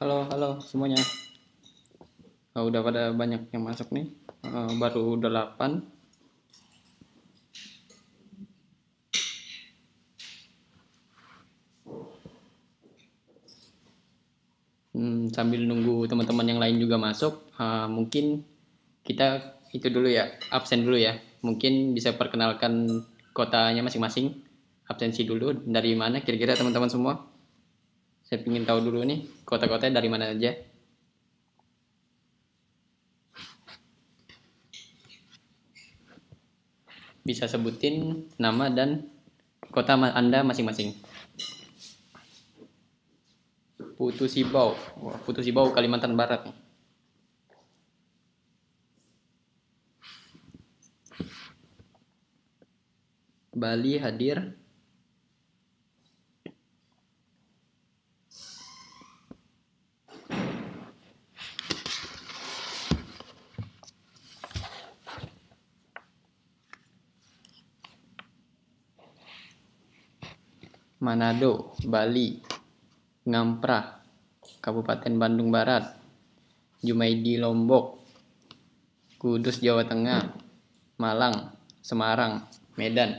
Halo, halo semuanya. Udah pada banyak yang masuk nih. Baru 8. Sambil nunggu teman-teman yang lain juga masuk, mungkin kita itu dulu ya, absen dulu ya. Mungkin bisa perkenalkan kotanya masing-masing. Absensi dulu dari mana kira-kira teman-teman semua? Saya ingin tahu dulu nih, kota-kotanya dari mana aja. Bisa sebutin nama dan kota Anda masing-masing. Putu Sibau. Wah, Putu Sibau Kalimantan Barat nih. Bali hadir. Manado, Bali, Ngamprah, Kabupaten Bandung Barat, Jumaidi Lombok, Kudus Jawa Tengah, Malang, Semarang, Medan.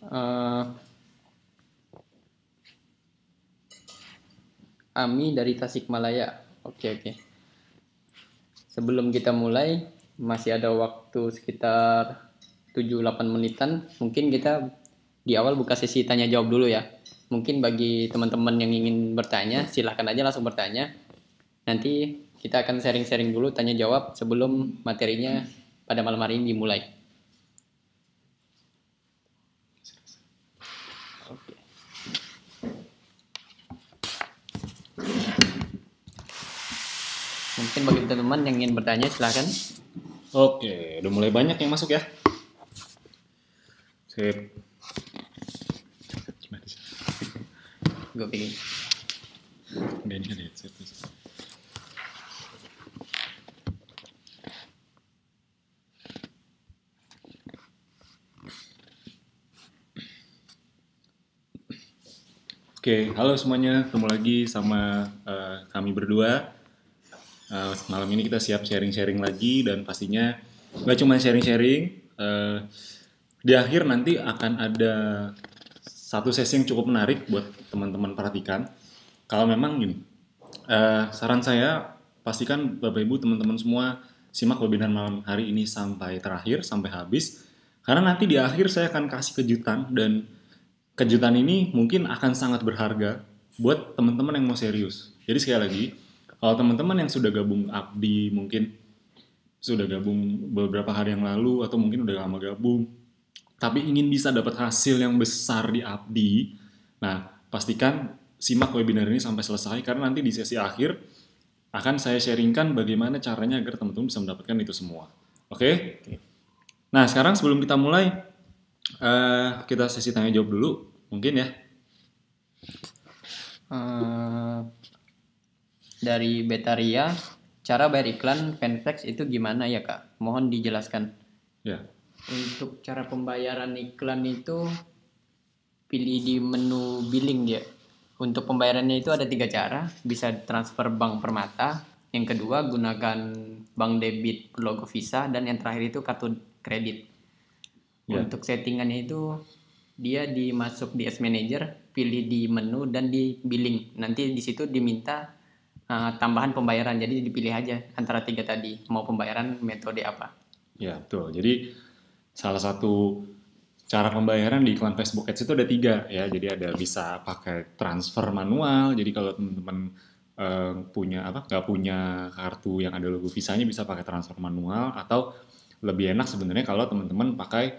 Uh, Ami dari Tasikmalaya. Oke. Sebelum kita mulai, masih ada waktu sekitar 7-8 menitan. Mungkin kita di awal buka sesi tanya jawab dulu ya. Mungkin bagi teman-teman yang ingin bertanya, silahkan aja langsung bertanya. Nanti kita akan sharing-sharing dulu tanya jawab sebelum materinya pada malam hari ini dimulai. Oke. Mungkin bagi teman-teman yang ingin bertanya silahkan. Oke, udah mulai banyak yang masuk ya. Sip. Gue pilih. Udah ini kan ya, sip. Oke, halo semuanya, ketemu lagi sama kami berdua. Malam ini kita siap sharing-sharing lagi dan pastinya nggak cuma sharing-sharing. Di akhir nanti akan ada satu sesi yang cukup menarik buat teman-teman perhatikan. Kalau memang gini, saran saya pastikan Bapak Ibu teman-teman semua simak webinar malam hari ini sampai terakhir, sampai habis. Karena nanti di akhir saya akan kasih kejutan dan kejutan ini mungkin akan sangat berharga buat teman-teman yang mau serius. Jadi sekali lagi, kalau teman-teman yang sudah gabung Abdi mungkin sudah gabung beberapa hari yang lalu atau mungkin udah lama gabung, tapi ingin bisa dapat hasil yang besar di Abdi, nah pastikan simak webinar ini sampai selesai karena nanti di sesi akhir akan saya sharingkan bagaimana caranya agar teman-teman bisa mendapatkan itu semua. Oke? Nah sekarang sebelum kita mulai, kita sesi tanya jawab dulu, mungkin ya. Dari Betaria, cara bayar iklan Fanflex itu gimana ya Kak? Mohon dijelaskan. Ya. Untuk cara pembayaran iklan itu pilih di menu billing dia. Untuk pembayarannya itu ada 3 cara. Bisa transfer bank Permata. Yang kedua gunakan bank debit logo Visa. Dan yang terakhir itu kartu kredit. Ya. Untuk settingannya itu dia dimasuk di Ads Manager, pilih di menu dan di billing. Nanti di situ diminta tambahan pembayaran, jadi dipilih aja antara 3 tadi mau pembayaran metode apa. Ya betul. Jadi salah satu cara pembayaran di iklan Facebook Ads itu ada 3 ya. Jadi ada bisa pakai transfer manual. Jadi kalau teman-teman punya nggak punya kartu yang ada logo visanya bisa pakai transfer manual atau lebih enak sebenarnya kalau teman-teman pakai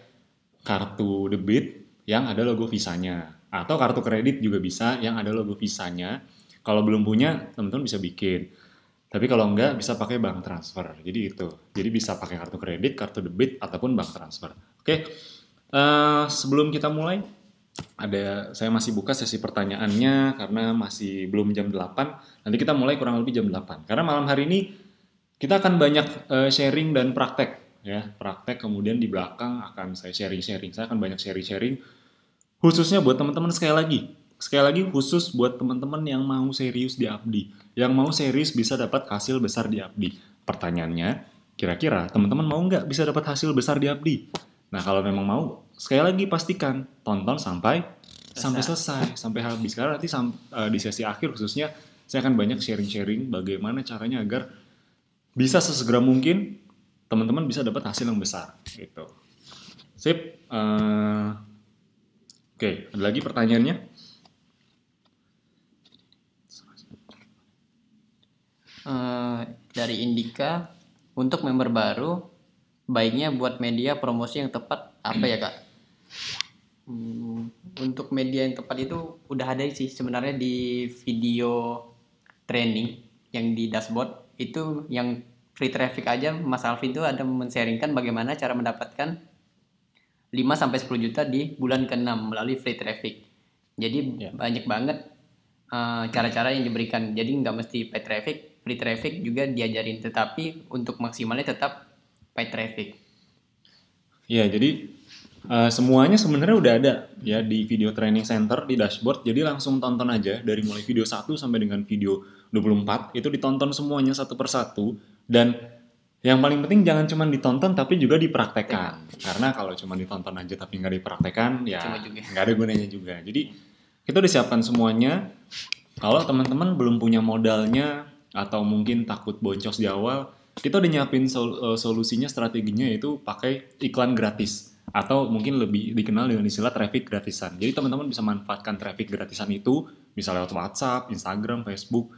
kartu debit yang ada logo visanya atau kartu kredit juga bisa yang ada logo visanya. Kalau belum punya teman-teman bisa bikin. Tapi kalau enggak bisa pakai bank transfer. Jadi itu. Jadi bisa pakai kartu kredit, kartu debit ataupun bank transfer. Oke. Sebelum kita mulai saya masih buka sesi pertanyaannya karena masih belum jam 8. Nanti kita mulai kurang lebih jam 8. Karena malam hari ini kita akan banyak sharing dan praktek. ya, praktek kemudian di belakang akan saya sharing-sharing. Saya akan banyak sharing-sharing khususnya buat teman-teman sekali lagi khusus buat teman-teman yang mau serius di Abdi, yang mau serius bisa dapat hasil besar di Abdi. Pertanyaannya, kira-kira teman-teman mau nggak bisa dapat hasil besar di Abdi? Nah kalau memang mau, sekali lagi pastikan tonton sampai selesai, sampai habis. Karena nanti di sesi akhir khususnya saya akan banyak sharing-sharing bagaimana caranya agar bisa sesegera mungkin teman-teman bisa dapat hasil yang besar gitu. Sip. Oke, ada lagi pertanyaannya? Dari Indika, untuk member baru baiknya buat media promosi yang tepat apa ya kak? Untuk media yang tepat itu udah ada sih sebenarnya di video training yang di dashboard itu, yang free traffic aja Mas Alvin tuh ada men-sharingkan bagaimana cara mendapatkan 5-10 juta di bulan ke-6 melalui free traffic. Jadi banyak banget cara-cara yang diberikan. Jadi nggak mesti paid traffic, free traffic juga diajarin. Tetapi untuk maksimalnya tetap paid traffic. Ya, jadi semuanya sebenarnya udah ada ya di video training center di dashboard. Jadi langsung tonton aja dari mulai video 1 sampai dengan video 24 itu ditonton semuanya satu persatu, dan yang paling penting jangan cuma ditonton tapi juga dipraktekkan. Karena kalau cuma ditonton aja tapi nggak dipraktekkan ya nggak ada gunanya juga. Jadi kita udah siapkan semuanya. Kalau teman-teman belum punya modalnya atau mungkin takut boncos di awal, kita udah nyiapin solusinya, strateginya yaitu pakai iklan gratis atau mungkin lebih dikenal dengan istilah traffic gratisan. Jadi teman-teman bisa manfaatkan traffic gratisan itu bisa lewat WhatsApp, Instagram, Facebook.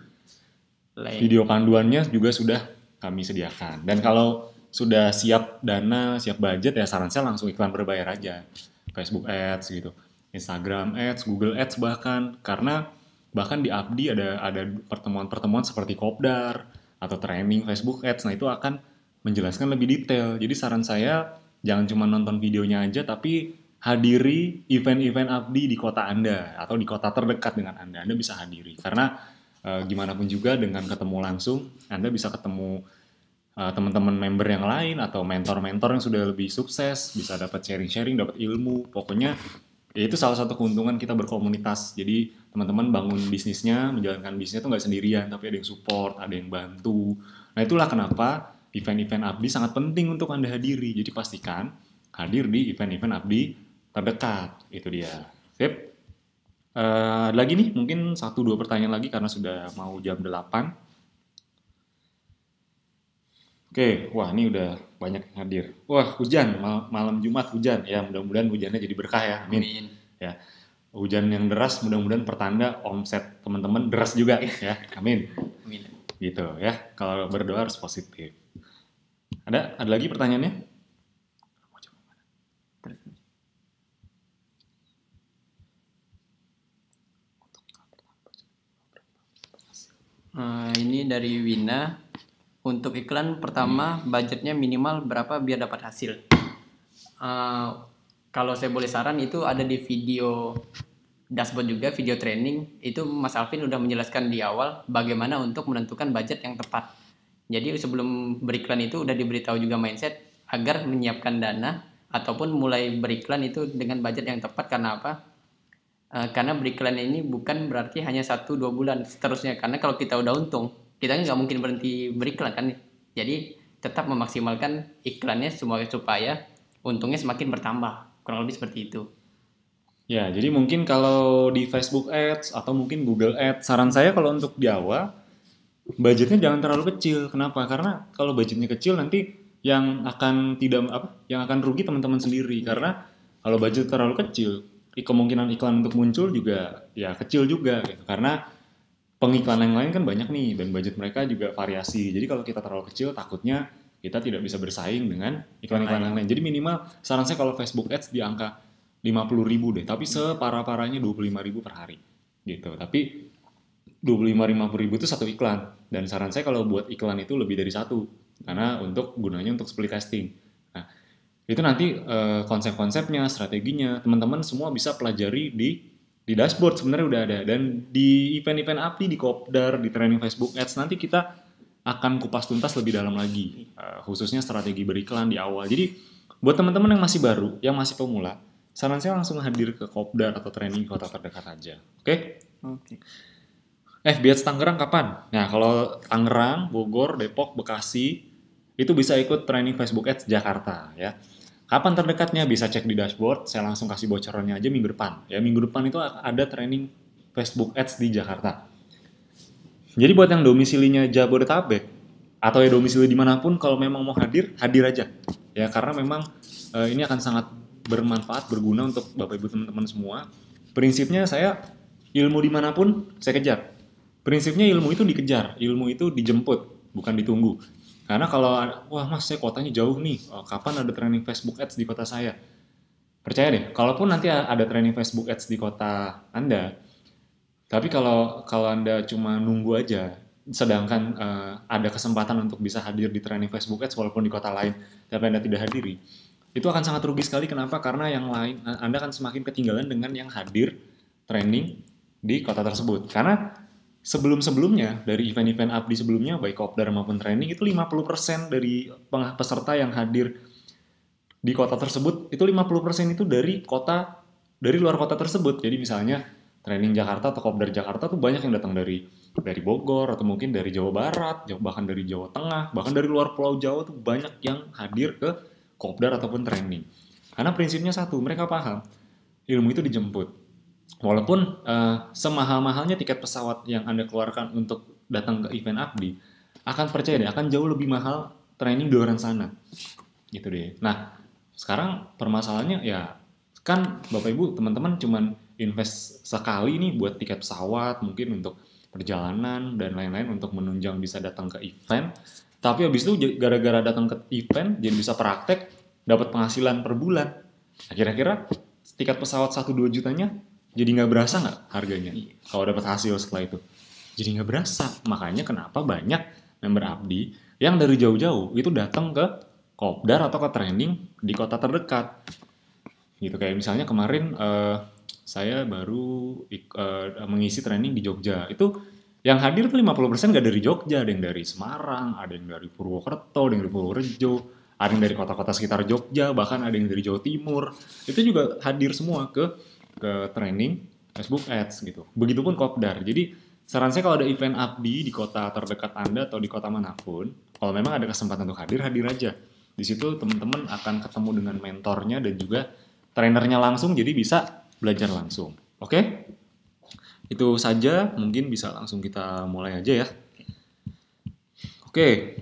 Video panduannya juga sudah kami sediakan. Dan kalau sudah siap dana, siap budget ya saran saya langsung iklan berbayar aja. Facebook Ads gitu, Instagram Ads, Google Ads bahkan. Karena bahkan di Abdi ada pertemuan-pertemuan seperti Kopdar atau training Facebook Ads. Nah itu akan menjelaskan lebih detail. Jadi saran saya jangan cuma nonton videonya aja, tapi hadiri event-event Abdi di kota Anda atau di kota terdekat dengan Anda. Anda bisa hadiri. Karena gimana pun juga dengan ketemu langsung, Anda bisa ketemu teman-teman member yang lain atau mentor-mentor yang sudah lebih sukses, bisa dapat sharing-sharing, dapat ilmu. Pokoknya ya itu salah satu keuntungan kita berkomunitas. Jadi teman-teman bangun bisnisnya, menjalankan bisnisnya itu nggak sendirian, tapi ada yang support, ada yang bantu. Nah itulah kenapa event-event Abdi sangat penting untuk Anda hadiri. Jadi pastikan hadir di event-event Abdi terdekat. Itu dia. Sip. Lagi nih, mungkin 1-2 pertanyaan lagi karena sudah mau jam 8. Oke, wah ini udah banyak yang hadir. Wah hujan, malam Jumat hujan. Ya mudah-mudahan hujannya jadi berkah ya, amin. Ya, hujan yang deras mudah-mudahan pertanda omset teman-teman deras juga ya, amin. Gitu ya, kalau berdoa harus positif. Ada lagi pertanyaannya? Ini dari Wina. Untuk iklan pertama budgetnya minimal berapa biar dapat hasil? Kalau saya boleh saran itu ada di video dashboard juga, video training itu Mas Alvin udah menjelaskan di awal bagaimana untuk menentukan budget yang tepat. Jadi sebelum beriklan itu udah diberitahu juga mindset agar menyiapkan dana ataupun mulai beriklan itu dengan budget yang tepat. Karena apa? Karena beriklan ini bukan berarti hanya 1-2 bulan seterusnya. Karena kalau kita udah untung, kita nggak mungkin berhenti beriklan kan. Jadi tetap memaksimalkan iklannya supaya untungnya semakin bertambah. Kurang lebih seperti itu. Ya, jadi mungkin kalau di Facebook Ads atau mungkin Google Ads, saran saya kalau untuk di awal budgetnya jangan terlalu kecil. Kenapa? Karena kalau budgetnya kecil nanti yang akan yang akan rugi teman-teman sendiri. Karena kalau budget terlalu kecil, kemungkinan iklan untuk muncul juga ya kecil juga gitu. Karena pengiklan yang lain kan banyak nih dan budget mereka juga variasi. Jadi kalau kita terlalu kecil takutnya kita tidak bisa bersaing dengan iklan-iklan yang lain. Jadi minimal saran saya kalau Facebook Ads di angka 50.000 deh, tapi separah-parahnya 25.000 per hari gitu. Tapi 25-50.000 itu satu iklan, dan saran saya kalau buat iklan itu lebih dari satu karena gunanya untuk split testing. Nah itu nanti konsep-konsepnya, strateginya teman-teman semua bisa pelajari di dashboard sebenarnya udah ada, dan di event-event Abdi, di Kopdar, di training Facebook Ads nanti kita akan kupas tuntas lebih dalam lagi, khususnya strategi beriklan di awal. Jadi buat teman-teman yang masih baru, yang masih pemula, saran saya langsung hadir ke kopdar atau training kota terdekat aja. Oke? Oke. FBH Tangerang kapan? Nah, kalau Tangerang, Bogor, Depok, Bekasi, itu bisa ikut training Facebook Ads Jakarta ya. Kapan terdekatnya? Bisa cek di dashboard, saya langsung kasih bocorannya aja minggu depan. Ya, minggu depan itu ada training Facebook Ads di Jakarta. Jadi buat yang domisilinya Jabodetabek atau ya domisili dimanapun, kalau memang mau hadir, hadir aja. Ya, karena memang ini akan sangat bermanfaat, berguna untuk Bapak Ibu teman-teman semua. Prinsipnya saya ilmu dimanapun saya kejar. Prinsipnya ilmu itu dikejar, ilmu itu dijemput, bukan ditunggu. Karena kalau, wah mas saya kotanya jauh nih, kapan ada training Facebook Ads di kota saya? Percaya deh, kalaupun nanti ada training Facebook Ads di kota Anda, tapi kalau Anda cuma nunggu aja, sedangkan ada kesempatan untuk bisa hadir di training Facebook Ads walaupun di kota lain, tapi Anda tidak hadiri, itu akan sangat rugi sekali. Kenapa? Karena yang lain, Anda akan semakin ketinggalan dengan yang hadir training di kota tersebut. Karena sebelum-sebelumnya, dari event-event Abdi sebelumnya, baik kopdar maupun training, itu 50% dari peserta yang hadir di kota tersebut, itu 50% itu dari luar kota tersebut. Jadi misalnya training Jakarta atau kopdar Jakarta tuh banyak yang datang dari Bogor atau mungkin dari Jawa Barat, bahkan dari Jawa Tengah, bahkan dari luar Pulau Jawa tuh banyak yang hadir ke kopdar ataupun training. Karena prinsipnya satu, mereka paham ilmu itu dijemput. Walaupun semahal-mahalnya tiket pesawat yang Anda keluarkan untuk datang ke event Abdi, akan percaya deh, akan jauh lebih mahal training di luar sana. Gitu deh. Nah, sekarang permasalahannya ya, kan Bapak Ibu teman-teman cuman invest sekali nih buat tiket pesawat, mungkin untuk perjalanan dan lain-lain untuk menunjang bisa datang ke event. Tapi habis itu gara-gara datang ke event jadi bisa praktek, dapat penghasilan per bulan. Nah, kira-kira tiket pesawat 1-2 jutanya jadi nggak berasa nggak harganya kalau dapat hasil setelah itu? Jadi nggak berasa. Makanya kenapa banyak member Abdi yang dari jauh-jauh itu datang ke kopdar atau ke training di kota terdekat. Gitu, kayak misalnya kemarin saya baru mengisi training di Jogja. Itu yang hadir tuh 50% nggak dari Jogja, ada yang dari Semarang, ada yang dari Purwokerto, ada yang dari Purworejo, ada yang dari kota-kota sekitar Jogja, bahkan ada yang dari Jawa Timur. Itu juga hadir semua ke training Facebook Ads gitu. Begitupun kopdar. Jadi saran saya kalau ada event Abdi di kota terdekat Anda atau di kota manapun, kalau memang ada kesempatan untuk hadir, hadir aja. Di situ teman-teman akan ketemu dengan mentornya dan juga trainernya langsung, jadi bisa belajar langsung. Oke? Itu saja, mungkin bisa langsung kita mulai aja ya. Oke.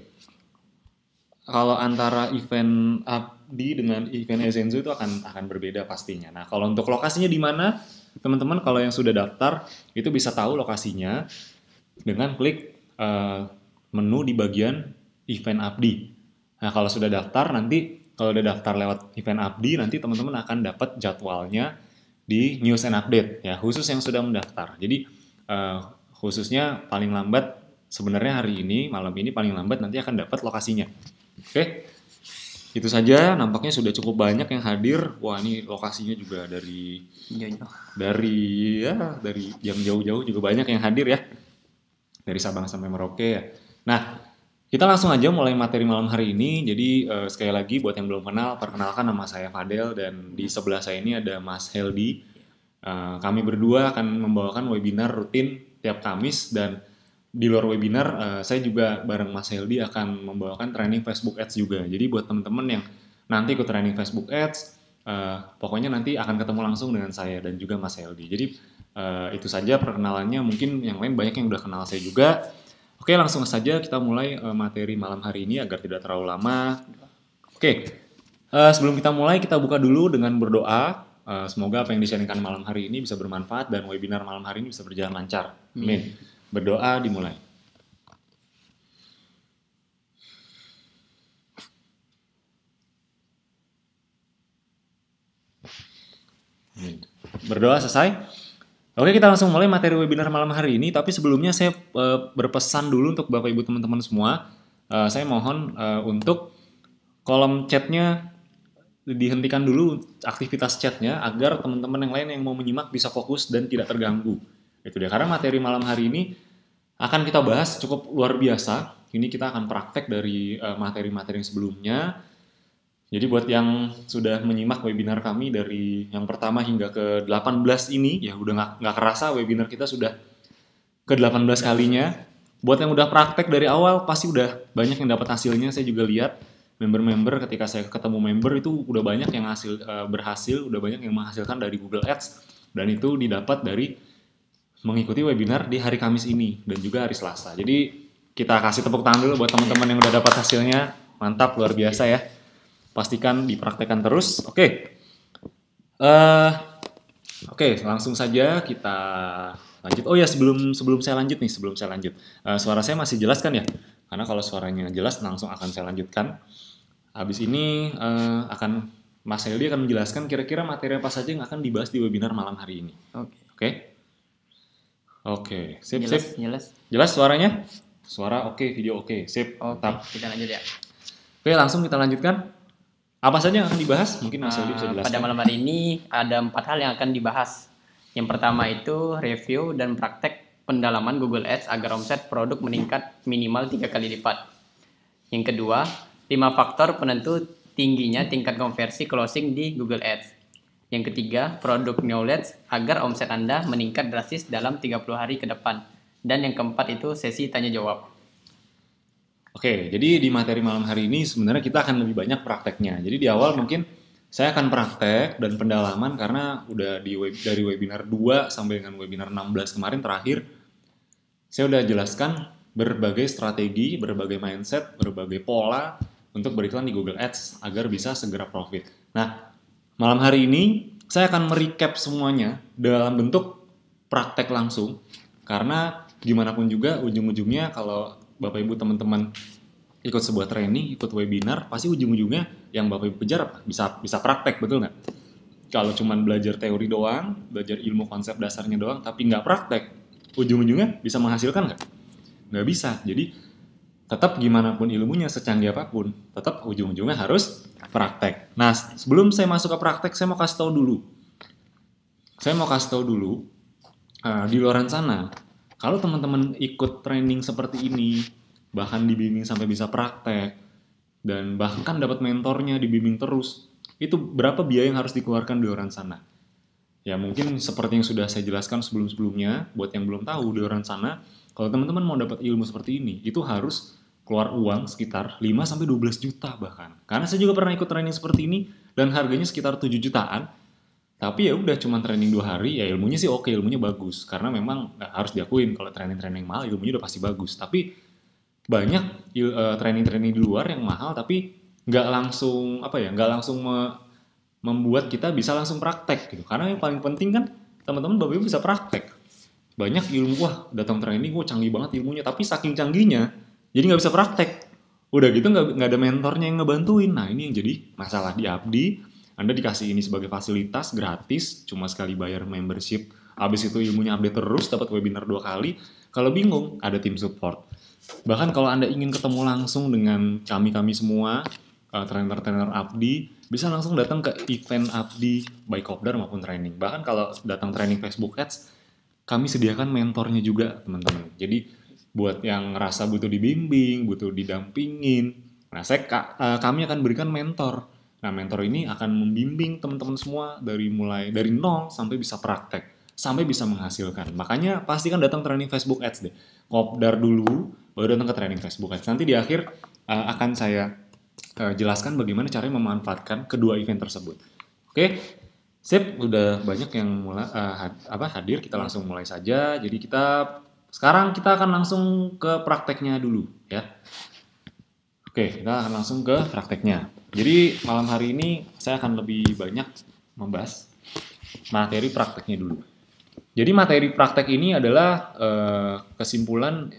Kalau antara event Abdi dengan event Ezenzo itu akan berbeda pastinya. Nah, kalau untuk lokasinya di mana, teman-teman kalau yang sudah daftar itu bisa tahu lokasinya dengan klik menu di bagian event Abdi. Nah, kalau sudah daftar nanti, kalau udah daftar lewat event Abdi, nanti teman-teman akan dapat jadwalnya di news and update ya, khusus yang sudah mendaftar. Jadi khususnya paling lambat sebenarnya hari ini, malam ini paling lambat nanti akan dapat lokasinya. Oke, itu saja. Nampaknya sudah cukup banyak yang hadir. Wah, ini lokasinya juga dari yang jauh-jauh juga banyak yang hadir ya, dari Sabang sampai Merauke ya. Nah, kita langsung aja mulai materi malam hari ini. Jadi sekali lagi buat yang belum kenal, perkenalkan nama saya Fadel dan di sebelah saya ini ada Mas Heldi. Kami berdua akan membawakan webinar rutin tiap Kamis, dan di luar webinar saya juga bareng Mas Heldi akan membawakan training Facebook Ads juga. Jadi buat teman-teman yang nanti ikut training Facebook Ads, pokoknya nanti akan ketemu langsung dengan saya dan juga Mas Heldi. Jadi itu saja perkenalannya. Mungkin yang lain banyak yang udah kenal saya juga. Oke, langsung saja kita mulai materi malam hari ini agar tidak terlalu lama. Oke, sebelum kita mulai, kita buka dulu dengan berdoa. Semoga apa yang di-sharingkan malam hari ini bisa bermanfaat dan webinar malam hari ini bisa berjalan lancar. Amin. Berdoa, dimulai. Berdoa selesai. Oke, kita langsung mulai materi webinar malam hari ini. Tapi sebelumnya saya berpesan dulu untuk Bapak Ibu teman-teman semua. Saya mohon untuk kolom chatnya dihentikan dulu aktivitas chatnya agar teman-teman yang lain yang mau menyimak bisa fokus dan tidak terganggu. Itu dia, karena materi malam hari ini akan kita bahas cukup luar biasa, ini kita akan praktek dari materi-materi sebelumnya. Jadi buat yang sudah menyimak webinar kami dari yang pertama hingga ke 18 ini, ya udah nggak kerasa webinar kita sudah ke 18 kalinya. Buat yang udah praktek dari awal, pasti udah banyak yang dapat hasilnya. Saya juga lihat member-member ketika saya ketemu member itu udah banyak yang berhasil, udah banyak yang menghasilkan dari Google Ads. Dan itu didapat dari mengikuti webinar di hari Kamis ini dan juga hari Selasa. Jadi kita kasih tepuk tangan dulu buat teman-teman yang udah dapat hasilnya. Mantap, luar biasa ya. Pastikan dipraktekkan terus. Oke. Oke, langsung saja kita lanjut. Oh ya, sebelum saya lanjut. Suara saya masih jelas kan ya? Karena kalau suaranya jelas langsung akan saya lanjutkan. Habis ini Mas Heldi akan menjelaskan kira-kira materi apa saja yang akan dibahas di webinar malam hari ini. Oke. Oke, sip. Jelas suaranya? Suara oke, video oke, sip. Mantap. Kita lanjut ya. Oke, langsung kita lanjutkan. Apa saja yang akan dibahas? Mungkin Mas Heldi bisa jelaskan. Pada malam hari ini ada 4 hal yang akan dibahas. Yang pertama itu review dan praktek pendalaman Google Ads agar omset produk meningkat minimal 3 kali lipat. Yang kedua, 5 faktor penentu tingginya tingkat konversi closing di Google Ads. Yang ketiga, produk knowledge agar omset Anda meningkat drastis dalam 30 hari ke depan. Dan yang keempat itu sesi tanya jawab. Oke, jadi di materi malam hari ini sebenarnya kita akan lebih banyak prakteknya. Jadi di awal mungkin saya akan praktek dan pendalaman karena udah dari webinar 2 sampai dengan webinar 16 kemarin terakhir, saya udah jelaskan berbagai strategi, berbagai mindset, berbagai pola untuk beriklan di Google Ads agar bisa segera profit. Nah, malam hari ini saya akan merecap semuanya dalam bentuk praktek langsung karena gimana pun juga ujung-ujungnya kalau Bapak Ibu teman-teman ikut sebuah training, ikut webinar, pasti ujung-ujungnya yang Bapak Ibu kejar apa? Bisa praktek, betul nggak? Kalau cuma belajar teori doang, belajar ilmu konsep dasarnya doang, tapi nggak praktek, ujung-ujungnya bisa menghasilkan nggak? Nggak bisa. Jadi tetap gimana pun ilmunya, secanggih apapun, tetap ujung-ujungnya harus praktek. Nah, sebelum saya masuk ke praktek, saya mau kasih tahu dulu. Di luar sana, kalau teman-teman ikut training seperti ini, bahkan dibimbing sampai bisa praktek, dan bahkan dapat mentornya dibimbing terus, itu berapa biaya yang harus dikeluarkan di luar sana? Ya mungkin seperti yang sudah saya jelaskan sebelum-sebelumnya, buat yang belum tahu di luar sana, kalau teman-teman mau dapat ilmu seperti ini, itu harus keluar uang sekitar 5-12 juta bahkan. Karena saya juga pernah ikut training seperti ini, dan harganya sekitar 7 jutaan, tapi ya udah cuma training 2 hari, ya ilmunya sih oke, ilmunya bagus. Karena memang harus diakuin kalau training-training mahal, ilmunya udah pasti bagus. Tapi banyak training-training di luar yang mahal tapi nggak langsung membuat kita bisa langsung praktek gitu. Karena yang paling penting kan teman-teman Bapak Ibu bisa praktek. Banyak ilmu, wah datang training, wah canggih banget ilmunya, tapi saking canggihnya jadi nggak bisa praktek. Udah gitu nggak ada mentornya yang ngebantuin. Nah ini yang jadi masalah di Abdi. Anda dikasih ini sebagai fasilitas gratis, cuma sekali bayar membership. Habis itu ilmunya update terus, dapat webinar 2 kali. Kalau bingung, ada tim support. Bahkan kalau Anda ingin ketemu langsung dengan kami semua, trainer-trainer Abdi, bisa langsung datang ke event Abdi, baik kopdar maupun training. Bahkan kalau datang training Facebook Ads, kami sediakan mentornya juga, teman-teman. Jadi, buat yang ngerasa butuh dibimbing, butuh didampingin, nah kami akan berikan mentor. Nah, mentor ini akan membimbing teman-teman semua dari nol sampai bisa praktek, sampai bisa menghasilkan. Makanya pastikan datang training Facebook Ads deh. Kopdar dulu, baru datang ke training Facebook Ads. Nanti di akhir akan saya jelaskan bagaimana caranya memanfaatkan kedua event tersebut. Oke, sip. Udah banyak yang hadir. Kita langsung mulai saja. Jadi sekarang kita akan langsung ke prakteknya dulu, ya. Oke, kita akan langsung ke prakteknya. Jadi malam hari ini saya akan lebih banyak membahas materi prakteknya dulu. Jadi materi praktek ini adalah kesimpulan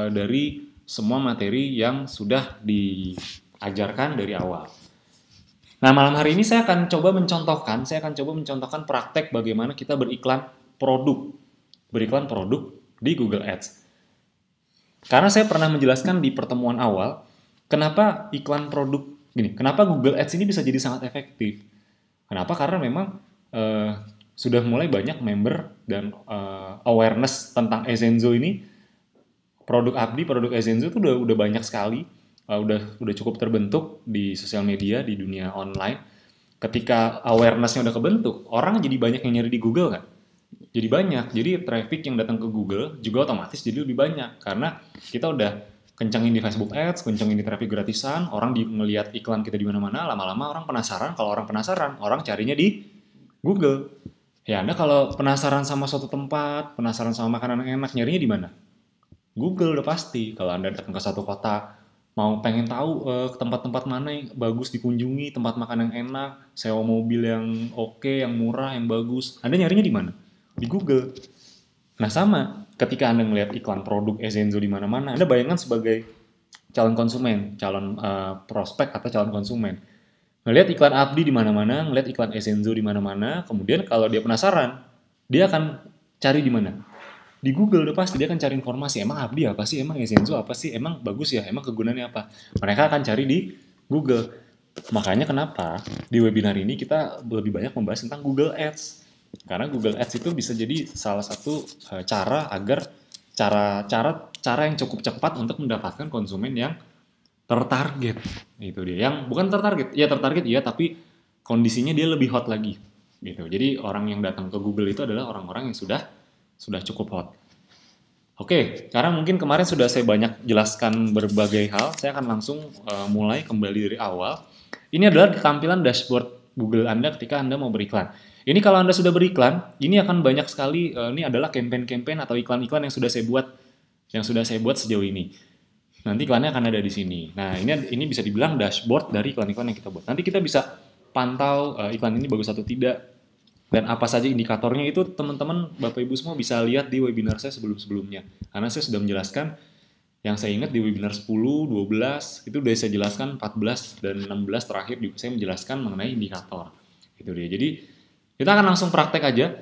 dari semua materi yang sudah diajarkan dari awal. Nah, malam hari ini saya akan coba mencontohkan praktek bagaimana kita beriklan produk di Google Ads. Karena saya pernah menjelaskan di pertemuan awal, kenapa kenapa Google Ads ini bisa jadi sangat efektif. Kenapa? Karena memang sudah mulai banyak member dan awareness tentang Ezenzo ini, produk Abdi, produk Ezenzo itu udah banyak sekali, udah cukup terbentuk di sosial media, di dunia online. Ketika awareness-nya udah kebentuk, orang jadi banyak yang nyari di Google kan? Jadi banyak. Jadi traffic yang datang ke Google juga otomatis jadi lebih banyak karena kita udah kencengin di Facebook Ads, kencengin di traffic gratisan, orang ngelihat iklan kita di mana-mana, lama-lama orang penasaran. Kalau orang penasaran, orang carinya di Google. Ya, Anda kalau penasaran sama suatu tempat, penasaran sama makanan yang enak, nyarinya di mana? Google udah pasti. Kalau Anda datang ke satu kota, mau pengen tahu tempat-tempat mana yang bagus dikunjungi, tempat makan yang enak, sewa mobil yang oke, yang murah, yang bagus, Anda nyarinya di mana? Di Google. Nah sama, ketika Anda ngelihat iklan produk Ezenzo di mana-mana, Anda bayangkan sebagai calon konsumen, calon prospek atau calon konsumen. Ngelihat iklan Abdi di mana-mana, ngelihat iklan Ezenzo di mana-mana, kemudian kalau dia penasaran, dia akan cari di mana? Di Google udah pasti dia akan cari informasi, emang Abdi apa sih, emang Ezenzo apa sih, emang bagus ya, emang kegunaannya apa. Mereka akan cari di Google. Makanya kenapa di webinar ini kita lebih banyak membahas tentang Google Ads. Karena Google Ads itu bisa jadi salah satu cara agar cara yang cukup cepat untuk mendapatkan konsumen yang tertarget. Itu dia. Yang bukan tertarget ya, tapi kondisinya dia lebih hot lagi. Gitu. Jadi orang yang datang ke Google itu adalah orang-orang yang sudah cukup hot. Oke, karena mungkin kemarin sudah saya banyak jelaskan berbagai hal, saya akan langsung mulai kembali dari awal. Ini adalah tampilan dashboard Google Anda ketika Anda mau beriklan. Ini kalau Anda sudah beriklan, ini akan banyak sekali, ini adalah campaign-campaign atau iklan-iklan yang sudah saya buat sejauh ini. Nanti iklannya akan ada di sini. Nah, ini bisa dibilang dashboard dari iklan-iklan yang kita buat. Nanti kita bisa pantau iklan ini bagus atau tidak, dan apa saja indikatornya itu teman-teman Bapak Ibu semua bisa lihat di webinar saya sebelum-sebelumnya. Karena saya sudah menjelaskan yang saya ingat di webinar 10, 12, itu udah saya jelaskan 14 dan 16 terakhir juga saya menjelaskan mengenai indikator. Itu dia. Jadi kita akan langsung praktek aja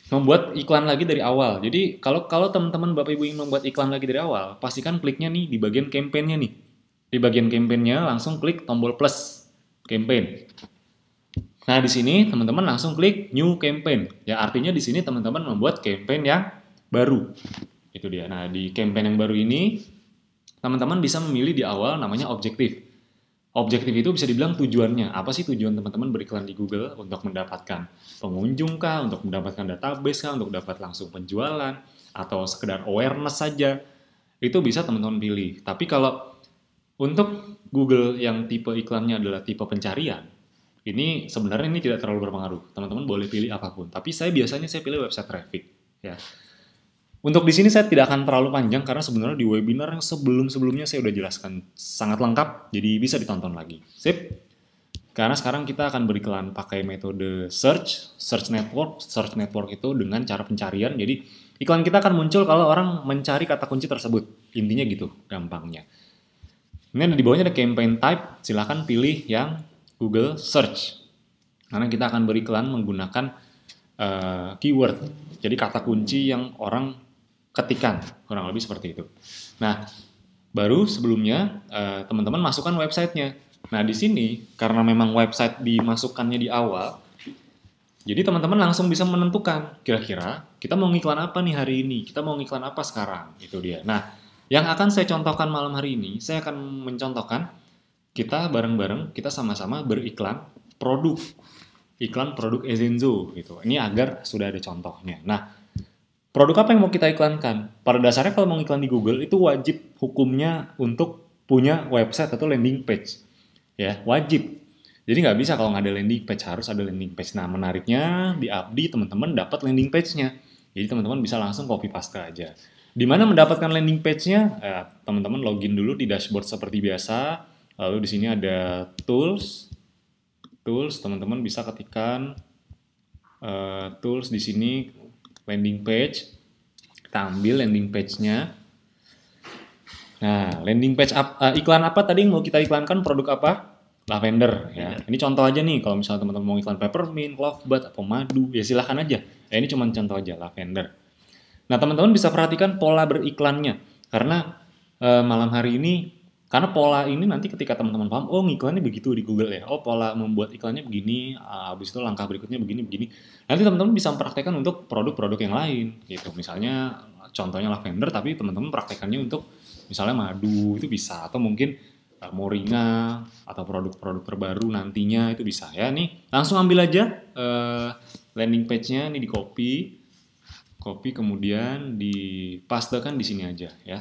membuat iklan lagi dari awal. Jadi kalau teman-teman Bapak Ibu ingin membuat iklan lagi dari awal, pastikan kliknya nih di bagian campaign-nya nih. Di bagian campaign-nya langsung klik tombol plus campaign. Nah, di sini teman-teman langsung klik new campaign. Ya, artinya di sini teman-teman membuat campaign yang baru. Itu dia. Nah, di campaign yang baru ini teman-teman bisa memilih di awal namanya objektif. Objektif itu bisa dibilang tujuannya. Apa sih tujuan teman-teman beriklan di Google? Untuk mendapatkan pengunjung kah? Untuk mendapatkan database kah? Untuk dapat langsung penjualan? Atau sekedar awareness saja? Itu bisa teman-teman pilih. Tapi kalau untuk Google yang tipe iklannya adalah tipe pencarian, ini sebenarnya ini tidak terlalu berpengaruh. Teman-teman boleh pilih apapun. Tapi biasanya saya pilih website traffic. Ya. Untuk di sini saya tidak akan terlalu panjang karena sebenarnya di webinar yang sebelum-sebelumnya saya udah jelaskan sangat lengkap. Jadi bisa ditonton lagi. Sip. Karena sekarang kita akan beriklan pakai metode search network. Search network itu dengan cara pencarian. Jadi iklan kita akan muncul kalau orang mencari kata kunci tersebut. Intinya gitu, gampangnya. Ini di bawahnya ada campaign type. Silahkan pilih yang Google Search. Karena kita akan beriklan menggunakan keyword. Jadi kata kunci yang orang ketikan, kurang lebih seperti itu. Nah, baru sebelumnya teman-teman masukkan websitenya. Nah, di sini karena memang website dimasukkannya di awal, jadi teman-teman langsung bisa menentukan kira-kira kita mau ngiklan apa nih hari ini, kita mau ngiklan apa sekarang, itu dia. Nah, yang akan saya contohkan malam hari ini, saya akan mencontohkan kita bareng-bareng, kita sama-sama beriklan produk. Iklan produk Ezenzo gitu. Ini agar sudah ada contohnya. Nah, produk apa yang mau kita iklankan? Pada dasarnya kalau mau iklan di Google itu wajib hukumnya untuk punya website atau landing page. Ya, wajib. Jadi nggak bisa kalau nggak ada landing page, harus ada landing page. Nah, menariknya di Abdi teman-teman dapat landing page-nya. Jadi teman-teman bisa langsung copy paste aja. Di mana mendapatkan landing page-nya? Teman-teman login dulu di dashboard seperti biasa. Lalu di sini ada tools, teman-teman bisa ketikkan tools di sini landing page. Kita ambil landing page-nya. Nah, landing page iklan apa tadi yang mau kita iklankan, produk apa? Lavender ya. Ini contoh aja nih, kalau misalnya teman-teman mau iklan peppermint, lovebird, atau madu, ya silahkan aja. Ini cuma contoh aja, lavender. Nah, teman-teman bisa perhatikan pola beriklannya. Karena malam hari ini, karena pola ini nanti ketika teman-teman paham, oh iklannya begitu di Google ya, oh pola membuat iklannya begini, habis itu langkah berikutnya begini. Nanti teman-teman bisa mempraktekkan untuk produk-produk yang lain, gitu. Misalnya contohnya lavender, tapi teman-teman praktekannya untuk misalnya madu itu bisa, atau mungkin moringa atau produk-produk terbaru nantinya itu bisa ya. Nih langsung ambil aja landing page-nya nih, di copy kemudian dipastekan di sini aja ya.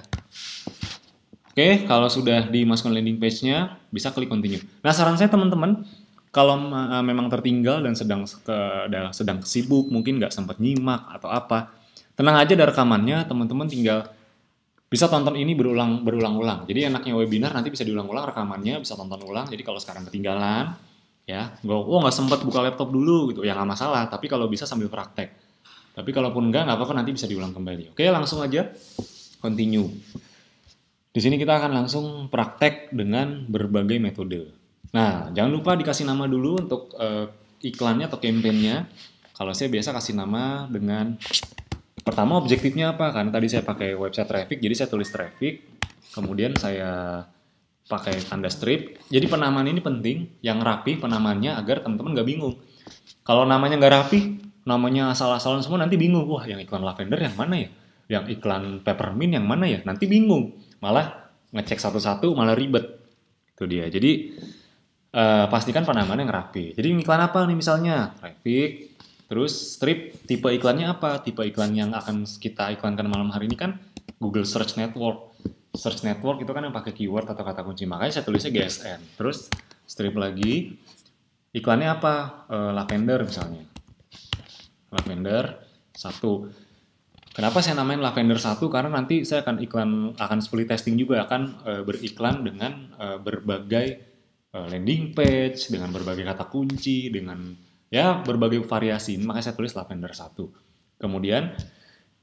Oke, kalau sudah dimasukkan landing page-nya, bisa klik continue. Nah, saran saya teman-teman, kalau memang tertinggal dan sedang sibuk, mungkin nggak sempat nyimak atau apa, tenang aja, ada rekamannya, teman-teman tinggal bisa tonton ini berulang-ulang. Jadi enaknya webinar nanti bisa diulang-ulang rekamannya, bisa tonton ulang. Jadi kalau sekarang ketinggalan, ya, nggak sempat buka laptop dulu gitu, ya nggak masalah. Tapi kalau bisa sambil praktek. Tapi kalaupun nggak apa-apa, nanti bisa diulang kembali. Oke, langsung aja continue. Di sini kita akan langsung praktek dengan berbagai metode. Nah, jangan lupa dikasih nama dulu untuk iklannya atau campaign-nya. Kalau saya biasa kasih nama dengan pertama objektifnya apa, karena tadi saya pakai website traffic, jadi saya tulis traffic, kemudian saya pakai tanda strip. Jadi penamaan ini penting, yang rapi penamaannya agar teman-teman nggak bingung. Kalau namanya nggak rapi, namanya asal-asalan semua, nanti bingung. Wah, yang iklan lavender yang mana ya? Yang iklan peppermint yang mana ya? Nanti bingung. Malah ngecek satu-satu malah ribet. Itu dia. Jadi pastikan penamaan yang rapi. Jadi iklan apa nih misalnya? Traffic, terus strip, tipe iklannya apa? Tipe iklan yang akan kita iklankan malam hari ini kan Google Search Network. Search Network itu kan yang pakai keyword atau kata kunci. Makanya saya tulisnya GSN. Terus strip lagi, iklannya apa? Lavender misalnya. Lavender 1. Kenapa saya namain Lavender 1? Karena nanti saya akan split testing juga, akan beriklan dengan berbagai landing page, dengan berbagai kata kunci, dengan ya berbagai variasi. Makanya saya tulis Lavender 1. Kemudian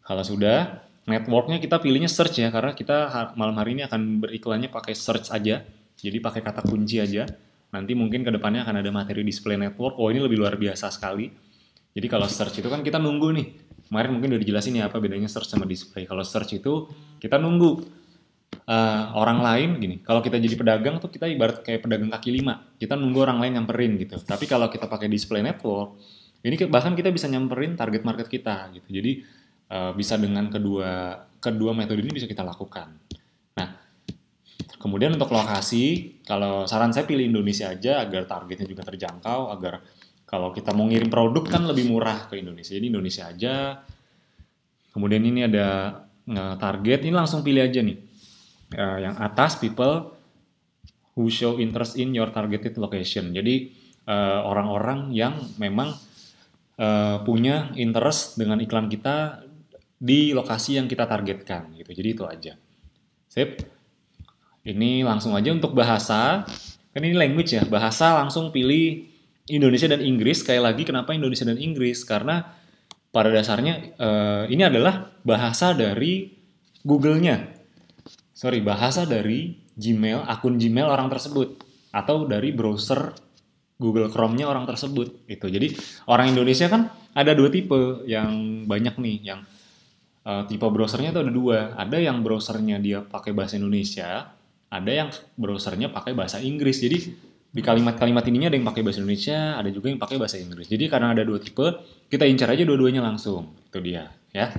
kalau sudah networknya kita pilihnya search ya, karena kita malam hari ini akan beriklannya pakai search aja. Jadi pakai kata kunci aja. Nanti mungkin kedepannya akan ada materi display network. Oh, ini lebih luar biasa sekali. Jadi kalau search itu kan kita nunggu nih. Kemarin mungkin udah dijelasin ya apa bedanya search sama display. Kalau search itu kita nunggu orang lain gini. Kalau kita jadi pedagang tuh kita ibarat kayak pedagang kaki lima. Kita nunggu orang lain nyamperin gitu. Tapi kalau kita pakai display network, ini bahkan kita bisa nyamperin target market kita gitu. Jadi bisa dengan kedua metode ini bisa kita lakukan. Nah, kemudian untuk lokasi, kalau saran saya pilih Indonesia aja agar targetnya juga terjangkau, agar kalau kita mau ngirim produk kan lebih murah ke Indonesia. Jadi Indonesia aja. Kemudian ini ada target, ini langsung pilih aja nih. Yang atas, people who show interest in your targeted location. Jadi orang-orang yang memang punya interest dengan iklan kita di lokasi yang kita targetkan. Gitu. Jadi itu aja. Sip. Ini langsung aja untuk bahasa. Kan ini language ya. Bahasa langsung pilih Indonesia dan Inggris. Sekali lagi kenapa Indonesia dan Inggris? Karena pada dasarnya ini adalah bahasa dari Google-nya. Bahasa dari Gmail, akun Gmail orang tersebut. Atau dari browser Google Chrome-nya orang tersebut. Gitu. Jadi orang Indonesia kan ada dua tipe yang banyak nih. Yang tipe browsernya itu ada dua. Ada yang browsernya dia pakai bahasa Indonesia. Ada yang browsernya pakai bahasa Inggris. Jadi di kalimat-kalimat ininya ada yang pakai bahasa Indonesia, ada juga yang pakai bahasa Inggris. Jadi karena ada dua tipe, kita incar aja dua-duanya langsung. Itu dia, ya.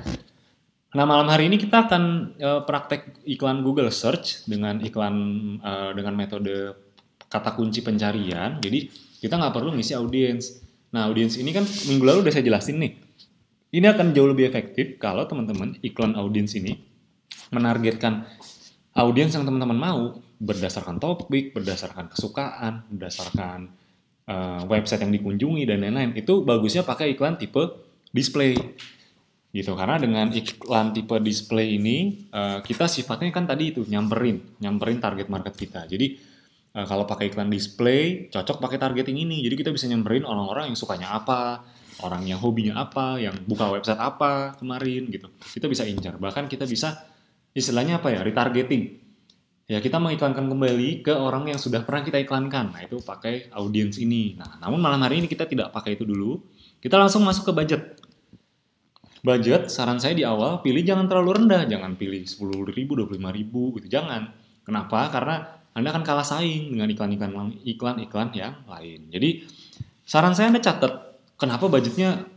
Nah, malam hari ini kita akan praktek iklan Google Search dengan dengan metode kata kunci pencarian. Jadi kita nggak perlu ngisi audiens. Nah, audiens ini kan minggu lalu udah saya jelasin nih. Ini akan jauh lebih efektif kalau teman-teman iklan audiens ini menargetkan audiens yang teman-teman mau berdasarkan topik, berdasarkan kesukaan, berdasarkan website yang dikunjungi dan lain-lain. Itu bagusnya pakai iklan tipe display gitu, karena dengan iklan tipe display ini kita sifatnya kan tadi itu nyamperin target market kita. Jadi kalau pakai iklan display cocok pakai targeting ini. Jadi kita bisa nyamperin orang-orang yang sukanya apa, orang yang hobinya apa, yang buka website apa kemarin gitu. Kita bisa incar. Bahkan kita bisa istilahnya apa ya, retargeting. Ya, kita mengiklankan kembali ke orang yang sudah pernah kita iklankan. Nah, itu pakai audiens ini. Nah, namun malam hari ini kita tidak pakai itu dulu. Kita langsung masuk ke budget. Budget, saran saya di awal, pilih jangan terlalu rendah. Jangan pilih 10.000, 25.000 gitu. Jangan. Kenapa? Karena Anda akan kalah saing dengan iklan-iklan yang lain. Jadi, saran saya Anda catat. Kenapa budgetnya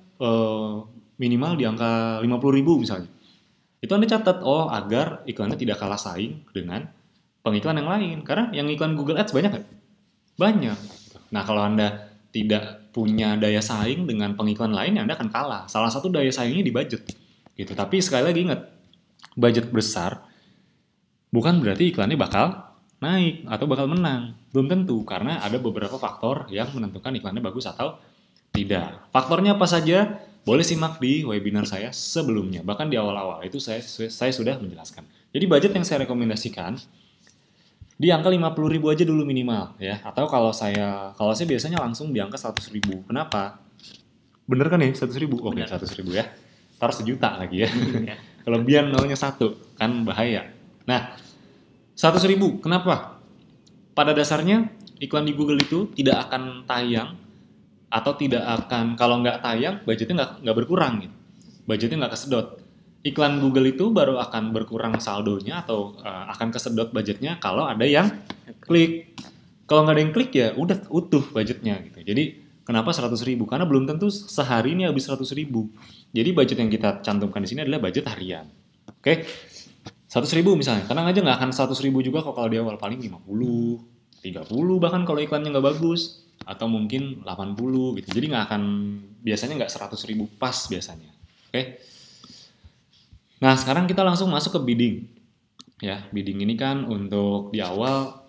minimal di angka 50.000 misalnya. itu Anda catat, oh agar iklannya tidak kalah saing dengan pengiklan yang lain. Karena yang iklan Google Ads banyak nggak? Banyak. Nah kalau Anda tidak punya daya saing dengan pengiklan lain, ya Anda akan kalah. Salah satu daya saingnya di budget. Gitu. Tapi sekali lagi ingat, budget besar bukan berarti iklannya bakal naik atau bakal menang. Belum tentu, karena ada beberapa faktor yang menentukan iklannya bagus atau tidak. Faktornya apa saja? Boleh simak di webinar saya sebelumnya. Bahkan di awal-awal itu saya sudah menjelaskan. Jadi budget yang saya rekomendasikan di angka 50.000 aja dulu minimal ya. Atau kalau saya biasanya langsung di angka 100.000. Kenapa? Bener kan ya 100.000? Oke, 100.000 ya. Ntar sejuta lagi ya. Kelebihan nolnya 1 kan bahaya. Nah, 100.000 kenapa? Pada dasarnya iklan di Google itu tidak akan tayang atau tidak akan, kalau nggak tayang budgetnya nggak berkurang gitu. Budgetnya nggak kesedot. Iklan Google itu baru akan berkurang saldonya atau akan kesedot budgetnya kalau ada yang klik. Kalau nggak ada yang klik ya udah utuh budgetnya gitu. Jadi kenapa 100.000? Karena belum tentu sehari ini habis 100.000. Jadi budget yang kita cantumkan di sini adalah budget harian. Oke? 100.000 misalnya, tenang aja nggak akan 100.000 juga kok kalau di awal, paling 50, 30 bahkan kalau iklannya nggak bagus, atau mungkin 80 gitu. Jadi biasanya nggak 100.000 pas biasanya. Oke? Nah sekarang kita langsung masuk ke bidding. Ya, bidding ini kan untuk di awal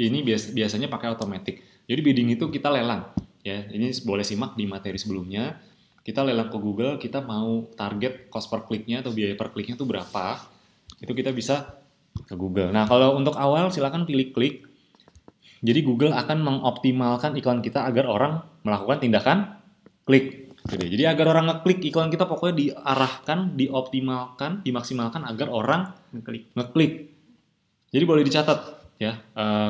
ini biasanya pakai otomatis. Jadi bidding itu kita lelang. Ya, ini boleh simak di materi sebelumnya. Kita lelang ke Google, kita mau target cost per kliknya atau biaya per kliknya itu berapa. Itu kita bisa ke Google. Nah, kalau untuk awal silakan pilih klik. Jadi Google akan mengoptimalkan iklan kita agar orang melakukan tindakan klik. Jadi agar orang ngeklik iklan kita pokoknya diarahkan, dioptimalkan, dimaksimalkan agar orang ngeklik. Jadi boleh dicatat ya.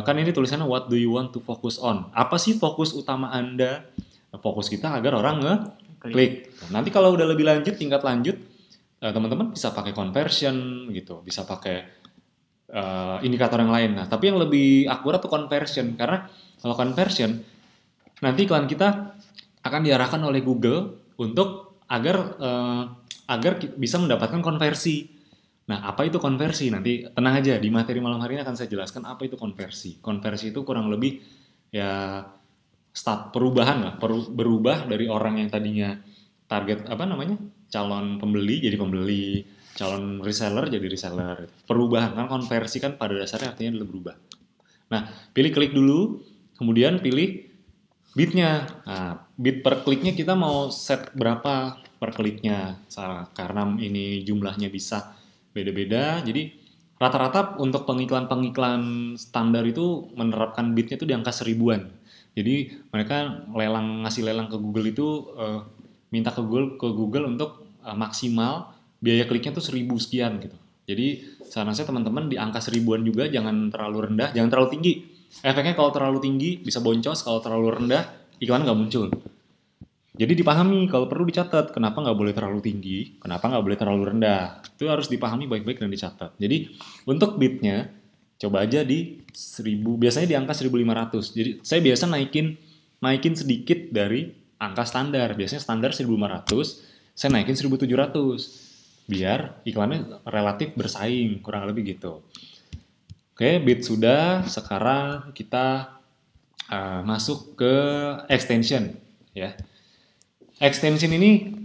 Kan ini tulisannya what do you want to focus on? Apa sih fokus utama Anda? Fokus kita agar orang ngeklik. Nanti kalau udah lebih lanjut, tingkat lanjut, teman-teman bisa pakai conversion gitu, bisa pakai indikator yang lain. Nah, tapi yang lebih akurat tuh conversion, karena kalau conversion nanti iklan kita akan diarahkan oleh Google untuk agar bisa mendapatkan konversi. Nah, apa itu konversi? Nanti tenang aja, di materi malam hari ini akan saya jelaskan apa itu konversi. Konversi itu kurang lebih ya perubahan lah, berubah dari orang yang tadinya target calon pembeli jadi pembeli, calon reseller jadi reseller. Perubahan kan, konversi kan pada dasarnya artinya adalah berubah. Nah, pilih klik dulu, kemudian pilih bidnya. Nah, bid per kliknya kita mau set berapa per kliknya, karena ini jumlahnya bisa beda-beda. Jadi rata-rata untuk pengiklan standar itu menerapkan bidnya itu di angka 1.000-an. Jadi mereka ngasih lelang ke Google itu minta ke Google untuk maksimal biaya kliknya tuh 1.000 sekian gitu. Jadi saran saya teman-teman di angka 1.000-an juga, jangan terlalu rendah, jangan terlalu tinggi. Efeknya kalau terlalu tinggi bisa boncos, kalau terlalu rendah iklan nggak muncul. Jadi dipahami, kalau perlu dicatat kenapa nggak boleh terlalu tinggi, kenapa nggak boleh terlalu rendah. Itu harus dipahami baik-baik dan dicatat. Jadi untuk bidnya coba aja di 1.000, biasanya di angka 1.500. Jadi saya biasa naikin sedikit dari angka standar. Biasanya standar 1.500, saya naikin 1.700. Biar iklannya relatif bersaing, kurang lebih gitu. Oke, bid sudah. Sekarang kita masuk ke extension, ya. Extension ini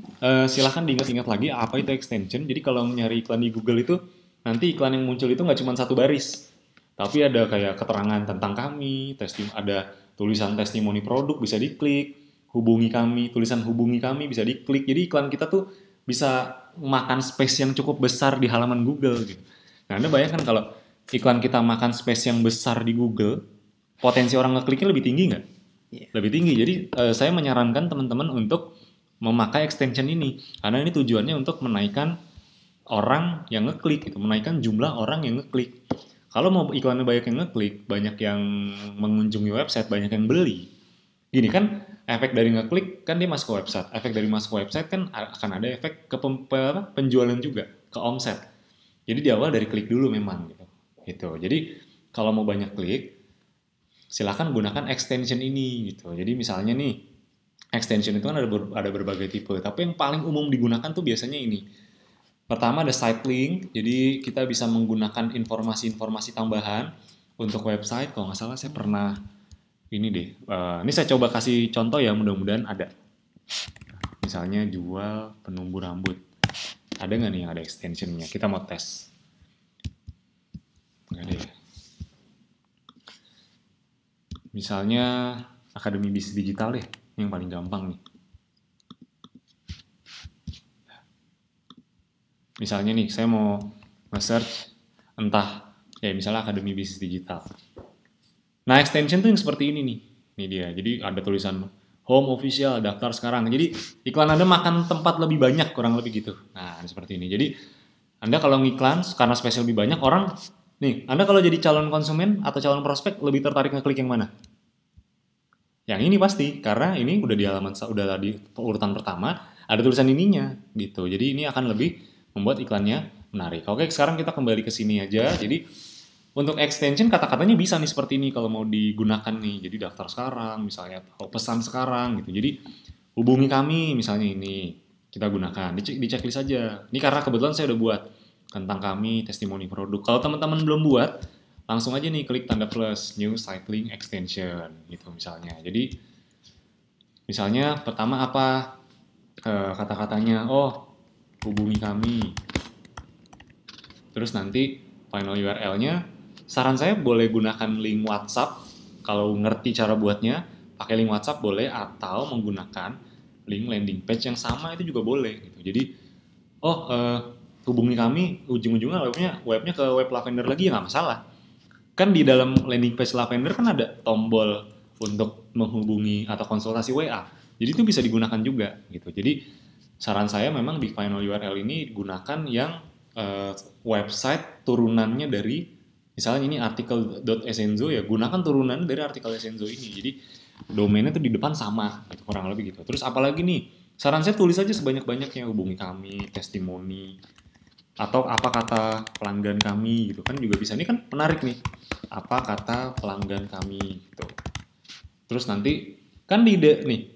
silahkan diingat-ingat lagi apa itu extension. Jadi kalau nyari iklan di Google itu nanti iklan yang muncul itu nggak cuma satu baris, tapi ada kayak keterangan tentang kami, ada tulisan testimoni produk bisa diklik, hubungi kami, tulisan hubungi kami bisa diklik. Jadi iklan kita tuh bisa makan space yang cukup besar di halaman Google gitu. Nah, Anda bayangkan kalau iklan kita makan space yang besar di Google, potensi orang ngekliknya lebih tinggi nggak? Yeah. Lebih tinggi. Jadi saya menyarankan teman-teman untuk memakai extension ini, karena ini tujuannya untuk menaikkan orang yang ngeklik, gitu, menaikkan jumlah orang yang ngeklik. Kalau mau iklannya banyak yang ngeklik, banyak yang mengunjungi website, banyak yang beli. Gini kan, efek dari ngeklik kan dia masuk ke website. Efek dari masuk ke website kan akan ada efek ke penjualan juga, ke omset. Jadi di awal dari klik dulu memang gitu. Jadi kalau mau banyak klik, silakan gunakan extension ini gitu. Jadi misalnya nih, extension itu kan ada berbagai tipe, tapi yang paling umum digunakan tuh biasanya ini. Pertama ada site link, jadi kita bisa menggunakan informasi-informasi tambahan untuk website. Kalau nggak salah saya pernah ini deh. Ini saya coba kasih contoh ya, mudah-mudahan ada. Misalnya jual penumbuh rambut. Ada nggak nih yang ada extensionnya? Kita mau tes. Nggak ada ya. Misalnya Akademi Bisnis Digital deh, yang paling gampang nih. Misalnya nih, saya mau nge-search entah, ya misalnya Akademi Bisnis Digital. Nah, extension tuh yang seperti ini nih. Ini dia. Jadi ada tulisan home official, daftar sekarang. Jadi iklan Anda makan tempat lebih banyak, kurang lebih gitu. Nah, seperti ini. Jadi Anda kalau ngiklan karena spesial lebih banyak orang, nih, Anda kalau jadi calon konsumen atau calon prospek lebih tertarik ngeklik yang mana? Yang ini pasti, karena ini udah di halaman udah di urutan pertama, ada tulisan ininya gitu. Jadi ini akan lebih membuat iklannya menarik. Oke, sekarang kita kembali ke sini aja. Jadi untuk extension kata-katanya bisa nih seperti ini kalau mau digunakan nih. Jadi daftar sekarang, misalnya atau pesan sekarang gitu. Jadi hubungi kami misalnya ini kita gunakan di checklist aja. Ini karena kebetulan saya udah buat tentang kami testimoni produk. Kalau teman-teman belum buat, langsung aja nih klik tanda plus new site link extension gitu misalnya. Jadi misalnya pertama apa kata-katanya, oh hubungi kami. Terus nanti final URL-nya, saran saya boleh gunakan link WhatsApp kalau ngerti cara buatnya, pakai link WhatsApp boleh atau menggunakan link landing page yang sama itu juga boleh gitu. Jadi oh hubungi kami ujung-ujungnya webnya ke web Lavender lagi ya nggak masalah. Kan di dalam landing page Lavender kan ada tombol untuk menghubungi atau konsultasi WA. Jadi itu bisa digunakan juga gitu. Jadi saran saya memang di final URL ini gunakan yang website turunannya dari misalnya ini artikel.esenzo ya gunakan turunan dari artikel Esenzo ini. Jadi domainnya tuh di depan sama gitu, kurang lebih gitu. Terus apalagi nih saran saya tulis aja sebanyak-banyaknya hubungi kami, testimoni atau apa kata pelanggan kami gitu kan juga bisa. Ini kan menarik nih apa kata pelanggan kami gitu. Terus nanti kan nih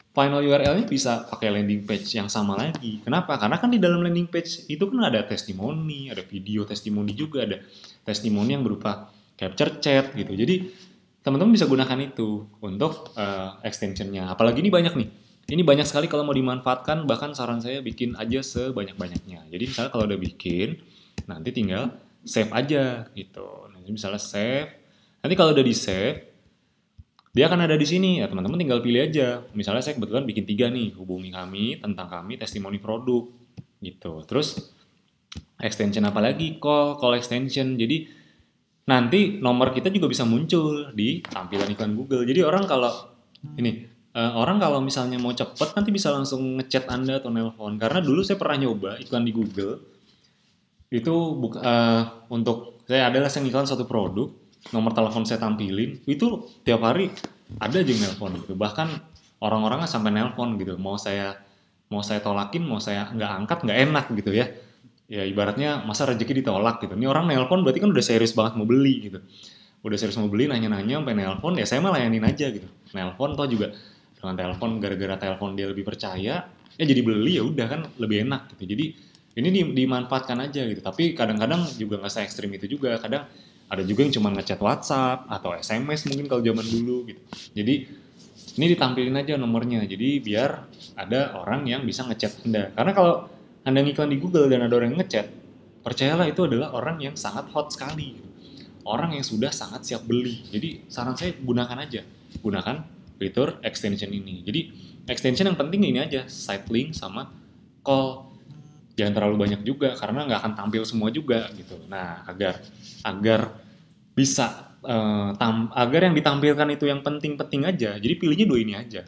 final URL-nya bisa pakai landing page yang sama lagi. Kenapa? Karena kan di dalam landing page itu kan ada testimoni, ada video testimoni juga, ada testimoni yang berupa capture chat gitu. Jadi teman-teman bisa gunakan itu untuk extensionnya. Apalagi ini banyak nih. Ini banyak sekali kalau mau dimanfaatkan, bahkan saran saya bikin aja sebanyak-banyaknya. Jadi misalnya kalau udah bikin, nanti tinggal save aja gitu. Nanti misalnya save, nanti kalau udah di save, dia akan ada di sini. Ya teman-teman tinggal pilih aja. Misalnya saya kebetulan bikin 3 nih, hubungi kami, tentang kami, testimoni produk gitu. Terus extension apa lagi? Call extension. Jadi nanti nomor kita juga bisa muncul di tampilan iklan Google. Jadi orang kalau misalnya mau cepet nanti bisa langsung ngechat Anda atau nelpon. Karena dulu saya pernah nyoba iklan di Google itu untuk saya adalah saya iklan satu produk, nomor telepon saya tampilin, itu tiap hari ada aja yang nelpon gitu. Bahkan orang-orangnya sampai nelpon gitu. Mau saya tolakin, mau saya nggak angkat nggak enak gitu ya. Ya ibaratnya masa rezeki ditolak gitu. Ini orang nelpon berarti kan udah serius banget mau beli gitu. Udah serius mau beli nanya-nanya sampai nelpon ya saya mah layanin aja gitu. Nelpon toh juga dengan telepon gara-gara telepon dia lebih percaya ya jadi beli ya udah kan lebih enak gitu. Jadi ini dimanfaatkan aja gitu. Tapi kadang-kadang juga nggak se ekstrim itu juga. Kadang ada juga yang cuma ngechat WhatsApp atau SMS mungkin kalau zaman dulu gitu. Jadi ini ditampilin aja nomornya. Jadi biar ada orang yang bisa ngechat Anda. Karena kalau Anda ngiklan di Google dan ada orang yang ngechat, percayalah itu adalah orang yang sangat hot sekali. Orang yang sudah sangat siap beli. Jadi saran saya gunakan aja. Gunakan fitur extension ini. Jadi extension yang penting ini aja, site link sama call. Jangan terlalu banyak juga karena nggak akan tampil semua juga gitu. Nah, agar bisa agar yang ditampilkan itu yang penting-penting aja. Jadi pilihnya 2 ini aja.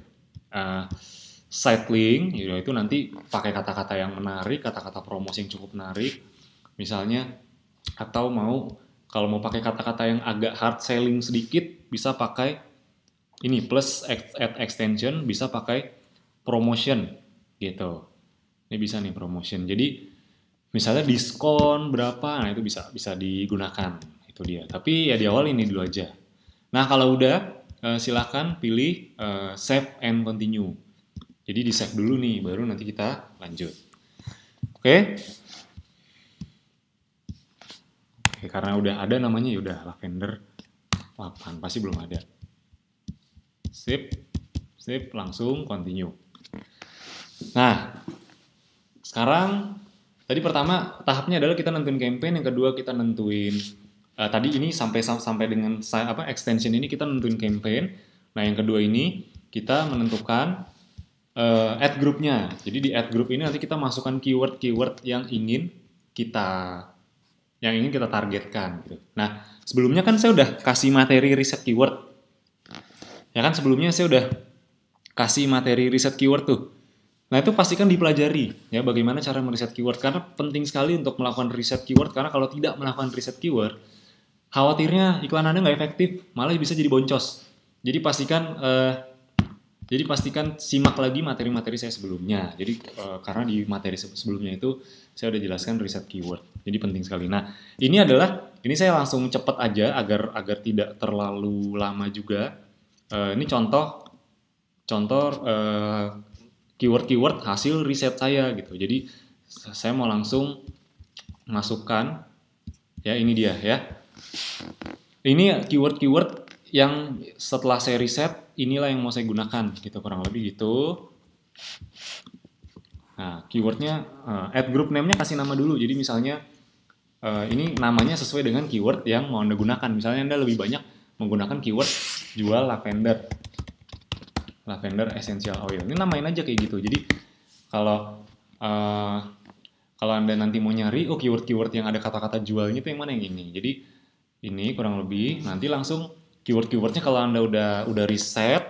Site link itu nanti pakai kata-kata yang menarik, kata-kata promosi yang cukup menarik. Misalnya atau kalau mau pakai kata-kata yang agak hard selling sedikit bisa pakai ini plus add extension, bisa pakai promotion gitu. Ini bisa nih promotion. Jadi misalnya diskon berapa, nah itu bisa digunakan itu dia. Tapi ya di awal ini dulu aja. Nah kalau udah silahkan pilih save and continue. Jadi di save dulu nih, baru nanti kita lanjut. Oke? Oke, karena udah ada namanya ya udah lavender 8 pasti belum ada. Sip, sip, langsung continue. Nah, sekarang tadi pertama tahapnya adalah kita nentuin campaign, yang kedua kita nentuin tadi ini sampai dengan extension ini kita nentuin campaign. Nah, yang kedua ini kita menentukan add groupnya. Jadi di add group ini nanti kita masukkan keyword-keyword yang ingin kita targetkan gitu. Nah, sebelumnya kan saya udah kasih materi riset keyword. Ya kan sebelumnya saya udah kasih materi riset keyword tuh. Nah, itu pastikan dipelajari ya bagaimana cara meriset keyword, karena penting sekali untuk melakukan riset keyword, karena kalau tidak melakukan riset keyword, khawatirnya iklan Anda nggak efektif, malah bisa jadi boncos. Jadi pastikan simak lagi materi-materi saya sebelumnya. Jadi karena di materi sebelumnya itu saya udah jelaskan riset keyword. Jadi penting sekali. Nah, ini saya langsung cepet aja agar tidak terlalu lama juga. Ini contoh keyword-keyword hasil riset saya gitu. Jadi saya mau langsung masukkan ya, ini dia ya. Ini keyword-keyword yang setelah saya riset, inilah yang mau saya gunakan gitu, kurang lebih gitu. Nah, keywordnya add group name-nya kasih nama dulu. Jadi misalnya ini namanya sesuai dengan keyword yang mau Anda gunakan. Misalnya Anda lebih banyak menggunakan keyword jual lavender essential oil. Ini namain aja kayak gitu. Jadi kalau Anda nanti mau nyari, keyword-keyword yang ada kata-kata jualnya itu yang mana, yang ini. Jadi ini kurang lebih nanti langsung keyword-keywordnya kalau Anda udah riset,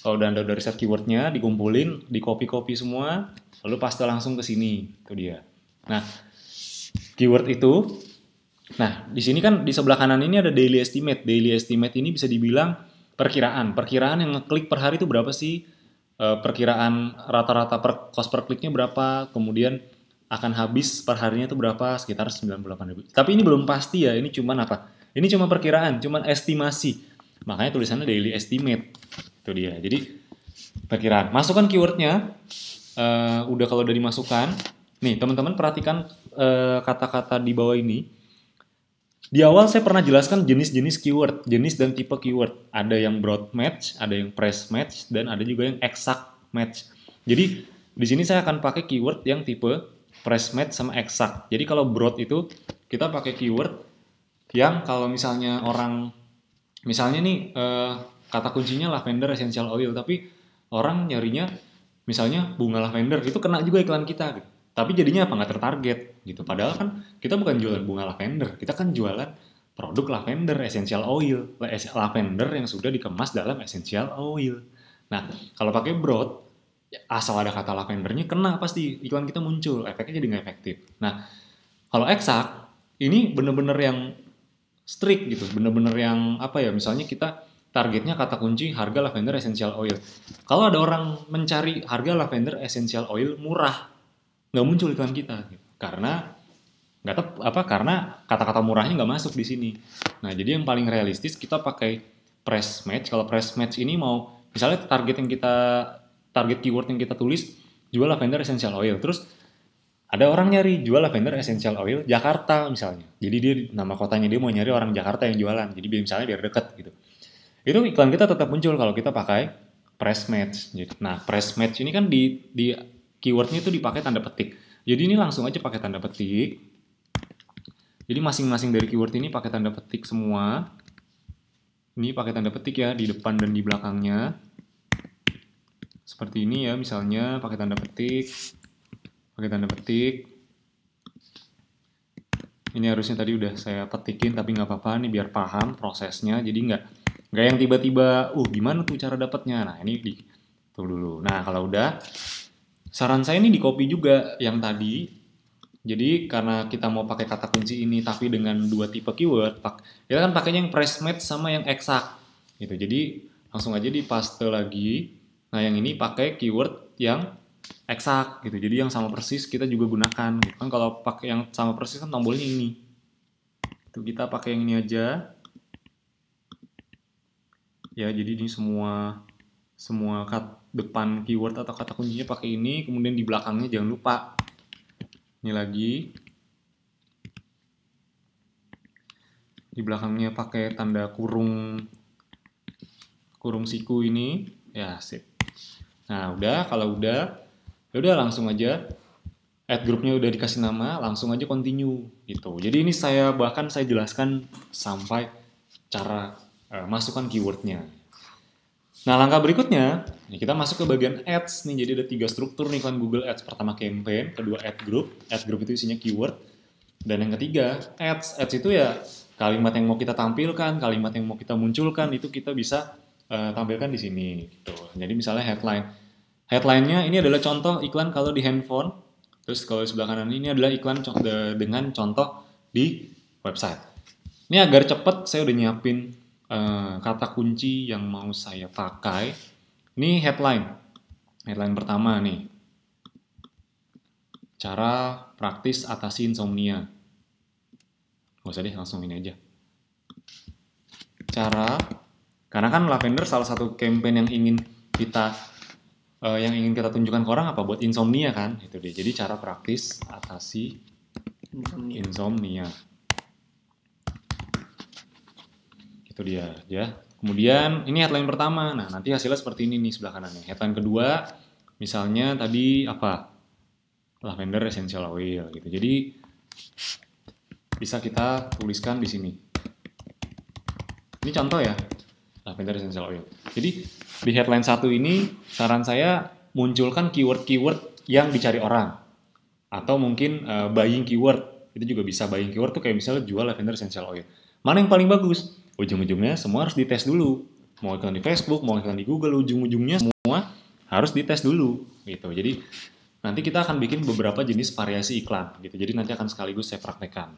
Anda udah riset keywordnya, dikumpulin, di copy semua, lalu paste langsung ke sini. Itu dia. Nah, keyword itu, nah di sini kan di sebelah kanan ini ada daily estimate. Daily estimate ini bisa dibilang perkiraan yang ngeklik per hari itu berapa sih, perkiraan rata-rata cost per kliknya berapa, kemudian akan habis per harinya itu berapa, sekitar 98.000. Tapi ini belum pasti ya, ini cuman apa? Ini cuma perkiraan, cuman estimasi. Makanya tulisannya daily estimate. Itu dia. Jadi perkiraan. Masukkan keywordnya. Kalau udah dimasukkan, nih teman-teman perhatikan kata-kata di bawah ini. Di awal saya pernah jelaskan jenis-jenis keyword, jenis dan tipe keyword. Ada yang broad match, ada yang price match, dan ada juga yang exact match. Jadi di sini saya akan pakai keyword yang tipe price match sama exact. Jadi kalau broad itu kita pakai keyword yang kalau misalnya nih kata kuncinya lavender essential oil, tapi orang nyarinya misalnya bunga lavender, itu kena juga iklan kita gitu. Tapi jadinya apa, nggak tertarget gitu. Padahal kan kita bukan jualan bunga lavender, kita kan jualan produk lavender essential oil, lavender yang sudah dikemas dalam essential oil. Nah, kalau pakai broad, asal ada kata lavendernya kena pasti iklan kita muncul, efeknya jadi nggak efektif. Nah, kalau exact ini bener-bener yang strict gitu, bener-bener yang misalnya kita targetnya kata kunci harga lavender essential oil. Kalau ada orang mencari harga lavender essential oil murah, nggak muncul iklan kita gitu. Karena karena kata-kata murahnya nggak masuk di sini. Nah, jadi yang paling realistis kita pakai price match. Kalau price match ini mau misalnya target keyword yang kita tulis jual lavender essential oil, terus ada orang nyari jual lavender essential oil Jakarta misalnya. Jadi dia nama kotanya dia mau nyari orang Jakarta yang jualan. Jadi misalnya biar deket gitu. Itu iklan kita tetap muncul kalau kita pakai price match. Nah, price match ini kan di keywordnya itu dipakai tanda petik. Jadi ini langsung aja pakai tanda petik. Jadi masing-masing dari keyword ini pakai tanda petik semua. Ini pakai tanda petik ya di depan dan di belakangnya. Seperti ini ya, misalnya pakai tanda petik. Ini harusnya tadi udah saya petikin tapi nggak apa-apa nih biar paham prosesnya. Jadi nggak yang tiba-tiba, gimana tuh cara dapatnya. Nah ini tuh dulu. Nah kalau udah, saran saya ini di copy juga yang tadi. Jadi karena kita mau pakai kata kunci ini tapi dengan dua tipe keyword, kita kan pakainya yang price match sama yang exact gitu. Jadi langsung aja di paste lagi. Nah yang ini pakai keyword yang exact gitu. Jadi yang sama persis kita juga gunakan. Gitu. Kan kalau pakai yang sama persis kan tombolnya ini. Itu kita pakai yang ini aja. Ya jadi ini semua depan keyword atau kata kuncinya pakai ini. Kemudian di belakangnya jangan lupa. Ini lagi. Di belakangnya pakai tanda kurung siku ini. Ya, sip. Nah, udah, kalau udah, ya udah langsung aja add grupnya udah dikasih nama, langsung aja continue gitu. Jadi ini saya jelaskan sampai cara masukkan keywordnya. Nah, langkah berikutnya, nih kita masuk ke bagian ads nih. Jadi ada 3 struktur nih kan Google Ads. Pertama campaign, kedua ad group. Ad group itu isinya keyword. Dan yang ketiga, ads. Ads itu ya kalimat yang mau kita tampilkan, kalimat yang mau kita munculkan itu kita bisa tampilkan di sini gitu. Jadi misalnya headline. Headline-nya ini adalah contoh iklan kalau di handphone. Terus kalau di sebelah kanan ini adalah iklan dengan contoh di website. Ini agar cepat saya udah nyiapin kata kunci yang mau saya pakai. Ini headline. Headline pertama nih. Cara praktis atasi insomnia. Gak usah deh, langsung ini aja. Karena kan Lavender salah satu campaign yang ingin kita tunjukkan ke orang apa buat insomnia kan, itu deh. Jadi cara praktis atasi insomnia. Itu dia, ya. Kemudian ini headline pertama. Nah, nanti hasilnya seperti ini nih sebelah kanannya. Headline kedua, misalnya tadi apa? Lavender essential oil gitu. Jadi bisa kita tuliskan di sini. Ini contoh ya, lavender essential oil. Jadi di headline 1 ini saran saya munculkan keyword-keyword yang dicari orang. Atau mungkin buying keyword. Itu juga bisa buying keyword tuh kayak misalnya jual lavender essential oil. Mana yang paling bagus? Ujung-ujungnya semua harus dites dulu. Mau iklan di Facebook, mau iklan di Google, ujung-ujungnya semua harus dites dulu gitu. Jadi nanti kita akan bikin beberapa jenis variasi iklan gitu. Jadi nanti akan sekaligus saya praktekkan.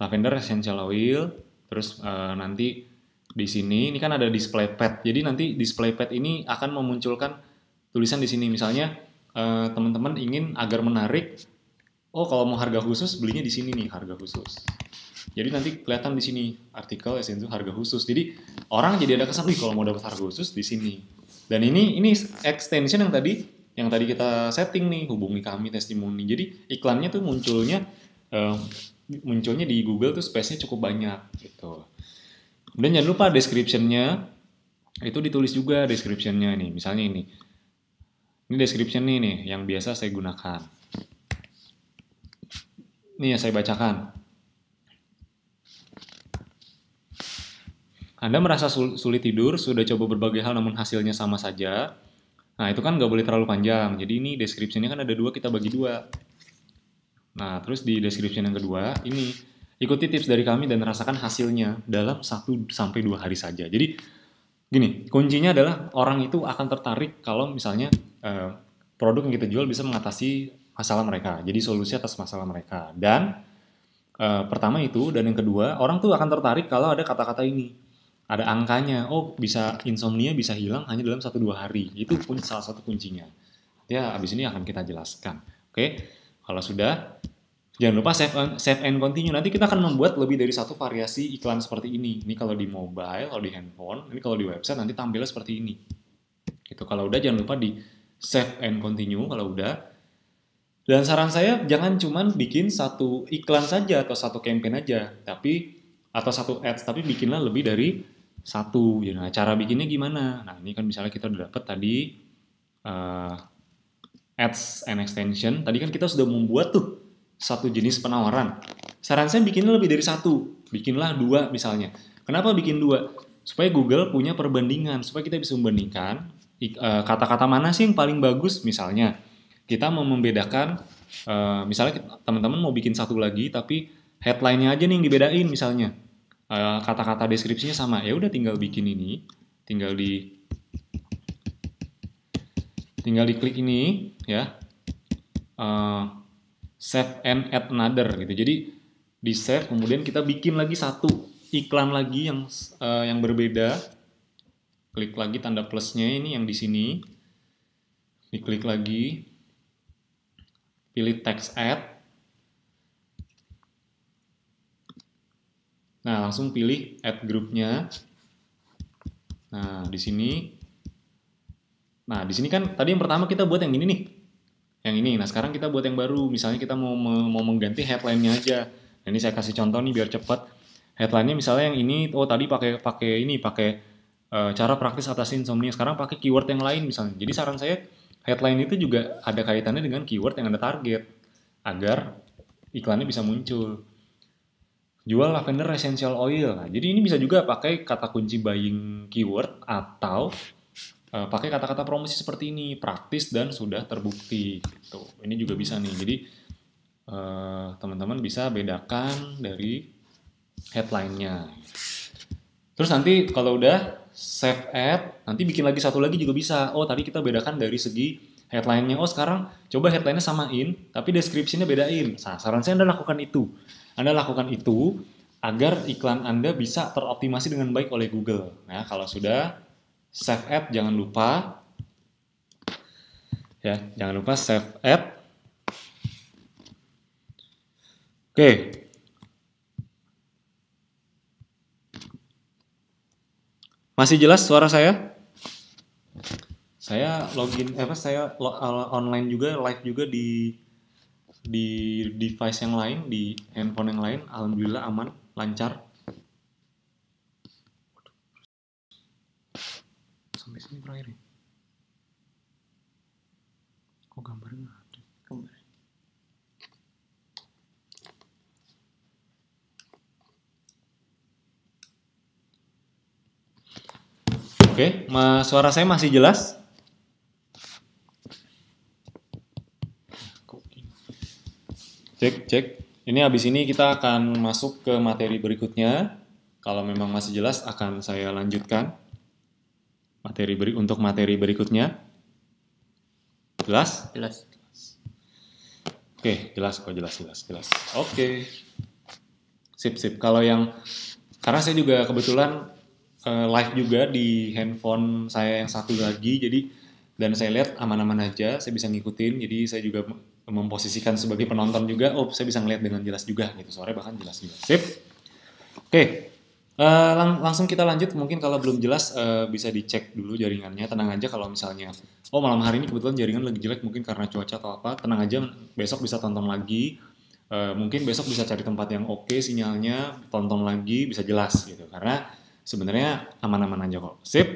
Lavender essential oil, terus nanti di sini ini kan ada display pad. Jadi nanti display pad ini akan memunculkan tulisan di sini. Misalnya teman-teman ingin agar menarik, oh kalau mau harga khusus belinya di sini nih, harga khusus. Jadi nanti kelihatan di sini artikel essential harga khusus. Jadi orang jadi ada kesan, kalau mau dapat harga khusus di sini. Dan ini extension yang tadi kita setting nih, hubungi kami testimoni. Jadi iklannya tuh munculnya di Google tuh space-nya cukup banyak gitu. Dan jangan lupa description-nya itu ditulis juga description-nya nih. Misalnya ini description nih yang biasa saya gunakan. Ini yang saya bacakan. Anda merasa sulit tidur, sudah coba berbagai hal namun hasilnya sama saja. Nah, itu kan nggak boleh terlalu panjang. Jadi ini description-nya kan ada 2, kita bagi 2. Nah, terus di description yang kedua, ini ikuti tips dari kami dan rasakan hasilnya dalam 1-2 hari saja. Jadi gini, kuncinya adalah orang itu akan tertarik kalau misalnya produk yang kita jual bisa mengatasi masalah mereka. Jadi solusi atas masalah mereka. Dan pertama itu, dan yang kedua, orang tuh akan tertarik kalau ada kata-kata ini. Ada angkanya, oh bisa insomnia bisa hilang hanya dalam 1-2 hari. Itu pun salah satu kuncinya. Ya, abis ini akan kita jelaskan. Oke, kalau sudah, jangan lupa save and continue. Nanti kita akan membuat lebih dari 1 variasi iklan seperti ini. Ini kalau di mobile, kalau di handphone, ini kalau di website nanti tampilnya seperti ini. Gitu. Kalau udah jangan lupa di save and continue kalau udah. Dan saran saya jangan cuma bikin 1 iklan saja atau 1 campaign aja, atau 1 ads, tapi bikinlah lebih dari 1. Nah, cara bikinnya gimana? Nah, ini kan misalnya kita udah dapet tadi ads and extension. Tadi kan kita sudah membuat tuh 1 jenis penawaran. Saran saya bikinnya lebih dari 1. Bikinlah 2 misalnya. Kenapa bikin 2? Supaya Google punya perbandingan. Supaya kita bisa membandingkan kata-kata mana sih yang paling bagus. Misalnya kita mau membedakan, misalnya teman-teman mau bikin 1 lagi tapi headline-nya aja nih yang dibedain misalnya. Kata-kata deskripsinya sama, ya udah tinggal bikin ini, tinggal diklik ini ya, save and add another gitu. Jadi di save, kemudian kita bikin lagi 1 iklan lagi yang berbeda. Klik lagi tanda plusnya ini yang di sini, diklik lagi, pilih text add. Nah, langsung pilih add grupnya. Nah, di sini. Nah, di sini kan tadi yang pertama kita buat yang ini nih. Yang ini. Nah, sekarang kita buat yang baru. Misalnya kita mau mengganti headline-nya aja. Nah, ini saya kasih contoh nih biar cepat. Headline-nya misalnya yang ini, oh tadi pakai cara praktis atasi insomnia, sekarang pakai keyword yang lain misalnya. Jadi saran saya headline itu juga ada kaitannya dengan keyword yang Anda target agar iklannya bisa muncul. Jual lavender essential oil. Nah, jadi ini bisa juga pakai kata kunci buying keyword atau pakai kata-kata promosi seperti ini, praktis dan sudah terbukti gitu. Ini juga bisa nih. Jadi teman-teman bisa bedakan dari headline-nya. Terus nanti kalau udah save ad, nanti bikin lagi satu lagi juga bisa. Oh, tadi kita bedakan dari segi headline-nya. Oh, sekarang coba headline-nya samain, tapi deskripsinya bedain. Nah, saran saya Anda lakukan itu. Anda lakukan itu agar iklan Anda bisa teroptimasi dengan baik oleh Google. Nah, kalau sudah save ad, jangan lupa save ad. Oke. Masih jelas suara saya? Saya online juga, live juga di device yang lain, di handphone yang lain. Alhamdulillah aman, lancar. Sampai sini berakhir ya? Kok gambarnya nggak ada? Oke, suara saya masih jelas? Cek. Ini habis ini kita akan masuk ke materi berikutnya. Kalau memang masih jelas akan saya lanjutkan untuk materi berikutnya. Jelas? Jelas. Oke, jelas. Oke. Sip. Karena saya juga kebetulan live juga di handphone saya yang satu lagi, dan saya lihat aman-aman aja, saya bisa ngikutin, jadi saya juga memposisikan sebagai penonton juga, saya bisa ngeliat dengan jelas juga gitu, suaranya bahkan jelas juga. Sip. Oke. Langsung kita lanjut, mungkin kalau belum jelas bisa dicek dulu jaringannya, tenang aja kalau misalnya malam hari ini kebetulan jaringan lagi jelek mungkin karena cuaca atau apa, tenang aja, besok bisa tonton lagi, mungkin besok bisa cari tempat yang oke sinyalnya, tonton lagi bisa jelas gitu, karena sebenarnya aman-aman aja kok. Sip.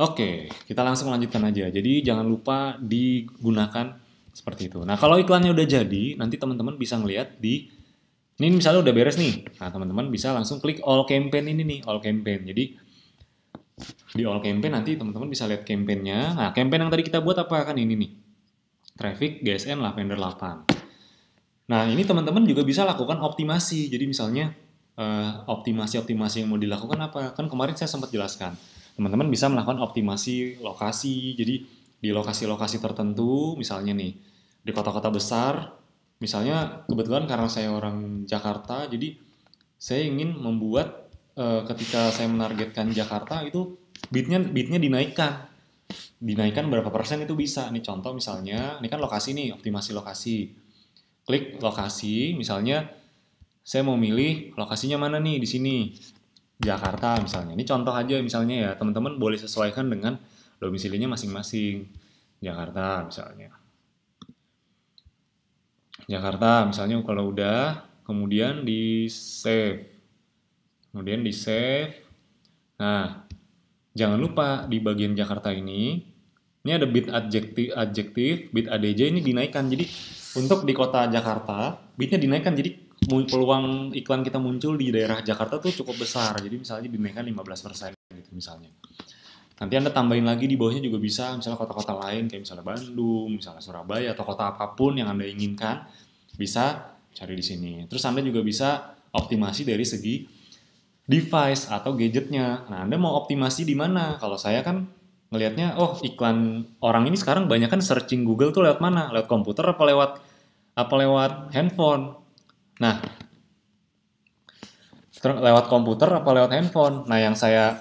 Oke, kita langsung lanjutkan aja. Jadi jangan lupa digunakan seperti itu. Nah, kalau iklannya udah jadi, nanti teman-teman bisa ngeliat ini misalnya udah beres nih. Nah, teman-teman bisa langsung klik all campaign ini nih, all campaign. Jadi di all campaign nanti teman-teman bisa lihat campaign-nya. Nah, campaign yang tadi kita buat apa kan ini nih. Traffic GSN Lavender 8. Nah, ini teman-teman juga bisa lakukan optimasi. Jadi misalnya optimasi yang mau dilakukan apa? Kan kemarin saya sempat jelaskan. Teman-teman bisa melakukan optimasi lokasi. Jadi di lokasi-lokasi tertentu, misalnya nih di kota-kota besar, misalnya kebetulan karena saya orang Jakarta, jadi saya ingin membuat ketika saya menargetkan Jakarta itu bitnya dinaikkan berapa persen itu bisa. Nih contoh misalnya, ini kan lokasi nih, optimasi lokasi. Klik lokasi, misalnya saya mau milih lokasinya mana nih di sini. Jakarta misalnya. Ini contoh aja misalnya ya, teman-teman boleh sesuaikan dengan domisilinya masing-masing. Jakarta misalnya. Jakarta misalnya kalau udah, kemudian di save. Nah, jangan lupa di bagian Jakarta ini ada bit adjektif, bit ADJ ini dinaikkan. Jadi untuk di kota Jakarta, bitnya dinaikkan. Jadi peluang iklan kita muncul di daerah Jakarta tuh cukup besar. Jadi misalnya dinaikkan 15% gitu misalnya. Nanti Anda tambahin lagi di bawahnya juga bisa, misalnya kota-kota lain kayak misalnya Bandung, misalnya Surabaya atau kota apapun yang Anda inginkan, bisa cari di sini. Terus Anda juga bisa optimasi dari segi device atau gadgetnya. Nah, Anda mau optimasi di mana? Kalau saya kan ngelihatnya, iklan orang ini sekarang banyak kan searching Google tuh lewat mana? Lewat komputer apa lewat handphone? Nah, lewat komputer apa lewat handphone? Nah, yang saya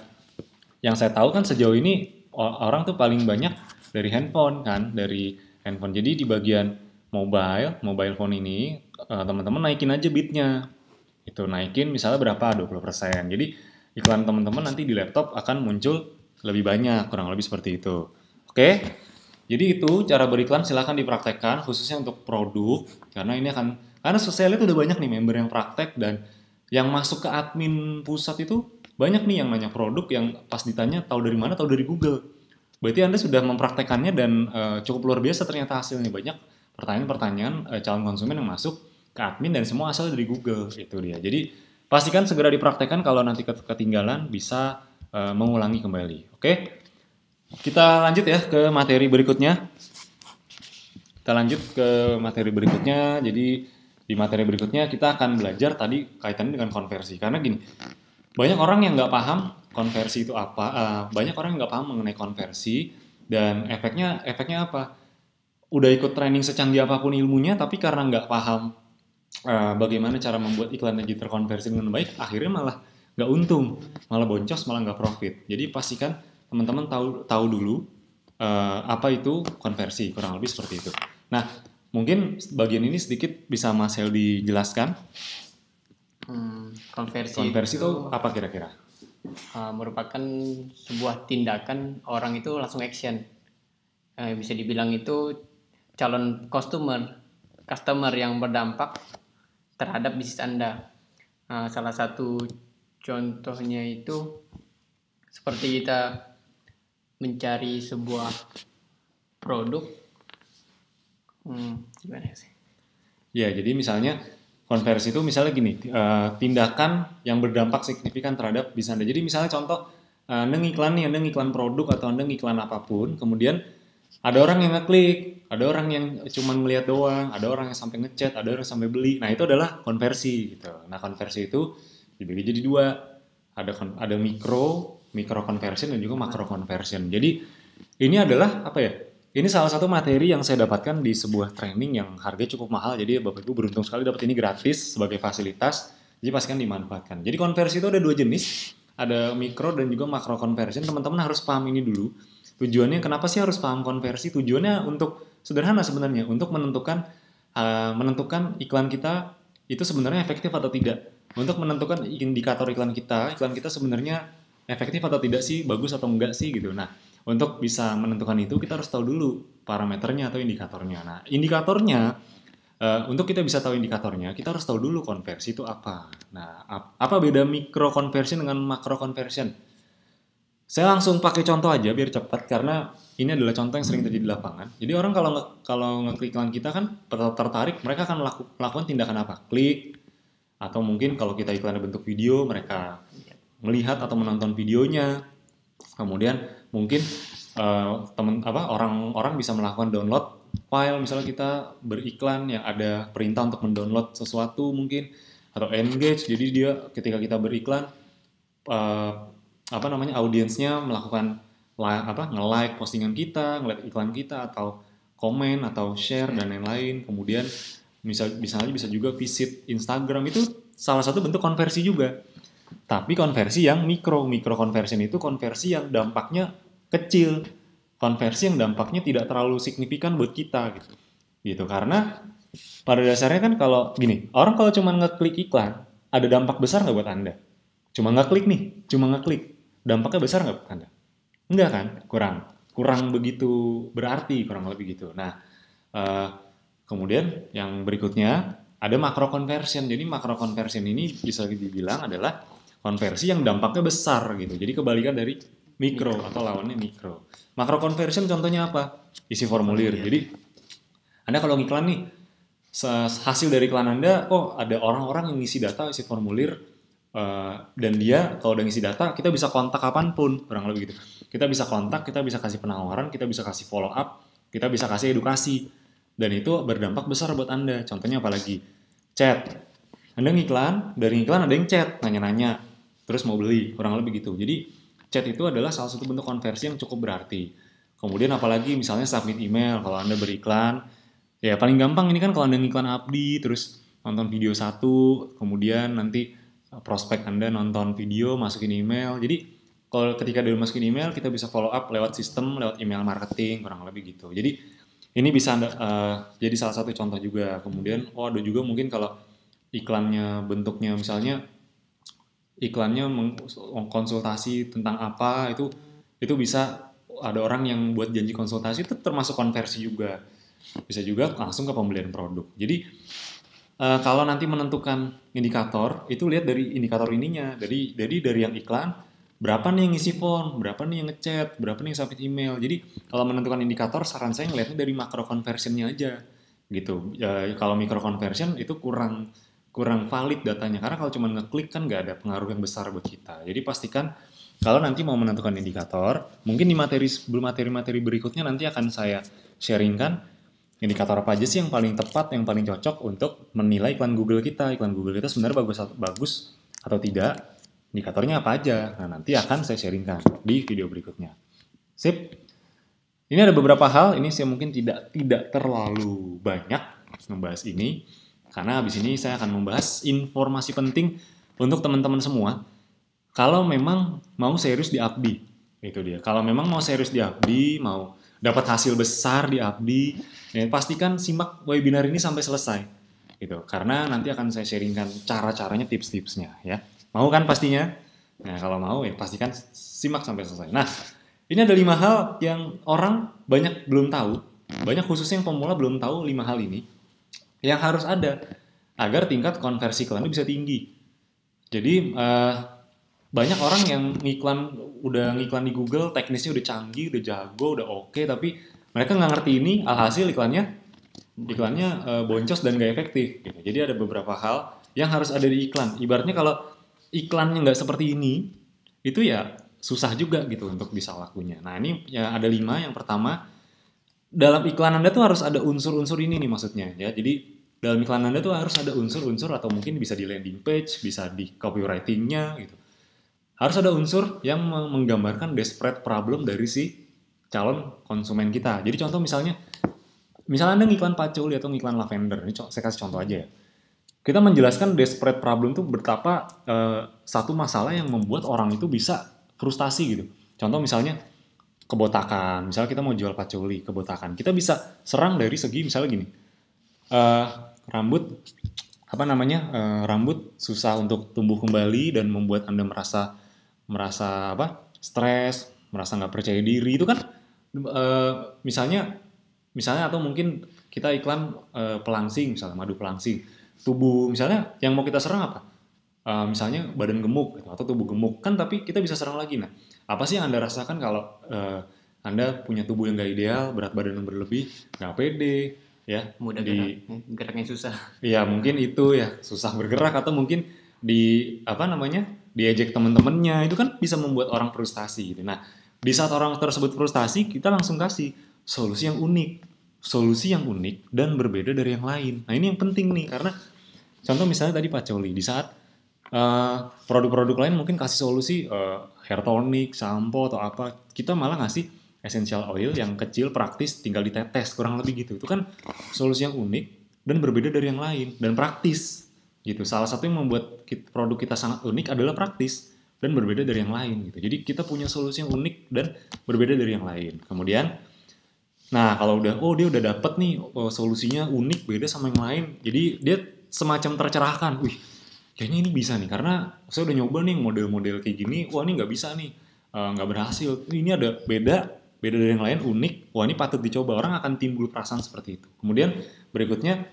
tahu kan sejauh ini orang tuh paling banyak dari handphone kan, dari handphone. Jadi di bagian mobile phone ini teman-teman naikin aja bitnya. Itu naikin misalnya berapa? 20%. Jadi iklan teman-teman nanti di laptop akan muncul lebih banyak, kurang lebih seperti itu. Oke. Jadi itu cara beriklan, silahkan dipraktekkan khususnya untuk produk, karena saya lihat udah banyak nih member yang praktek dan Yang masuk ke admin pusat itu banyak nih yang nanya produk yang pas ditanya tahu dari mana, tahu dari Google. Berarti Anda sudah mempraktekannya dan cukup luar biasa ternyata hasilnya. Banyak pertanyaan-pertanyaan calon konsumen yang masuk ke admin dan semua asal dari Google. Itu dia. Jadi pastikan segera dipraktekkan, kalau nanti ketinggalan bisa mengulangi kembali. Oke? Kita lanjut ya ke materi berikutnya. Kita lanjut ke materi berikutnya. Jadi di materi berikutnya kita akan belajar tadi kaitannya dengan konversi. Karena gini, banyak orang yang nggak paham konversi itu apa. Banyak orang yang nggak paham mengenai konversi dan efeknya apa? Udah ikut training secanggih apapun ilmunya, tapi karena nggak paham bagaimana cara membuat iklan yang terkonversi dengan baik, akhirnya malah nggak untung, malah boncos, malah nggak profit. Jadi pastikan teman-teman tahu dulu apa itu konversi, kurang lebih seperti itu. Nah, mungkin bagian ini sedikit bisa Mas Heldi jelaskan. Konversi itu apa kira-kira? Merupakan sebuah tindakan orang itu langsung action. Bisa dibilang itu calon customer yang berdampak terhadap bisnis Anda. Salah satu contohnya itu seperti kita mencari sebuah produk. Gimana sih? Ya, jadi misalnya konversi itu misalnya gini, tindakan yang berdampak signifikan terhadap bisnis Anda. Jadi misalnya contoh, Anda ngiklan produk atau Anda ngiklan apapun, kemudian ada orang yang ngeklik, ada orang yang cuma melihat doang, ada orang yang sampai ngechat, ada orang yang sampai beli. Nah, itu adalah konversi gitu. Nah, konversi itu dibagi jadi dua. Ada micro conversion dan juga macro conversion. Jadi ini adalah apa ya? Ini salah satu materi yang saya dapatkan di sebuah training yang harganya cukup mahal. Jadi Bapak Ibu beruntung sekali dapat ini gratis sebagai fasilitas. Jadi pastikan dimanfaatkan. Jadi konversi itu ada dua jenis. Ada micro dan juga macro conversion. Teman-teman harus paham ini dulu. Tujuannya kenapa sih harus paham konversi? Tujuannya untuk sederhana sebenarnya. Untuk menentukan iklan kita itu sebenarnya efektif atau tidak. Untuk menentukan indikator iklan kita sebenarnya efektif atau tidak sih, bagus atau enggak sih gitu. Nah, untuk bisa menentukan itu kita harus tahu dulu parameternya atau indikatornya. Nah, indikatornya untuk kita bisa tahu indikatornya, kita harus tahu dulu konversi itu apa. Nah, apa beda micro conversion dengan macro conversion? Saya langsung pakai contoh aja biar cepat karena ini adalah contoh yang sering terjadi di lapangan. Jadi orang kalau ngeklik iklan kita kan tertarik, mereka akan melakukan tindakan apa? Klik, atau mungkin kalau kita iklan bentuk video, mereka melihat atau menonton videonya. Kemudian mungkin orang bisa melakukan download file, misalnya kita beriklan yang ada perintah untuk mendownload sesuatu mungkin, atau engage, jadi dia ketika kita beriklan audiensnya melakukan nge-like postingan kita, ngeliat iklan kita, atau komen atau share dan lain-lain. Kemudian misalnya bisa juga visit Instagram, itu salah satu bentuk konversi juga. Tapi konversi yang micro conversion itu konversi yang dampaknya kecil, konversi yang dampaknya tidak terlalu signifikan buat kita gitu. Karena pada dasarnya kan kalau gini, orang kalau cuma ngeklik iklan, ada dampak besar nggak buat Anda? Cuma ngeklik, dampaknya besar nggak buat Anda? Enggak kan? Kurang begitu berarti, kurang lebih gitu. Nah, kemudian yang berikutnya ada macro conversion. Jadi macro conversion ini bisa dibilang adalah konversi yang dampaknya besar gitu. Jadi kebalikan dari micro atau lawannya micro. Macro conversion contohnya apa? Isi formulir. Jadi Anda kalau ngiklan nih, hasil dari iklan Anda, ada orang-orang yang ngisi data, isi formulir, dan dia kalau udah ngisi data, kita bisa kontak kapanpun, kurang lebih gitu. Kita bisa kontak, kita bisa kasih penawaran, kita bisa kasih follow up, kita bisa kasih edukasi, dan itu berdampak besar buat Anda. Contohnya apalagi? Chat. Anda ngiklan, dari iklan ada yang chat, nanya-nanya, terus mau beli, kurang lebih gitu. Jadi chat itu adalah salah satu bentuk konversi yang cukup berarti. Kemudian apalagi misalnya submit email, kalau Anda beriklan, ya paling gampang ini kan kalau Anda ngiklan Abdi, terus nonton video satu, kemudian nanti prospek Anda nonton video, masukin email. Jadi kalau ketika dia masukin email, kita bisa follow up lewat sistem, lewat email marketing, kurang lebih gitu. Jadi ini bisa jadi salah satu contoh juga. Kemudian ada juga mungkin kalau iklannya bentuknya misalnya iklannya konsultasi tentang apa, itu bisa ada orang yang buat janji konsultasi, itu termasuk konversi juga. Bisa juga langsung ke pembelian produk. Jadi kalau nanti menentukan indikator itu lihat dari indikator ininya, dari yang iklan berapa nih yang ngisi form, berapa nih yang ngechat, berapa nih yang submit email. Jadi kalau menentukan indikator saran saya ngelihatnya dari makro conversionnya aja gitu. Kalau micro conversion itu kurang kurang valid datanya karena kalau cuma ngeklik kan nggak ada pengaruh yang besar buat kita. Jadi pastikan kalau nanti mau menentukan indikator, mungkin di materi-materi berikutnya nanti akan saya sharingkan indikator apa aja sih yang paling tepat, yang paling cocok untuk menilai iklan Google kita. Iklan Google kita sebenarnya bagus atau tidak, indikatornya apa aja. Nah, nanti akan saya sharingkan di video berikutnya. Sip. Ini ada beberapa hal, ini saya mungkin tidak terlalu banyak membahas ini, karena habis ini saya akan membahas informasi penting untuk teman-teman semua. Kalau memang mau serius di Abdi, itu dia. Kalau memang mau serius di Abdi, mau dapat hasil besar di Abdi, ya pastikan simak webinar ini sampai selesai. Gitu. Karena nanti akan saya sharingkan cara-caranya, tips-tipsnya ya. Mau kan pastinya? Nah, kalau mau ya pastikan simak sampai selesai. Nah, ini ada 5 hal yang orang banyak belum tahu, banyak khususnya yang pemula belum tahu 5 hal ini yang harus ada agar tingkat konversi iklannya bisa tinggi. Jadi banyak orang yang udah ngiklan di Google, teknisnya udah canggih, udah jago, udah oke, tapi mereka nggak ngerti ini, alhasil iklannya boncos dan gak efektif. Gitu. Jadi ada beberapa hal yang harus ada di iklan. Ibaratnya kalau iklannya nggak seperti ini, itu ya susah juga gitu untuk bisa lakunya. Nah ini ya ada 5. Yang pertama, dalam iklan Anda tuh harus ada unsur-unsur ini nih maksudnya ya. Jadi dalam iklan Anda tuh harus ada unsur-unsur atau mungkin bisa di landing page, bisa di copywriting-nya gitu. Harus ada unsur yang menggambarkan desperate problem dari si calon konsumen kita. Jadi contoh misalnya Anda ngiklan paculi atau ngiklan lavender, ini saya kasih contoh aja ya. Kita menjelaskan desperate problem itu betapa satu masalah yang membuat orang itu bisa frustasi gitu. Contoh misalnya kebotakan, misalnya kita mau jual paculi, kebotakan. Kita bisa serang dari segi misalnya gini, rambut rambut susah untuk tumbuh kembali dan membuat Anda merasa stres, merasa nggak percaya diri, itu kan misalnya atau mungkin kita iklan pelangsing, misalnya madu pelangsing, tubuh misalnya yang mau kita serang apa, misalnya badan gemuk gitu, atau tubuh gemuk kan, tapi kita bisa serang lagi. Nah, apa sih yang Anda rasakan kalau Anda punya tubuh yang nggak ideal, berat badan yang berlebih, nggak pede, ya, mudah geraknya susah. Ya mungkin itu ya, susah bergerak, atau mungkin diejek teman-temannya, itu kan bisa membuat orang frustasi gitu. Nah, di saat orang tersebut frustasi, kita langsung kasih solusi yang unik dan berbeda dari yang lain. Nah, ini yang penting nih, karena contoh misalnya tadi paculi, di saat produk-produk lain mungkin kasih solusi hair tonic, shampoo atau apa, kita malah ngasih essential oil yang kecil, praktis, tinggal ditetes, kurang lebih gitu. Itu kan solusi yang unik dan berbeda dari yang lain dan praktis gitu. Salah satu yang membuat produk kita sangat unik adalah praktis dan berbeda dari yang lain gitu. Jadi kita punya solusi yang unik dan berbeda dari yang lain. Kemudian, nah kalau dia udah dapet nih solusinya unik, beda sama yang lain, jadi dia semacam tercerahkan. Wih, kayaknya ini bisa nih, karena saya udah nyoba nih model-model kayak gini, wah ini nggak bisa nih, nggak berhasil. Ini ada beda dari yang lain, unik, wah ini patut dicoba. Orang akan timbul perasaan seperti itu. Kemudian berikutnya,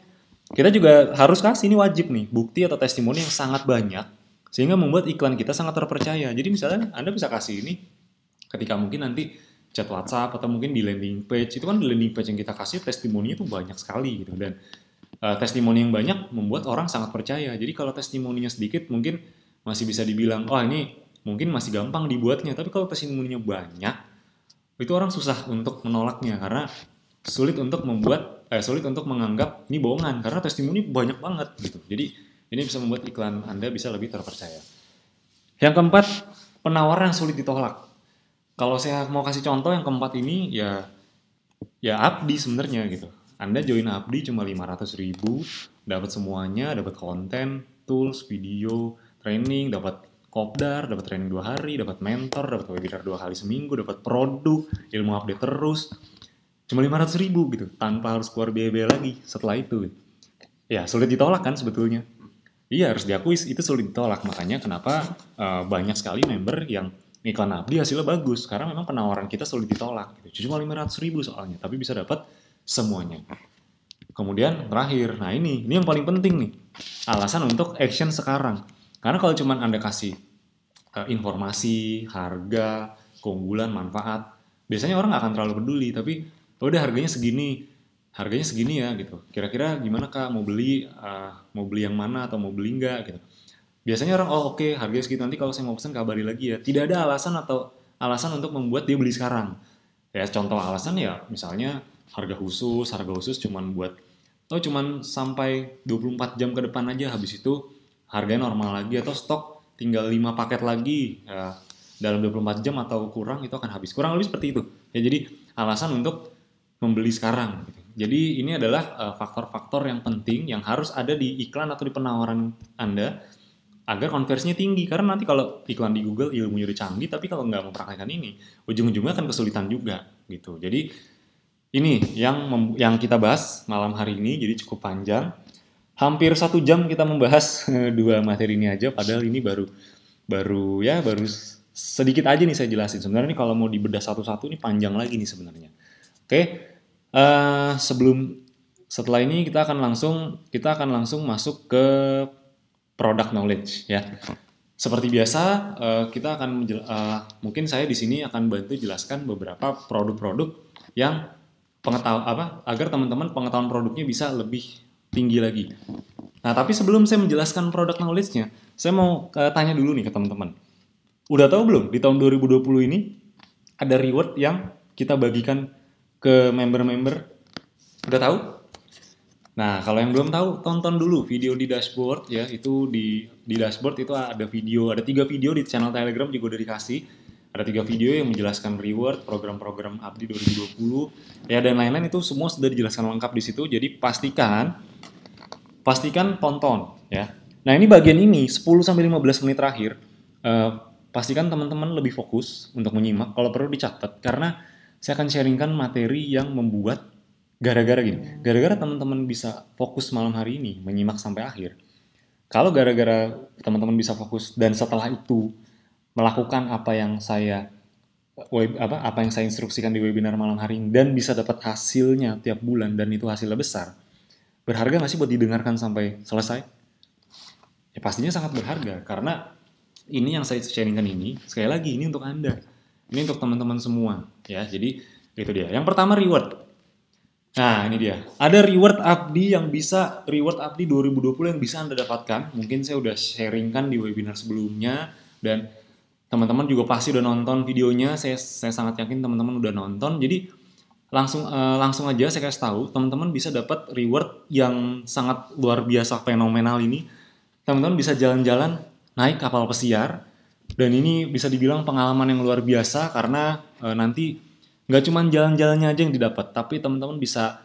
kita juga harus kasih, ini wajib nih, bukti atau testimoni yang sangat banyak, sehingga membuat iklan kita sangat terpercaya. Jadi misalnya Anda bisa kasih ini ketika mungkin nanti chat WhatsApp atau mungkin di landing page. Itu kan di landing page yang kita kasih testimoninya itu banyak sekali gitu. Dan testimoni yang banyak membuat orang sangat percaya. Jadi kalau testimoninya sedikit mungkin masih bisa dibilang, oh ini mungkin masih gampang dibuatnya. Tapi kalau testimoninya banyak, itu orang susah untuk menolaknya, karena sulit untuk menganggap ini bohongan, karena testimoni banyak banget gitu. Jadi ini bisa membuat iklan Anda bisa lebih terpercaya. Yang keempat, penawaran yang sulit ditolak. Kalau saya mau kasih contoh yang keempat ini ya Abdi sebenarnya gitu. Anda join Abdi cuma 500.000, dapat semuanya, dapat konten, tools, video, training, dapat kopdar, dapat training 2 hari, dapat mentor, dapat webinar 2 kali seminggu, dapat produk, ilmu update terus. Cuma 500.000 gitu, tanpa harus keluar biaya lagi setelah itu. Ya, sulit ditolak kan sebetulnya. Iya, harus diakui itu sulit ditolak. Makanya kenapa banyak sekali member yang iklan Abdi hasilnya bagus, karena memang penawaran kita sulit ditolak gitu. Cuma 500.000 soalnya, tapi bisa dapat semuanya. Kemudian terakhir, nah ini yang paling penting nih, alasan untuk action sekarang. Karena kalau cuman Anda kasih informasi, harga, keunggulan, manfaat, biasanya orang nggak akan terlalu peduli. Tapi udah harganya segini ya gitu. Kira-kira gimana kak, mau beli yang mana atau mau beli nggak gitu. Biasanya orang oke, harganya segitu, nanti kalau saya mau pesan kabari lagi ya. Tidak ada alasan untuk membuat dia beli sekarang. Ya contoh alasan ya misalnya harga khusus cuman buat cuman sampai 24 jam ke depan aja, habis itu harganya normal lagi, atau stok tinggal 5 paket lagi ya, dalam 24 jam atau kurang itu akan habis. Kurang lebih seperti itu. Ya jadi alasan untuk membeli sekarang gitu. Jadi ini adalah faktor-faktor yang penting yang harus ada di iklan atau di penawaran Anda agar konversinya tinggi. Karena nanti kalau iklan di Google ilmunya udah canggih, tapi kalau nggak mempraktekkan ini, ujung-ujungnya akan kesulitan juga gitu. Jadi ini yang kita bahas malam hari ini, jadi cukup panjang. Hampir 1 jam kita membahas dua materi ini aja, padahal ini baru sedikit aja nih saya jelasin. Sebenarnya nih kalau mau dibedah satu-satu ini panjang lagi nih sebenarnya. Oke, setelah ini kita akan langsung masuk ke product knowledge ya. Seperti biasa, kita akan mungkin saya di sini akan bantu jelaskan beberapa produk-produk yang agar teman-teman pengetahuan produknya bisa lebih tinggi lagi. Nah, tapi sebelum saya menjelaskan product knowledge-nya, saya mau tanya dulu nih ke teman-teman. Udah tahu belum di tahun 2020 ini ada reward yang kita bagikan ke member-member? Udah tahu? Nah, kalau yang belum tahu, tonton dulu video di dashboard ya. Itu di dashboard itu ada 3 video di channel Telegram juga udah dikasih. Ada 3 video yang menjelaskan reward, program-program Abdi 2020 ya, dan lain-lain, itu semua sudah dijelaskan lengkap di situ. Jadi pastikan tonton ya. Nah, ini bagian ini 10 sampai 15 menit terakhir, pastikan teman-teman lebih fokus untuk menyimak. Kalau perlu dicatat, karena saya akan sharingkan materi yang membuat gara-gara teman-teman bisa fokus malam hari ini menyimak sampai akhir. Kalau gara-gara teman-teman bisa fokus dan setelah itu melakukan apa yang saya instruksikan di webinar malam hari ini dan bisa dapat hasilnya tiap bulan dan itu hasilnya besar, berharga nggak sih buat didengarkan sampai selesai? Ya pastinya sangat berharga, karena ini yang saya sharingkan ini, sekali lagi ini untuk Anda, ini untuk teman-teman semua ya. Jadi itu dia. Yang pertama, reward. Nah, ini dia. Ada reward Abdi 2020 yang bisa Anda dapatkan. Mungkin saya udah sharingkan di webinar sebelumnya dan teman-teman juga pasti udah nonton videonya. Saya sangat yakin teman-teman udah nonton. Jadi langsung aja saya kasih tahu, teman-teman bisa dapat reward yang sangat luar biasa fenomenal ini. Teman-teman bisa jalan-jalan naik kapal pesiar, dan ini bisa dibilang pengalaman yang luar biasa karena nanti nggak cuma jalan-jalannya aja yang didapat, tapi teman-teman bisa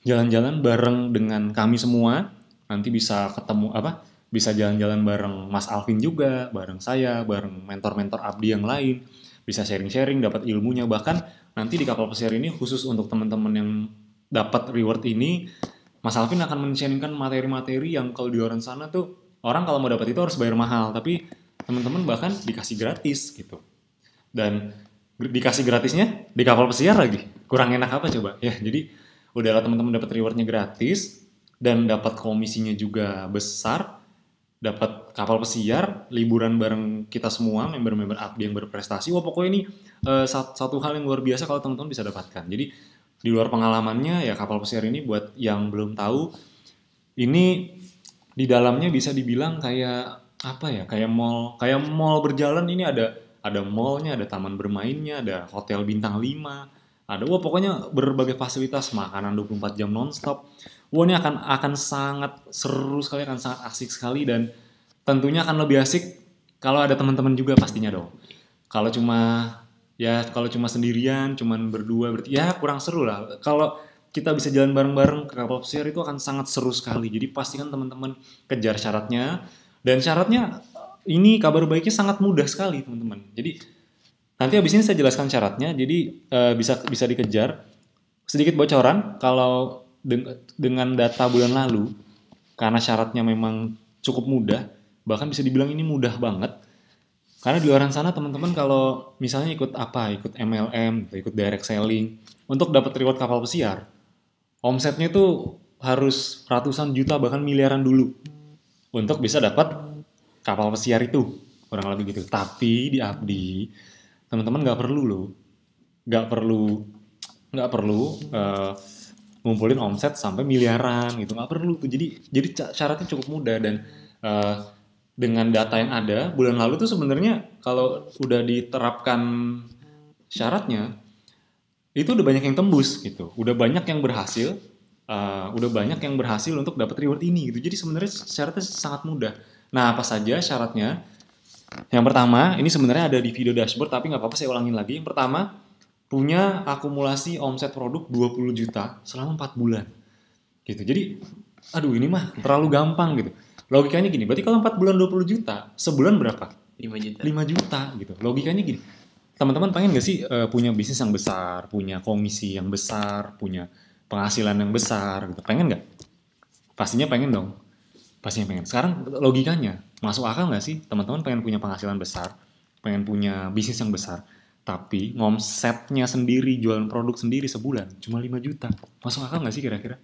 jalan-jalan bareng dengan kami semua. Nanti bisa bisa jalan-jalan bareng Mas Alvin juga, bareng saya, bareng mentor-mentor Abdi yang lain. Bisa sharing-sharing, dapat ilmunya. Bahkan nanti di kapal pesiar ini khusus untuk teman-teman yang dapat reward ini, Mas Alvin akan men-sharingkan materi-materi yang kalau di luar sana tuh orang kalau mau dapat itu harus bayar mahal, tapi teman-teman bahkan dikasih gratis gitu. Dan dikasih gratisnya di kapal pesiar lagi, kurang enak apa coba ya. Jadi udahlah, teman-teman dapat rewardnya gratis dan dapat komisinya juga besar, dapat kapal pesiar, liburan bareng kita semua member-member Abdi yang berprestasi. Wah, pokoknya ini satu hal yang luar biasa kalau teman-teman bisa dapatkan. Jadi di luar pengalamannya ya, kapal pesiar ini buat yang belum tahu, ini di dalamnya bisa dibilang kayak kayak mall berjalan. Ini ada mallnya, ada taman bermainnya, ada hotel bintang 5, pokoknya berbagai fasilitas, makanan 24 jam nonstop. Ini akan sangat seru sekali, akan sangat asik sekali, dan tentunya akan lebih asik kalau ada teman-teman juga pastinya dong. Kalau cuma sendirian, cuman berdua, berarti ya kurang seru lah. Kalau kita bisa jalan bareng-bareng ke kapal pesiar itu akan sangat seru sekali. Jadi pastikan teman-teman kejar syaratnya, dan syaratnya ini kabar baiknya sangat mudah sekali teman-teman. Jadi nanti habis ini saya jelaskan syaratnya. Jadi bisa dikejar. Sedikit bocoran, kalau dengan data bulan lalu, karena syaratnya memang cukup mudah, bahkan bisa dibilang ini mudah banget. Karena di luar sana teman-teman kalau misalnya ikut MLM, ikut direct selling untuk dapat reward kapal pesiar, omsetnya tuh harus ratusan juta bahkan miliaran dulu untuk bisa dapat kapal pesiar itu, kurang lebih gitu. Tapi di Abdi teman-teman nggak perlu loh, nggak perlu nggak perlu ngumpulin omset sampai miliaran gitu, nggak perlu tuh. Jadi syaratnya cukup mudah dan eh, dengan data yang ada bulan lalu tuh sebenarnya kalau udah diterapkan syaratnya itu udah banyak yang tembus gitu, udah banyak yang berhasil untuk dapat reward ini gitu. Jadi sebenarnya syaratnya sangat mudah. Nah, apa saja syaratnya? Yang pertama, ini sebenarnya ada di video dashboard tapi nggak apa-apa saya ulangin lagi. Yang pertama, punya akumulasi omset produk 20 juta selama 4 bulan gitu. Jadi, aduh ini mah terlalu gampang gitu. Logikanya gini, berarti kalau 4 bulan 20 juta, sebulan berapa? 5 juta. 5 juta gitu. Logikanya gini, teman-teman pengen gak sih punya bisnis yang besar, punya komisi yang besar, punya penghasilan yang besar gitu? Pengen gak? Pastinya pengen dong. Pastinya pengen. Sekarang logikanya, masuk akal gak sih teman-teman pengen punya penghasilan besar, pengen punya bisnis yang besar, tapi ngomsetnya sendiri, jualan produk sendiri sebulan cuma 5 juta. Masuk akal gak sih kira-kira?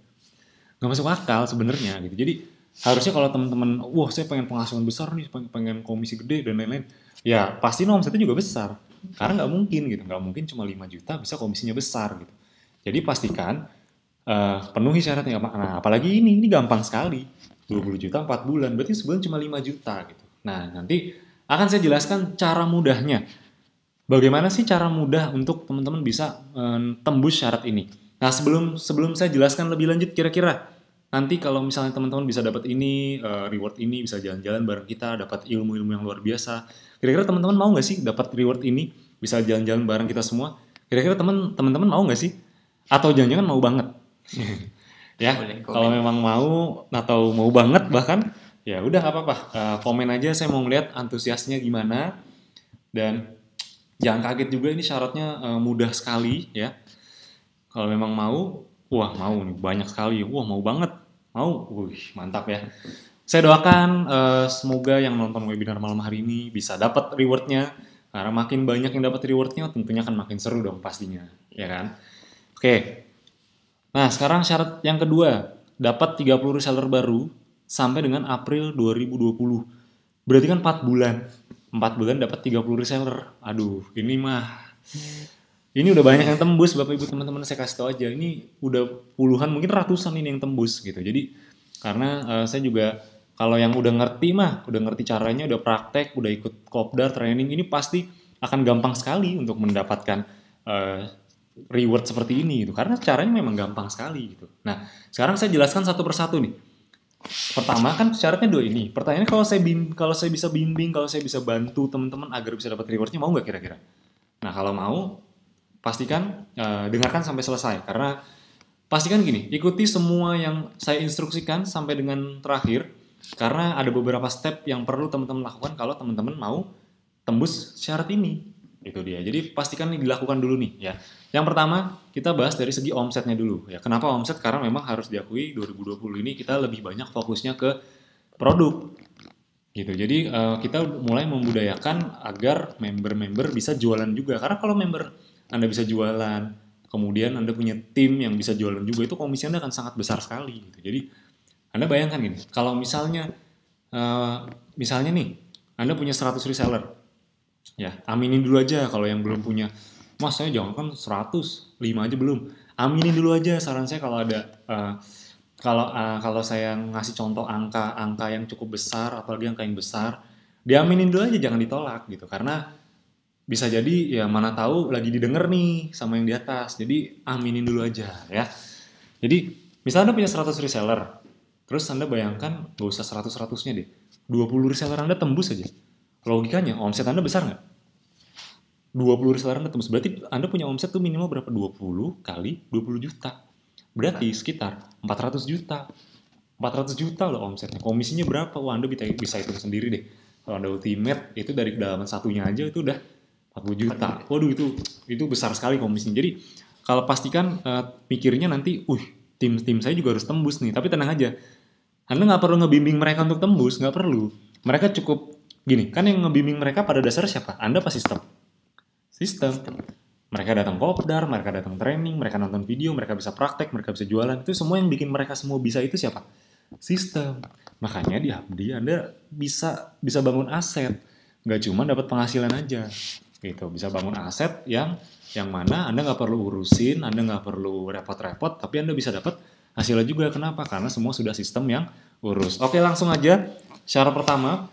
Gak masuk akal sebenarnya gitu. Jadi harusnya kalau teman-teman, wah saya pengen penghasilan besar nih, pengen komisi gede dan lain-lain, ya pasti omsetnya juga besar. Karena nggak mungkin gitu, nggak mungkin cuma 5 juta bisa komisinya besar gitu. Jadi pastikan penuhi syaratnya. Nah, apalagi ini gampang sekali. 20 juta 4 bulan, berarti sebulan cuma 5 juta gitu. Nah, nanti akan saya jelaskan cara mudahnya. Bagaimana sih cara mudah untuk teman-teman bisa tembus syarat ini? Nah, sebelum saya jelaskan lebih lanjut, kira-kira nanti kalau misalnya teman-teman bisa dapat ini, reward ini, bisa jalan-jalan bareng kita, dapat ilmu-ilmu yang luar biasa. Kira-kira teman-teman mau nggak sih dapat reward ini, bisa jalan-jalan bareng kita semua? Kira-kira teman-teman mau nggak sih? Atau jangan-jangan mau banget? Ya, Boleh kalau komen. memang mau atau mau banget bahkan, ya udah nggak apa-apa. Komen aja, saya mau ngeliat antusiasnya gimana. Dan jangan kaget juga, ini syaratnya mudah sekali ya. Kalau memang mau, wah mau nih banyak sekali, wah mau banget, mau, mantap ya. Saya doakan semoga yang nonton webinar malam hari ini bisa dapat rewardnya. Karena makin banyak yang dapat rewardnya, tentunya akan makin seru dong pastinya, ya kan? Oke, nah sekarang syarat yang kedua, dapat 30 reseller baru sampai dengan April 2020. Berarti kan 4 bulan. 4 bulan dapat 30 reseller. Aduh, ini udah banyak yang tembus Bapak Ibu teman-teman, saya kasih tahu aja. Ini udah puluhan mungkin ratusan ini yang tembus gitu. Jadi karena saya juga kalau yang udah ngerti mah, udah ngerti caranya, udah praktek, udah ikut kopdar training, ini pasti akan gampang sekali untuk mendapatkan eh, reward seperti ini gitu. Karena caranya memang gampang sekali gitu. Nah, sekarang saya jelaskan satu persatu nih. Pertama kan syaratnya dua ini. Pertanyaannya kalau saya bisa bimbing, kalau saya bisa bantu teman-teman agar bisa dapat rewardnya, mau nggak kira-kira? Nah kalau mau, pastikan dengarkan sampai selesai. Karena pastikan gini, ikuti semua yang saya instruksikan sampai dengan terakhir. Karena ada beberapa step yang perlu teman-teman lakukan kalau teman-teman mau tembus syarat ini. Itu dia. Jadi pastikan ini dilakukan dulu nih ya. Yang pertama, kita bahas dari segi omsetnya dulu ya. Kenapa omset? Karena memang harus diakui 2020 ini kita lebih banyak fokusnya ke produk gitu. Jadi kita mulai membudayakan agar member-member bisa jualan juga. Karena kalau member Anda bisa jualan, kemudian Anda punya tim yang bisa jualan juga, itu komisi Anda akan sangat besar sekali gitu. Jadi Anda bayangkan gini, kalau eh, misalnya nih Anda punya 100 reseller, ya aminin dulu aja kalau yang belum punya. Mas saya jangan kan 100, 5 aja belum. Aminin dulu aja, saran saya kalau ada kalau saya ngasih contoh angka-angka yang cukup besar, apalagi angka yang besar, diaminin dulu aja, jangan ditolak gitu. Karena bisa jadi ya mana tahu lagi didengar nih sama yang di atas. Jadi aminin dulu aja ya. Jadi misalnya Anda punya 100 reseller, terus Anda bayangkan gak usah 100-100-nya deh. 20 reseller Anda tembus aja. Logikanya omset Anda besar nggak? 20 reseller Anda tembus. Berarti Anda punya omset tuh minimal berapa? 20 kali 20 juta. Berarti sekitar 400 juta. 400 juta loh omsetnya. Komisinya berapa? Wah, Anda bisa hitung sendiri deh. Kalau Anda ultimate itu dari dalam satunya aja itu udah 40 juta. Waduh, itu besar sekali komisinya. Jadi kalau pastikan pikirnya nanti, tim saya juga harus tembus nih. Tapi tenang aja, Anda nggak perlu ngebimbing mereka untuk tembus, nggak perlu. Mereka cukup gini, kan yang ngebimbing mereka pada dasarnya siapa? Anda apa sistem? Sistem. Mereka datang kopdar, mereka datang training, mereka nonton video, mereka bisa praktek, mereka bisa jualan. Itu semua yang bikin mereka semua bisa itu siapa? Sistem. Makanya di Hapdi Anda bisa bangun aset. Nggak cuma dapat penghasilan aja. Gitu. Bisa bangun aset yang mana Anda nggak perlu urusin, Anda nggak perlu repot-repot, tapi Anda bisa dapat hasilnya juga. Kenapa? Karena semua sudah sistem yang urus. Oke, langsung aja. Syarat pertama,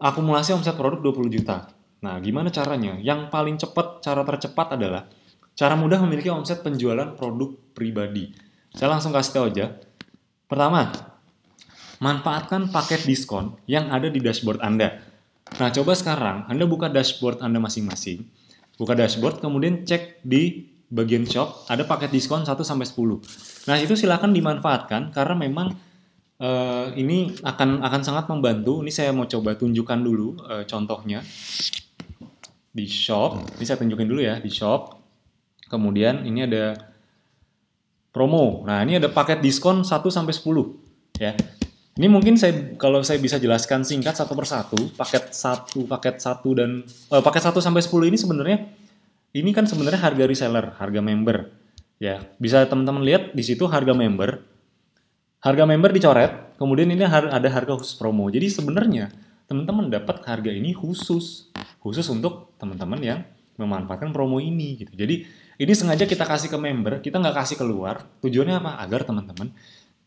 akumulasi omset produk 20 juta. Nah, gimana caranya? Yang paling cepat, cara tercepat adalah cara mudah memiliki omset penjualan produk pribadi. Saya langsung kasih tahu aja. Pertama, manfaatkan paket diskon yang ada di dashboard Anda. Nah, coba sekarang Anda buka dashboard Anda masing-masing. Buka dashboard, kemudian cek di bagian shop, ada paket diskon 1-10. Nah, itu silakan dimanfaatkan karena memang ini akan sangat membantu. Ini saya mau coba tunjukkan dulu contohnya di shop. Ini saya tunjukin dulu ya di shop. Kemudian ini ada promo. Nah, ini ada paket diskon 1-10 ya. Ini mungkin kalau saya bisa jelaskan singkat satu persatu, paket 1 dan paket 1-10 ini sebenarnya ini kan sebenarnya harga reseller, harga member. Ya, bisa teman-teman lihat di situ harga member. Harga member dicoret, kemudian ini ada harga khusus promo. Jadi sebenarnya teman-teman dapat harga ini khusus untuk teman-teman yang memanfaatkan promo ini gitu. Jadi ini sengaja kita kasih ke member, kita nggak kasih keluar. Tujuannya apa? Agar teman-teman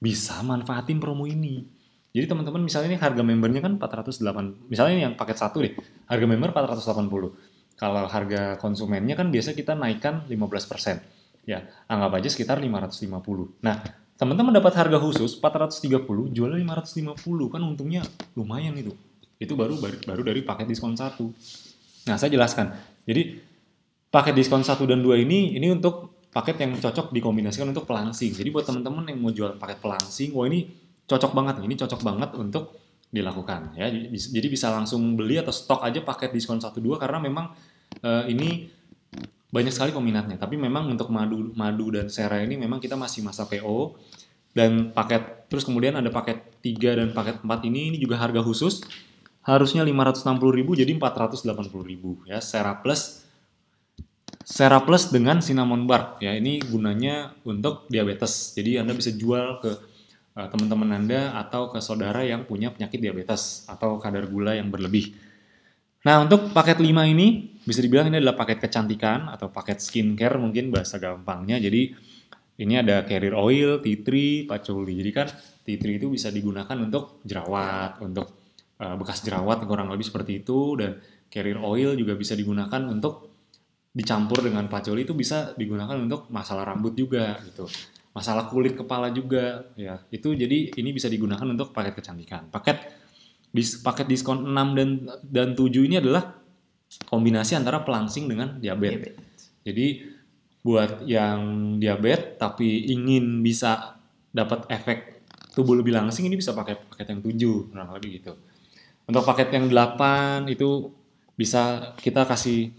bisa manfaatin promo ini. Jadi teman-teman misalnya ini harga membernya kan 408, misalnya yang paket 1 deh, harga member 480. Kalau harga konsumennya kan biasa kita naikkan 15%. Ya, anggap aja sekitar 550. Nah, teman-teman dapat harga khusus 430, jualnya 550, kan untungnya lumayan itu. Itu baru dari paket diskon 1. Nah, saya jelaskan. Jadi, paket diskon 1 dan 2 ini untuk paket yang cocok dikombinasikan untuk pelangsing. Jadi buat teman-teman yang mau jual paket pelangsing, wah ini cocok banget. Ini cocok banget untuk dilakukan ya. Jadi bisa langsung beli atau stok aja paket diskon 1-2 karena memang ini banyak sekali peminatnya. Tapi memang untuk madu dan sera ini memang kita masih masa PO dan paket terus kemudian ada paket 3 dan paket 4 ini juga harga khusus. Harusnya 560.000 jadi 480.000 ya. Sera Plus dengan cinnamon bark ya, ini gunanya untuk diabetes. Jadi Anda bisa jual ke teman-teman Anda atau ke saudara yang punya penyakit diabetes atau kadar gula yang berlebih. Nah, untuk paket 5 ini bisa dibilang ini adalah paket kecantikan atau paket skincare mungkin bahasa gampangnya. Jadi ini ada carrier oil, tea tree, patchouli. Jadi kan tea tree itu bisa digunakan untuk jerawat, untuk bekas jerawat kurang lebih seperti itu, dan carrier oil juga bisa digunakan untuk dicampur dengan patchouli itu bisa digunakan untuk masalah rambut juga gitu. Masalah kulit kepala juga ya. Itu jadi ini bisa digunakan untuk paket kecantikan. Paket diskon 6 dan 7 ini adalah kombinasi antara pelangsing dengan diabetes. Jadi buat yang diabetes tapi ingin bisa dapat efek tubuh lebih langsing, ini bisa pakai paket yang 7 kurang lebih gitu. Untuk paket yang 8 itu bisa kita kasih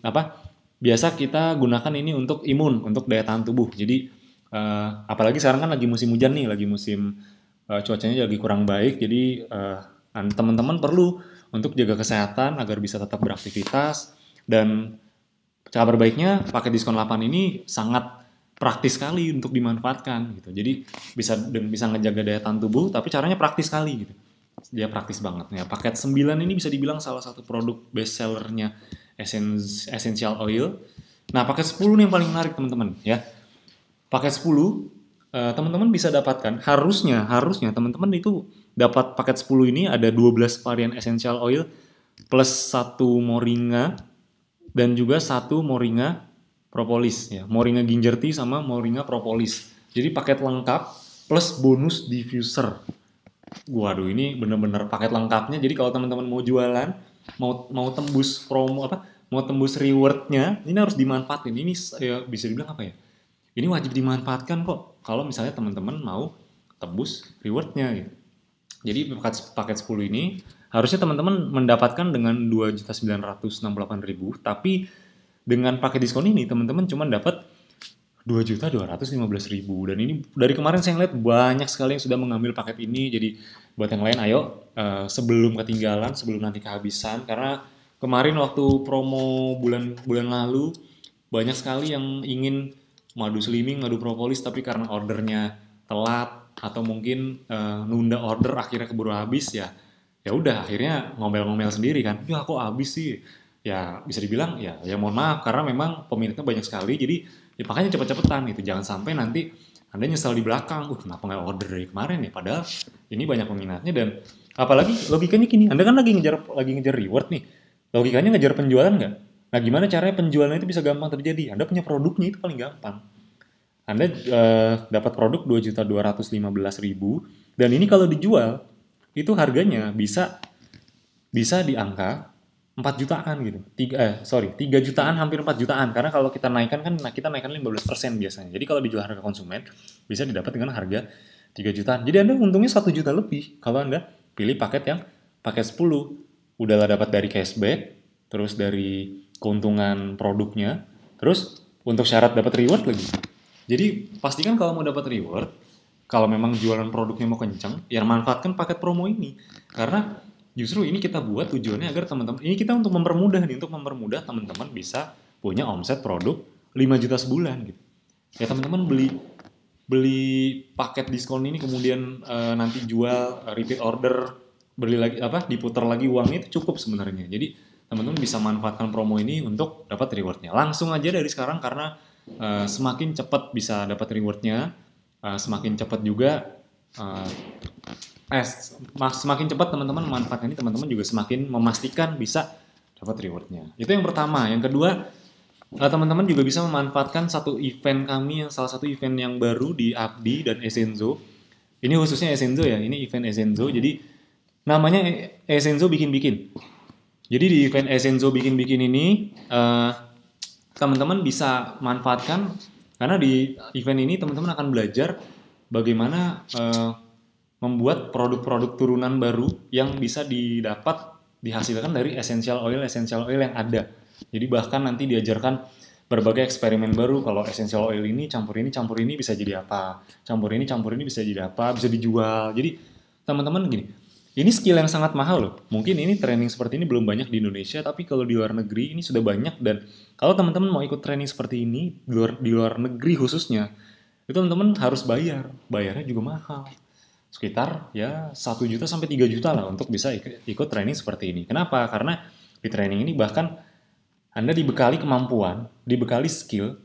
biasa kita gunakan ini untuk imun, untuk daya tahan tubuh. Jadi apalagi sekarang kan lagi musim hujan nih, lagi musim cuacanya lagi kurang baik. Jadi teman-teman perlu untuk jaga kesehatan agar bisa tetap beraktivitas. Dan kabar baiknya paket diskon 8 ini sangat praktis sekali untuk dimanfaatkan gitu. Jadi bisa ngejaga daya tahan tubuh, tapi caranya praktis sekali gitu. Dia praktis banget ya. Paket 9 ini bisa dibilang salah satu produk best sellernya essential oil. Nah, paket 10 nih yang paling menarik teman-teman ya. Paket 10 teman-teman bisa dapatkan, harusnya teman-teman itu dapat paket 10 ini ada 12 varian essential oil plus 1 moringa dan juga 1 moringa propolis ya. Moringa ginger tea sama moringa propolis. Jadi paket lengkap plus bonus diffuser. Waduh, ini bener-bener paket lengkapnya. Jadi kalau teman-teman mau jualan, mau tembus promo mau tembus rewardnya, ini harus dimanfaatin. Ini ya, bisa dibilang apa ya? Ini wajib dimanfaatkan kok. Kalau misalnya teman-teman mau tembus rewardnya gitu. Jadi paket 10 ini harusnya teman-teman mendapatkan dengan 2.968.000, tapi dengan paket diskon ini teman-teman cuma dapat 2.215.000. Dan ini dari kemarin saya lihat banyak sekali yang sudah mengambil paket ini. Jadi buat yang lain ayo sebelum ketinggalan, sebelum nanti kehabisan, karena kemarin waktu promo bulan lalu banyak sekali yang ingin madu slimming, madu propolis, tapi karena ordernya telat atau mungkin nunda order akhirnya keburu habis ya. Ya udah akhirnya ngomel-ngomel sendiri kan. Ya kok habis sih? Ya bisa dibilang ya mohon maaf karena memang peminatnya banyak sekali. Jadi ya makanya cepet-cepetan gitu. Jangan sampai nanti Anda nyesal di belakang. Kenapa nggak order dari kemarin ya? Padahal ini banyak peminatnya dan apalagi logikanya gini. Anda kan lagi ngejar reward nih. Logikanya ngejar penjualan nggak? Nah, gimana caranya penjualan itu bisa gampang terjadi? Anda punya produknya itu paling gampang. Anda dapat produk 2.215.000 dan ini kalau dijual itu harganya bisa bisa di angka 4 jutaan gitu. 3 jutaan hampir 4 jutaan karena kalau kita naikkan kan kita naikkan 15% biasanya. Jadi kalau dijual harga konsumen bisa didapat dengan harga 3 jutaan. Jadi Anda untungnya 1 juta lebih kalau Anda pilih paket 10. Udahlah dapat dari cashback, terus dari keuntungan produknya, terus untuk syarat dapat reward lagi. Jadi pastikan kalau mau dapat reward, kalau memang jualan produknya mau kencang, ya manfaatkan paket promo ini. Karena justru ini kita buat tujuannya agar teman-teman, ini kita untuk mempermudah nih, untuk mempermudah teman-teman bisa punya omset produk 5 juta sebulan gitu. Ya teman-teman beli beli paket diskon ini kemudian nanti jual repeat order, beli lagi diputar lagi uangnya itu cukup sebenarnya. Jadi teman-teman bisa manfaatkan promo ini untuk dapat rewardnya. Langsung aja dari sekarang karena semakin cepat bisa dapat rewardnya, semakin cepat juga semakin cepat teman-teman memanfaatkan ini, teman-teman juga semakin memastikan bisa dapat rewardnya. Itu yang pertama. Yang kedua, teman-teman juga bisa memanfaatkan satu event kami, salah satu event yang baru di Abdi dan Esenzo. Ini khususnya Esenzo ya, ini event Esenzo. Jadi namanya Esenzo bikin-bikin. Jadi di event Esenzo bikin-bikin ini teman-teman bisa manfaatkan karena di event ini teman-teman akan belajar bagaimana membuat produk-produk turunan baru yang bisa dihasilkan dari essential oil yang ada. Jadi bahkan nanti diajarkan berbagai eksperimen baru. Kalau essential oil ini campur ini bisa jadi apa, campur ini bisa jadi apa, bisa dijual. Jadi teman-teman gini, ini skill yang sangat mahal loh. Mungkin ini training seperti ini belum banyak di Indonesia, tapi kalau di luar negeri ini sudah banyak. Dan kalau teman-teman mau ikut training seperti ini di luar negeri khususnya, itu teman-teman harus bayarnya juga mahal. Sekitar ya 1 juta sampai 3 juta lah untuk bisa ikut training seperti ini. Kenapa? Karena di training ini bahkan Anda dibekali kemampuan, dibekali skill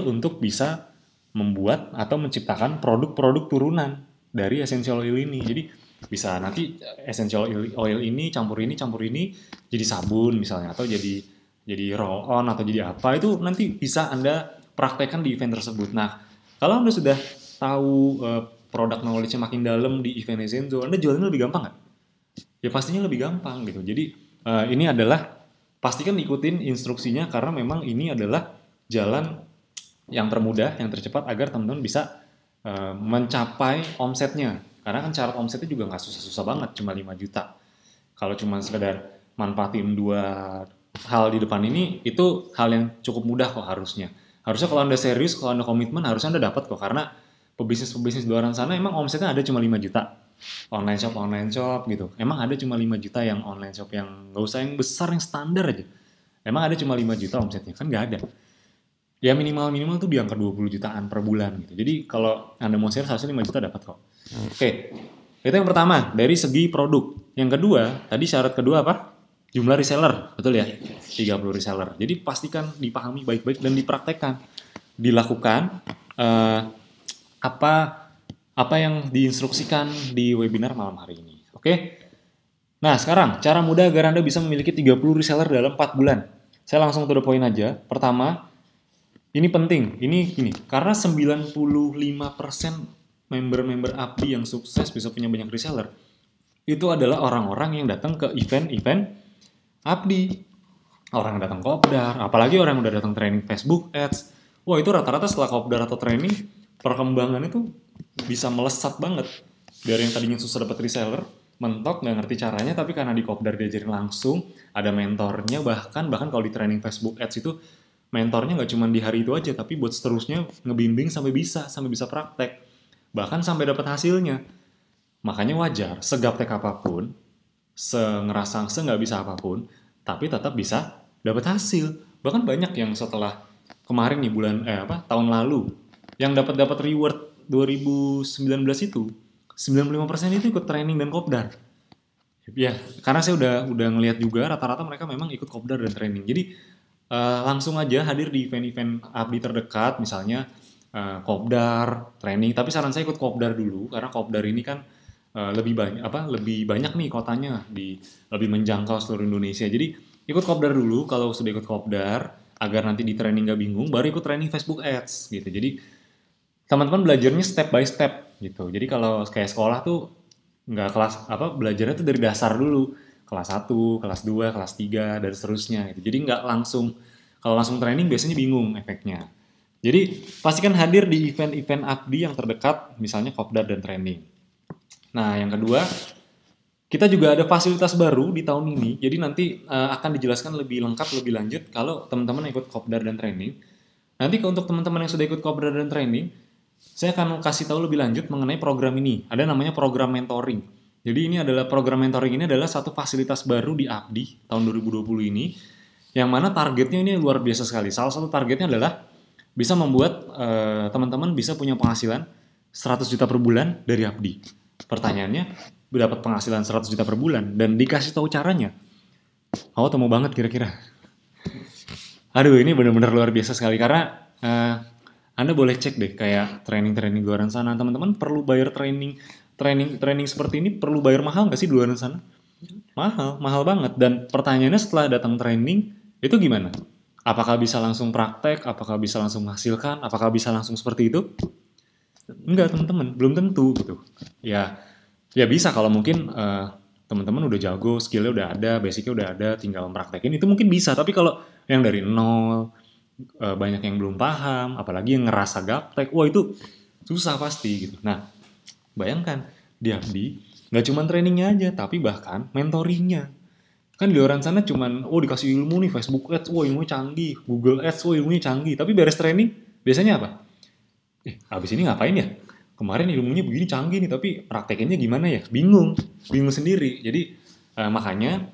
untuk bisa membuat atau menciptakan produk-produk turunan dari essential oil ini. Jadi bisa nanti essential oil ini campur ini jadi sabun misalnya, atau jadi roll on atau jadi apa, itu nanti bisa Anda praktekkan di event tersebut. Nah, kalau Anda sudah tahu produk knowledge-nya makin dalam di event Esenzo, Anda jualnya lebih gampang nggak? Ya pastinya lebih gampang gitu. Jadi ini adalah pastikan ikutin instruksinya karena memang ini adalah jalan yang termudah, yang tercepat agar teman-teman bisa mencapai omsetnya. Karena kan syarat omsetnya juga nggak susah-susah banget, cuma 5 juta. Kalau cuma sekedar manfaatin 2 hal di depan ini, itu hal yang cukup mudah kok harusnya. Harusnya kalau Anda serius, kalau Anda komitmen, harusnya Anda dapat kok. Karena pebisnis di luar sana emang omsetnya ada cuma 5 juta. Online shop gitu. Emang ada cuma 5 juta yang online shop yang nggak usah yang besar, yang standar aja. Emang ada cuma 5 juta omsetnya, kan nggak ada. Ya minimal tuh di angka 20 jutaan per bulan gitu. Jadi kalau Anda mau sales harusnya 5 juta dapat kok. Oke. Itu yang pertama, dari segi produk. Yang kedua, tadi syarat kedua apa? Jumlah reseller, betul ya? 30 reseller. Jadi pastikan dipahami baik-baik dan dipraktekkan. Dilakukan apa yang diinstruksikan di webinar malam hari ini. Oke? Nah, sekarang cara mudah agar Anda bisa memiliki 30 reseller dalam 4 bulan. Saya langsung to the point aja. Pertama, ini penting, ini gini, karena 95% member-member Abdi yang sukses bisa punya banyak reseller, itu adalah orang-orang yang datang ke event-event Abdi. Orang yang datang kopdar, apalagi orang yang udah datang training Facebook Ads. Wah, itu rata-rata setelah kopdar atau training, perkembangannya tuh bisa melesat banget. Dari yang tadinya susah dapat reseller, mentok, nggak ngerti caranya, tapi karena di kopdar diajarin langsung, ada mentornya, bahkan kalau di training Facebook Ads itu, mentornya nggak cuma di hari itu aja, tapi buat seterusnya ngebimbing sampai bisa praktek. Bahkan sampai dapat hasilnya. Makanya wajar, segaptek apapun, nggak bisa apapun, tapi tetap bisa dapat hasil. Bahkan banyak yang setelah kemarin nih tahun lalu yang dapat reward 2019 itu 95% itu ikut training dan kopdar. Ya, karena saya udah ngelihat juga rata-rata mereka memang ikut kopdar dan training. Jadi langsung aja hadir di event-event abdi terdekat, misalnya kopdar, training. Tapi saran saya ikut kopdar dulu, karena kopdar ini kan lebih banyak nih kotanya, lebih menjangkau seluruh Indonesia. Jadi ikut kopdar dulu, kalau sudah ikut kopdar, agar nanti di training gak bingung, baru ikut training Facebook Ads gitu. Jadi teman-teman belajarnya step by step gitu. Jadi kalau kayak sekolah tuh nggak belajarnya tuh dari dasar dulu, kelas 1, kelas 2, kelas 3 dan seterusnya gitu. Jadi nggak langsung, kalau langsung training biasanya bingung efeknya. Jadi pastikan hadir di event-event abdi yang terdekat, misalnya kopdar dan training. Nah, yang kedua, kita juga ada fasilitas baru di tahun ini. Jadi nanti akan dijelaskan lebih lengkap, lebih lanjut kalau teman-teman ikut kopdar dan training. Nanti untuk teman-teman yang sudah ikut kopdar dan training, saya akan kasih tahu lebih lanjut mengenai program ini. Ada namanya program mentoring. Jadi program mentoring ini adalah satu fasilitas baru di Abdi tahun 2020 ini, yang mana targetnya ini luar biasa sekali. Salah satu targetnya adalah bisa membuat teman-teman bisa punya penghasilan 100 juta per bulan dari Abdi. Pertanyaannya, dapat penghasilan 100 juta per bulan dan dikasih tahu caranya. Mau banget kira-kira. Aduh, ini benar-benar luar biasa sekali karena Anda boleh cek deh kayak training-training di luar sana. Teman-teman perlu bayar training seperti ini perlu bayar mahal nggak sih di luar sana? Mahal banget. Dan pertanyaannya setelah datang training itu gimana? Apakah bisa langsung praktek? Apakah bisa langsung menghasilkan? Apakah bisa langsung seperti itu? Enggak, teman-teman, belum tentu gitu. Ya bisa kalau mungkin teman-teman udah jago, skillnya udah ada, basicnya udah ada, tinggal mempraktekin itu mungkin bisa. Tapi kalau yang dari nol, banyak yang belum paham, apalagi yang ngerasa gaptek, wah itu susah pasti gitu. Nah, bayangkan di Abdi nggak cuma trainingnya aja, tapi bahkan mentoringnya. Kan di luar sana cuman, dikasih ilmu nih Facebook Ads, ilmunya canggih, Google Ads, ilmunya canggih. Tapi beres training, biasanya apa? Abis ini ngapain ya? Kemarin ilmunya begini canggih nih, tapi praktekinnya gimana ya? Bingung sendiri. Jadi makanya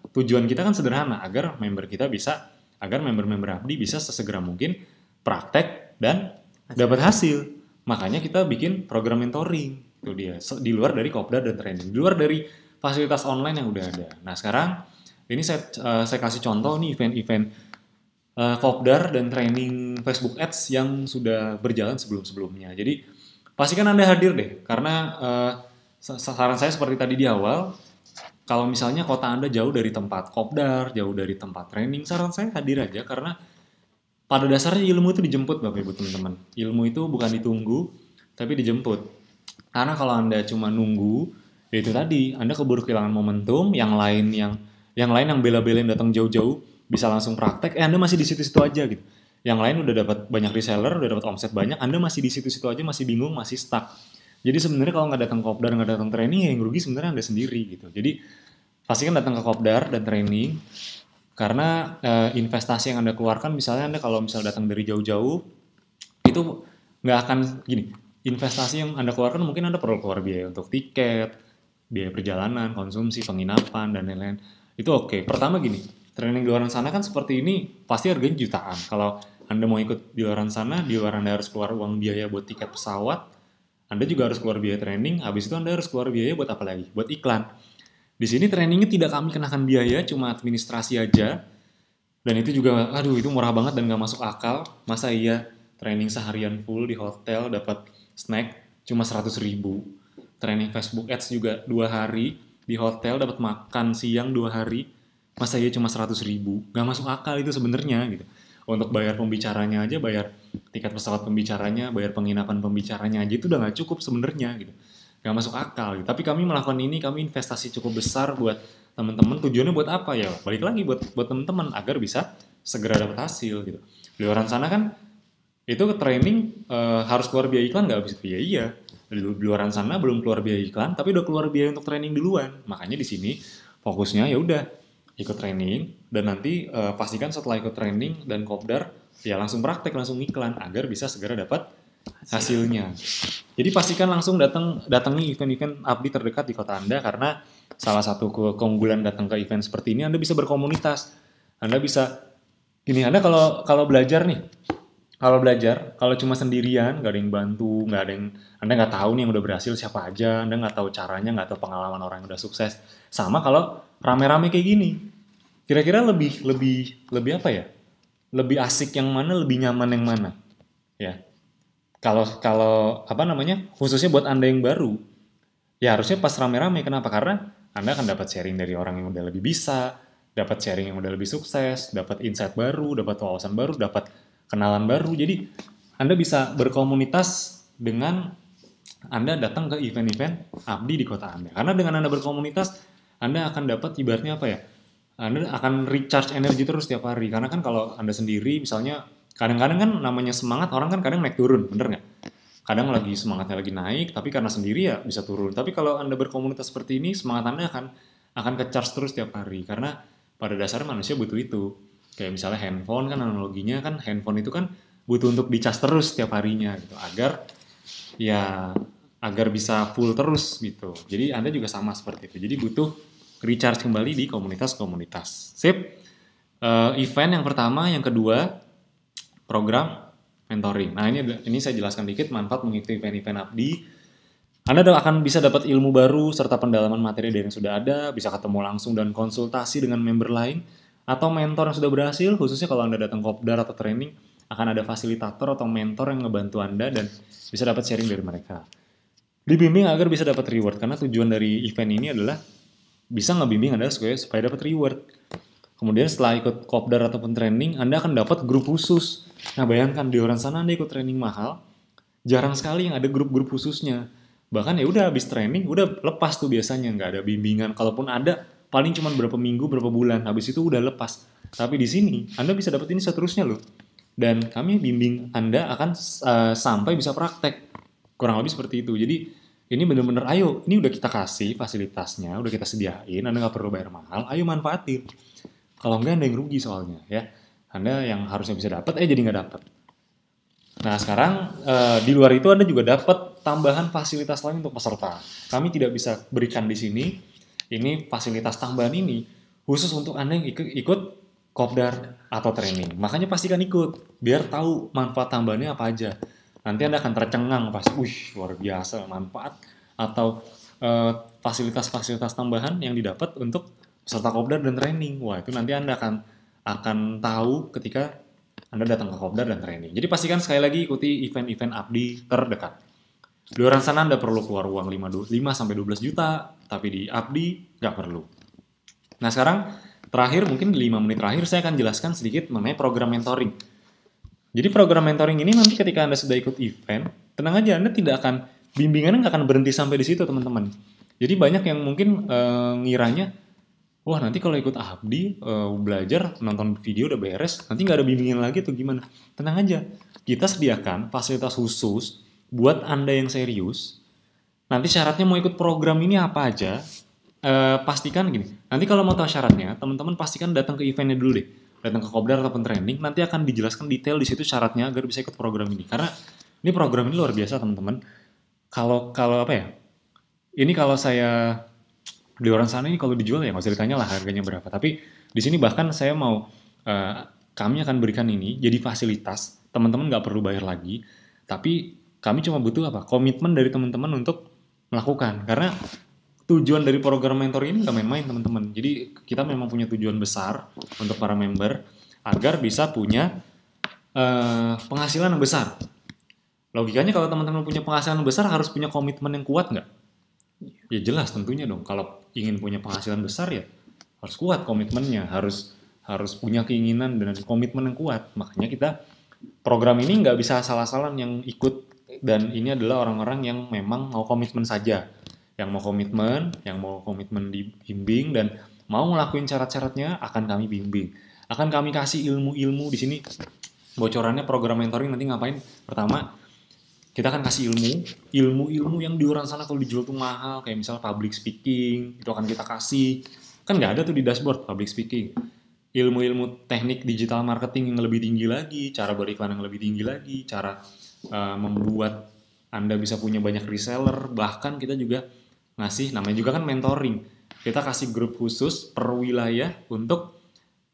tujuan kita kan sederhana, agar member-member Abdi bisa sesegera mungkin praktek dan dapat hasil. Makanya kita bikin program mentoring. Itu dia, di luar dari kopdar dan training, di luar dari fasilitas online yang udah ada. Nah sekarang ini saya kasih contoh nih event-event kopdar dan training Facebook Ads yang sudah berjalan sebelum-sebelumnya. Jadi pastikan Anda hadir deh, karena saran saya seperti tadi di awal, kalau misalnya kota Anda jauh dari tempat kopdar, jauh dari tempat training, saran saya hadir aja, karena pada dasarnya ilmu itu dijemput Bapak Ibu teman-teman. Ilmu itu bukan ditunggu, tapi dijemput. Karena kalau Anda cuma nunggu, ya itu tadi, Anda keburu kehilangan momentum, yang lain yang bela-belain datang jauh-jauh, bisa langsung praktek, Anda masih di situ-situ aja gitu. Yang lain udah dapat banyak reseller, udah dapat omset banyak, Anda masih di situ-situ aja, masih bingung, masih stuck. Jadi sebenarnya kalau nggak datang kopdar, nggak datang training, yang rugi sebenarnya Anda sendiri gitu. Jadi pastikan datang ke kopdar dan training, karena investasi yang Anda keluarkan, misalnya Anda kalau datang dari jauh-jauh, itu nggak akan gini. Investasi yang Anda keluarkan mungkin Anda perlu keluar biaya untuk tiket, biaya perjalanan, konsumsi, penginapan, dan lain-lain. Itu oke. Pertama gini, training di luar sana kan seperti ini pasti harganya jutaan. Kalau Anda mau ikut di luar sana, di luar Anda harus keluar uang biaya buat tiket pesawat, Anda juga harus keluar biaya training, habis itu Anda harus keluar biaya buat apa lagi? Buat iklan. Di sini trainingnya tidak kami kenakan biaya, cuma administrasi aja. Dan itu juga, itu murah banget dan gak masuk akal. Masa iya training seharian full di hotel dapat snack cuma 100.000. Training Facebook Ads juga 2 hari di hotel dapat makan siang 2 hari. Masa iya cuma 100.000? Gak masuk akal itu sebenarnya gitu. Untuk bayar pembicaranya aja, bayar tiket pesawat pembicaranya, bayar penginapan pembicaranya aja itu udah gak cukup sebenarnya gitu. Gak masuk akal gitu. Tapi kami melakukan ini, kami investasi cukup besar buat teman-teman. Tujuannya buat apa ya? Balik lagi buat teman-teman agar bisa segera dapat hasil gitu. Di luar sana kan itu ke training harus keluar biaya iklan nggak habis biaya. Iya. Di luar sana belum keluar biaya iklan, tapi udah keluar biaya untuk training duluan. Makanya di sini fokusnya ya udah ikut training, dan nanti pastikan setelah ikut training dan kopdar ya langsung praktek, langsung iklan agar bisa segera dapat hasilnya. Jadi pastikan langsung datangi event-event Abdi terdekat di kota Anda, karena salah satu keunggulan datang ke event seperti ini, Anda bisa berkomunitas, Anda bisa Gini, Anda kalau belajar nih, kalau cuma sendirian, nggak ada yang bantu, nggak ada yang, Anda nggak tahu nih yang udah berhasil siapa aja, Anda nggak tahu caranya, nggak tahu pengalaman orang yang udah sukses. Sama kalau rame-rame kayak gini, kira-kira lebih lebih lebih apa ya? Lebih asik yang mana, lebih nyaman yang mana? Ya, kalau kalau apa namanya, khususnya buat Anda yang baru, ya harusnya pas rame-rame. Kenapa? Karena Anda akan dapat sharing dari orang yang udah lebih bisa, dapat sharing yang udah lebih sukses, dapat insight baru, dapat wawasan baru, dapat kenalan baru. Jadi Anda bisa berkomunitas dengan Anda datang ke event-event abdi di kota Anda. Karena dengan Anda berkomunitas, Anda akan dapat ibaratnya apa ya? Anda akan recharge energi terus tiap hari. Karena kan kalau Anda sendiri, misalnya kadang-kadang kan namanya semangat orang kan kadang naik turun, bener nggak? Kadang lagi semangatnya lagi naik, tapi karena sendiri ya bisa turun. Tapi kalau Anda berkomunitas seperti ini, semangat Anda akan ke-charge terus tiap hari. Karena pada dasarnya manusia butuh itu. Kayak misalnya handphone kan analoginya kan handphone itu kan butuh untuk dicas terus tiap harinya gitu agar ya agar bisa full terus gitu. Jadi Anda juga sama seperti itu. Jadi butuh recharge kembali di komunitas-komunitas. Sip. Event yang pertama, yang kedua program mentoring. Nah, ini saya jelaskan dikit manfaat mengikuti event-event abdi. Anda akan bisa dapat ilmu baru serta pendalaman materi dari yang sudah ada, bisa ketemu langsung dan konsultasi dengan member lain atau mentor yang sudah berhasil, khususnya kalau Anda datang kopdar atau training, akan ada fasilitator atau mentor yang ngebantu Anda dan bisa dapat sharing dari mereka. Dibimbing agar bisa dapat reward, karena tujuan dari event ini adalah bisa ngebimbing Anda supaya dapat reward. Kemudian setelah ikut kopdar ataupun training, Anda akan dapat grup khusus. Nah, bayangkan di orang sana Anda ikut training mahal, jarang sekali yang ada grup-grup khususnya. Bahkan ya udah habis training, udah lepas tuh biasanya, nggak ada bimbingan. Kalaupun ada, paling cuma berapa minggu, berapa bulan. Habis itu udah lepas. Tapi di sini, Anda bisa dapat ini seterusnya loh. Dan kami bimbing Anda akan sampai bisa praktek. Kurang lebih seperti itu. Jadi ini bener-bener, ayo, ini udah kita kasih fasilitasnya, udah kita sediain, Anda nggak perlu bayar mahal, ayo manfaatin. Kalau enggak Anda yang rugi soalnya ya. Anda yang harusnya bisa dapat, jadi nggak dapat. Nah sekarang di luar itu Anda juga dapat tambahan fasilitas lain untuk peserta. Kami tidak bisa berikan di sini. Ini fasilitas tambahan ini khusus untuk Anda yang ikut kopdar atau training. Makanya pastikan ikut, biar tahu manfaat tambahannya apa aja. Nanti Anda akan tercengang pas, luar biasa manfaat atau fasilitas-fasilitas tambahan yang didapat untuk peserta kopdar dan training. Wah itu nanti Anda akan tahu ketika Anda datang ke kopdar dan training. Jadi pastikan sekali lagi ikuti event-event abdi terdekat. Di luar sana Anda perlu keluar uang 5-12 juta, tapi di abdi nggak perlu. Nah sekarang terakhir mungkin 5 menit terakhir saya akan jelaskan sedikit mengenai program mentoring. Jadi program mentoring ini nanti ketika Anda sudah ikut event, tenang aja Anda tidak akan, bimbingannya nggak akan berhenti sampai di situ teman-teman. Jadi banyak yang mungkin ngiranya, wah nanti kalau ikut abdi belajar nonton video udah beres, nanti nggak ada bimbingan lagi atau gimana? Tenang aja, kita sediakan fasilitas khusus buat Anda yang serius. Nanti syaratnya mau ikut program ini apa aja? Pastikan gini. Nanti kalau mau tahu syaratnya, teman-teman pastikan datang ke eventnya dulu deh. Datang ke kopdar ataupun training, nanti akan dijelaskan detail di situ syaratnya agar bisa ikut program ini. Karena ini program ini luar biasa teman-teman. Kalau apa ya? Ini kalau saya di orang sana ini kalau dijual ya nggak usah ditanya lah harganya berapa. Tapi di sini bahkan saya mau kami akan berikan ini jadi fasilitas. Teman-teman nggak perlu bayar lagi. Tapi kami cuma butuh apa? Komitmen dari teman-teman untuk melakukan. Karena tujuan dari program mentor ini nggak main-main teman-teman. Jadi kita memang punya tujuan besar untuk para member agar bisa punya penghasilan yang besar. Logikanya kalau teman-teman punya penghasilan besar harus punya komitmen yang kuat nggak? Ya jelas tentunya dong. Kalau ingin punya penghasilan besar ya harus kuat komitmennya, harus punya keinginan dan komitmen yang kuat. Makanya kita program ini nggak bisa asal-asalan yang ikut, dan ini adalah orang-orang yang memang mau komitmen saja. Yang mau komitmen dibimbing dan mau ngelakuin syarat-syaratnya akan kami bimbing. Akan kami kasih ilmu-ilmu di sini. Bocorannya program mentoring nanti ngapain? Pertama, kita akan kasih ilmu-ilmu yang di luar sana kalau dijual tuh mahal, kayak misalnya public speaking, itu akan kita kasih. Kan nggak ada tuh di dashboard public speaking. Ilmu-ilmu teknik digital marketing yang lebih tinggi lagi, cara beriklan yang lebih tinggi lagi, cara membuat Anda bisa punya banyak reseller, bahkan kita juga ngasih, namanya juga kan mentoring. Kita kasih grup khusus per wilayah untuk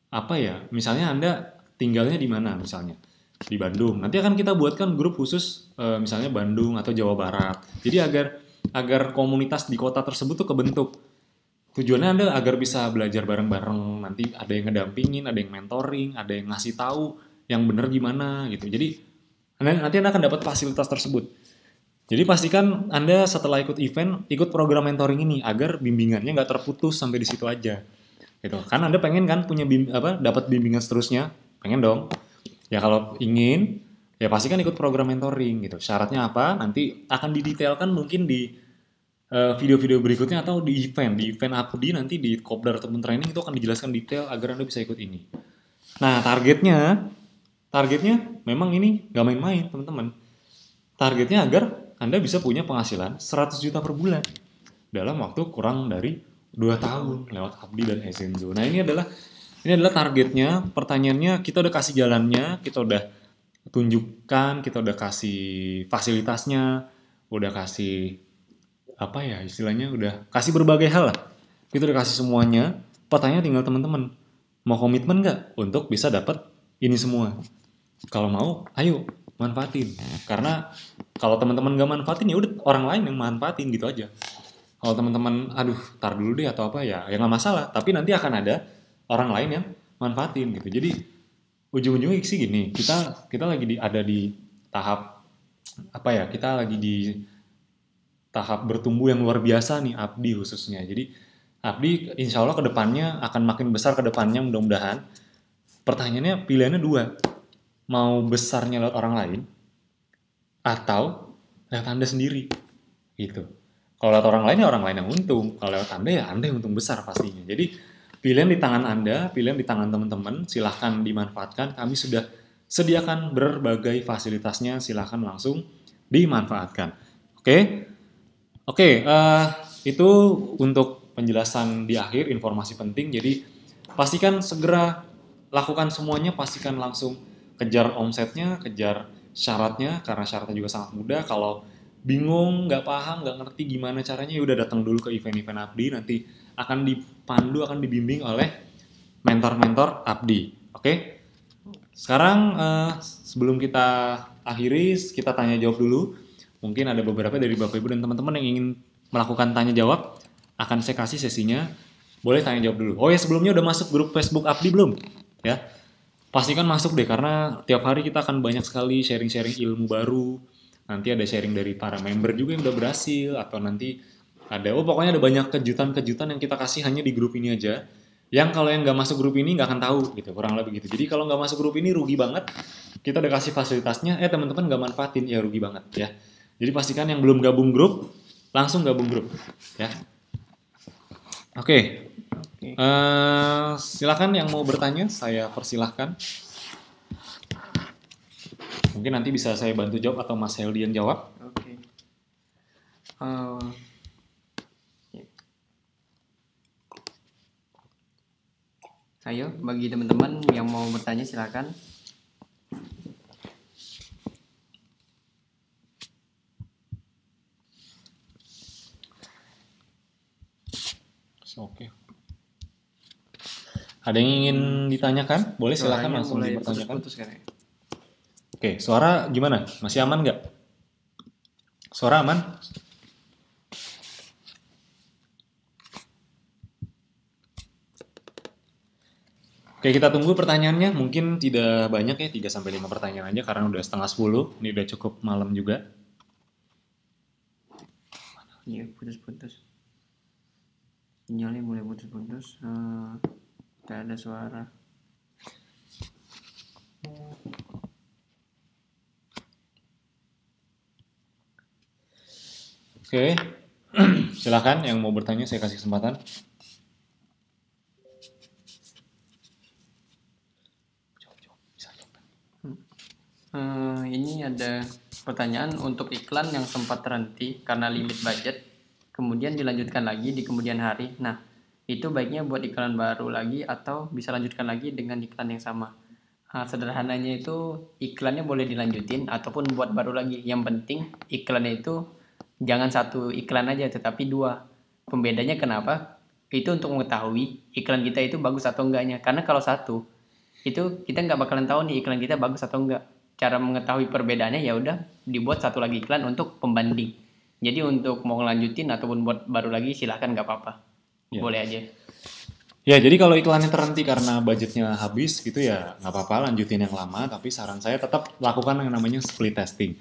apa ya? Misalnya Anda tinggalnya di mana misalnya. Di Bandung. Nanti akan kita buatkan grup khusus misalnya Bandung atau Jawa Barat. Jadi agar komunitas di kota tersebut tuh kebentuk. Tujuannya Anda agar bisa belajar bareng-bareng. Nanti ada yang ngedampingin, ada yang mentoring, ada yang ngasih tahu yang bener gimana gitu. Jadi nanti Anda akan dapat fasilitas tersebut. Jadi pastikan Anda setelah ikut event, ikut program mentoring ini agar bimbingannya nggak terputus sampai di situ aja. Gitu. Kan Anda pengen kan punya dapat bimbingan seterusnya? Pengen dong. Ya kalau ingin, ya pasti kan ikut program mentoring gitu. Syaratnya apa? Nanti akan didetailkan mungkin di video-video berikutnya atau di event Apodi nanti di Kopdar ataupun training itu akan dijelaskan detail agar Anda bisa ikut ini. Nah, targetnya memang ini nggak main-main, teman-teman. Targetnya agar Anda bisa punya penghasilan 100 juta per bulan dalam waktu kurang dari 2 tahun lewat Abdi dan Ezenzo. Nah, ini adalah targetnya. Pertanyaannya, kita udah kasih jalannya, kita udah tunjukkan, kita udah kasih fasilitasnya, udah kasih apa ya istilahnya, udah kasih berbagai hal lah. Kita udah kasih semuanya. Pertanyaan tinggal teman-teman, mau komitmen nggak untuk bisa dapat ini semua? Kalau mau, ayo manfaatin. Karena kalau teman-teman nggak manfaatin, ya udah orang lain yang manfaatin gitu aja. Kalau teman-teman, aduh, tar dulu deh atau apa ya nggak masalah. Tapi nanti akan ada orang lain yang manfaatin gitu. Jadi ujung-ujungnya sih gini, kita lagi ada di tahap apa ya? Kita lagi di tahap bertumbuh yang luar biasa nih Abdi khususnya. Jadi Abdi insya Allah kedepannya akan makin besar kedepannya mudah-mudahan. Pertanyaannya pilihannya dua, mau besarnya lewat orang lain atau lewat Anda sendiri gitu. Kalau lewat orang lain ya orang lain yang untung, kalau lewat Anda ya Anda yang untung besar pastinya. Jadi pilihan di tangan Anda, pilihan di tangan teman-teman, silahkan dimanfaatkan. Kami sudah sediakan berbagai fasilitasnya, silahkan langsung dimanfaatkan. Oke, itu untuk penjelasan di akhir, informasi penting. Jadi pastikan segera lakukan semuanya, pastikan langsung kejar omsetnya, kejar syaratnya, karena syaratnya juga sangat mudah. Kalau bingung, nggak paham, nggak ngerti gimana caranya, ya udah datang dulu ke event-event Abdi, nanti akan dipandu, akan dibimbing oleh mentor-mentor Abdi. Oke? Sekarang sebelum kita akhiri, kita tanya jawab dulu. Mungkin ada beberapa dari Bapak Ibu dan teman-teman yang ingin melakukan tanya jawab, akan saya kasih sesinya. Boleh tanya jawab dulu. Oh ya, sebelumnya udah masuk grup Facebook Abdi belum? Ya. Pastikan masuk deh, karena tiap hari kita akan banyak sekali sharing-sharing ilmu baru. Nanti ada sharing dari para member juga yang udah berhasil, atau nanti pokoknya ada banyak kejutan-kejutan yang kita kasih hanya di grup ini aja. Yang kalau yang nggak masuk grup ini nggak akan tahu gitu, kurang lebih gitu. Jadi kalau nggak masuk grup ini rugi banget. Kita udah kasih fasilitasnya, teman-teman nggak manfaatin, ya rugi banget ya. Jadi pastikan yang belum gabung grup, langsung gabung grup ya. Oke. Silakan yang mau bertanya, saya persilahkan. Mungkin nanti bisa saya bantu jawab atau Mas Heldian jawab. Oke. Ayo, bagi teman-teman yang mau bertanya silakan. Oke. Ada yang ingin ditanyakan? Boleh silakan langsung dipertanyakan. Oke, suara gimana? Masih aman nggak? Suara aman? Oke, kita tunggu pertanyaannya. Mungkin tidak banyak ya, 3-5 pertanyaan aja karena udah 9:30. Ini udah cukup malam juga. Iya, putus-putus. Sinyalnya mulai putus-putus. Tidak ada suara. Oke, silakan yang mau bertanya, saya kasih kesempatan. Ini ada pertanyaan untuk iklan yang sempat terhenti karena limit budget, kemudian dilanjutkan lagi di kemudian hari. Nah, itu baiknya buat iklan baru lagi atau bisa lanjutkan lagi dengan iklan yang sama. Sederhananya itu iklannya boleh dilanjutin ataupun buat baru lagi. Yang penting iklannya itu jangan satu iklan aja, tetapi 2. Pembedanya kenapa? Itu untuk mengetahui iklan kita itu bagus atau enggaknya. Karena kalau satu, itu kita nggak bakalan tahu nih iklan kita bagus atau enggak. Cara mengetahui perbedaannya ya udah dibuat satu lagi iklan untuk pembanding. Jadi untuk mau ngelanjutin ataupun buat baru lagi silahkan nggak apa-apa. Ya. Boleh aja. Ya, jadi kalau iklannya terhenti karena budgetnya habis gitu ya nggak apa-apa lanjutin yang lama, tapi saran saya tetap lakukan yang namanya split testing.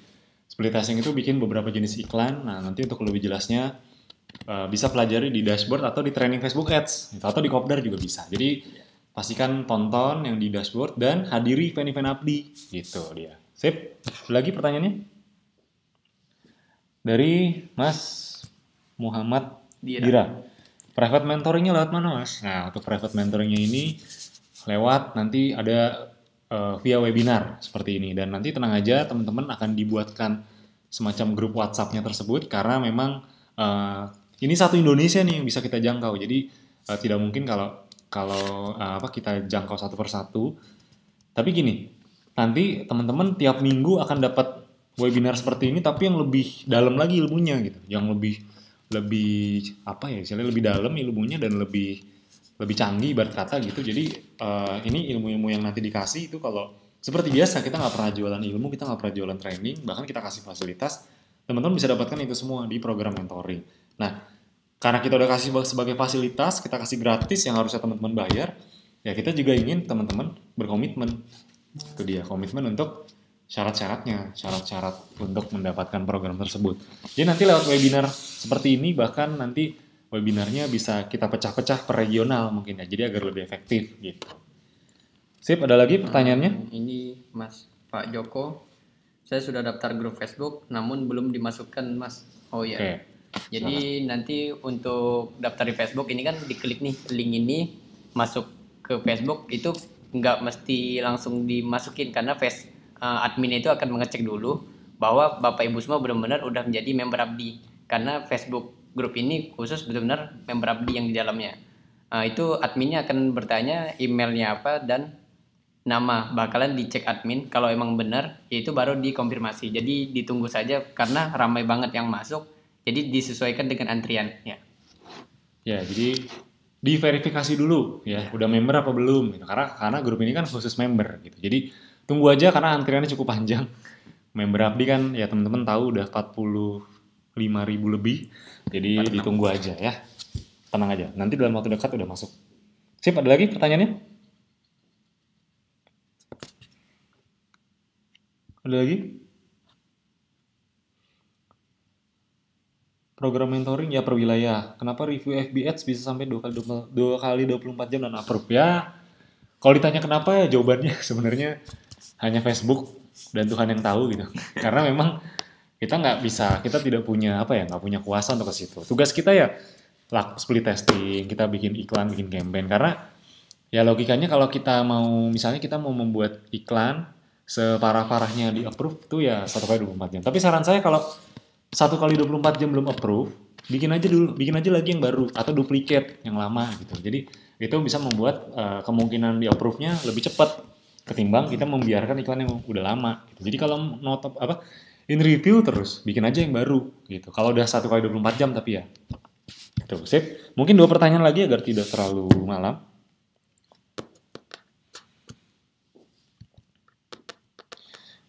Split testing itu bikin beberapa jenis iklan. Nah, nanti untuk lebih jelasnya bisa pelajari di dashboard atau di training Facebook Ads gitu, atau di Kopdar juga bisa. Jadi pastikan tonton yang di dashboard dan hadiri event-event abdi gitu dia. Sip. Lagi pertanyaannya dari Mas Muhammad Dira. Private mentoringnya lewat mana Mas? Nah, untuk private mentoringnya ini lewat nanti ada via webinar seperti ini, dan nanti tenang aja teman-teman akan dibuatkan semacam grup WhatsApp-nya tersebut karena memang ini satu Indonesia nih yang bisa kita jangkau. Jadi tidak mungkin kalau kalau kita jangkau satu persatu. Tapi gini, nanti teman-teman tiap minggu akan dapat webinar seperti ini tapi yang lebih dalam lagi ilmunya gitu. Yang lebih lebih apa ya, istilahnya lebih dalam ilmunya dan lebih lebih canggih ibarat kata gitu. Jadi ini ilmu-ilmu yang nanti dikasih itu kalau seperti biasa kita nggak pernah jualan ilmu, kita nggak pernah jualan training, bahkan kita kasih fasilitas, teman-teman bisa dapatkan itu semua di program mentoring. Nah, karena kita udah kasih sebagai fasilitas, kita kasih gratis yang harusnya teman-teman bayar, ya kita juga ingin teman-teman berkomitmen. Itu dia, komitmen untuk syarat-syaratnya, syarat-syarat untuk mendapatkan program tersebut. Jadi nanti lewat webinar seperti ini, bahkan nanti webinarnya bisa kita pecah-pecah per regional mungkin ya, jadi agar lebih efektif gitu. Sip, ada lagi pertanyaannya? Ini Mas Pak Joko, saya sudah daftar grup Facebook namun belum dimasukkan Mas. Oh iya. Oke. Jadi nanti untuk daftar di Facebook ini kan diklik nih link ini masuk ke Facebook, itu nggak mesti langsung dimasukin karena admin itu akan mengecek dulu bahwa Bapak Ibu semua benar-benar udah menjadi member abdi, karena Facebook grup ini khusus benar-benar member abdi yang di dalamnya. Itu adminnya akan bertanya emailnya apa dan nama, bakalan dicek admin. Kalau emang benar itu baru dikonfirmasi. Jadi ditunggu saja karena ramai banget yang masuk, jadi disesuaikan dengan antrian ya. Ya, jadi diverifikasi dulu ya, udah member apa belum gitu. Karena grup ini kan khusus member gitu. Jadi tunggu aja karena antriannya cukup panjang. Member abdi kan ya teman-teman tahu udah 45.000 lebih. Jadi ditunggu aja ya. Tenang aja, nanti dalam waktu dekat udah masuk. Sip, ada lagi pertanyaannya? Ada lagi? Program mentoring ya per wilayah. Kenapa review FB Ads bisa sampai 2 kali 24 jam dan approve? Ya, kalau ditanya kenapa ya jawabannya sebenarnya hanya Facebook dan Tuhan yang tahu gitu. Karena memang kita nggak bisa, kita tidak punya nggak punya kuasa untuk ke situ. Tugas kita ya split testing, kita bikin iklan, bikin campaign. Karena ya logikanya kalau kita mau, misalnya kita mau membuat iklan separah-parahnya di approve tuh ya 1 kali 24 jam. Tapi saran saya kalau 1 kali 24 jam belum approve, bikin aja lagi yang baru atau duplicate yang lama gitu. Jadi itu bisa membuat kemungkinan di approve-nya lebih cepat ketimbang kita membiarkan iklan yang udah lama. Gitu. Jadi kalau in review terus bikin aja yang baru gitu. Kalau udah 1 kali 24 jam tapi ya. Gitu. Sip. Mungkin 2 pertanyaan lagi agar tidak terlalu malam.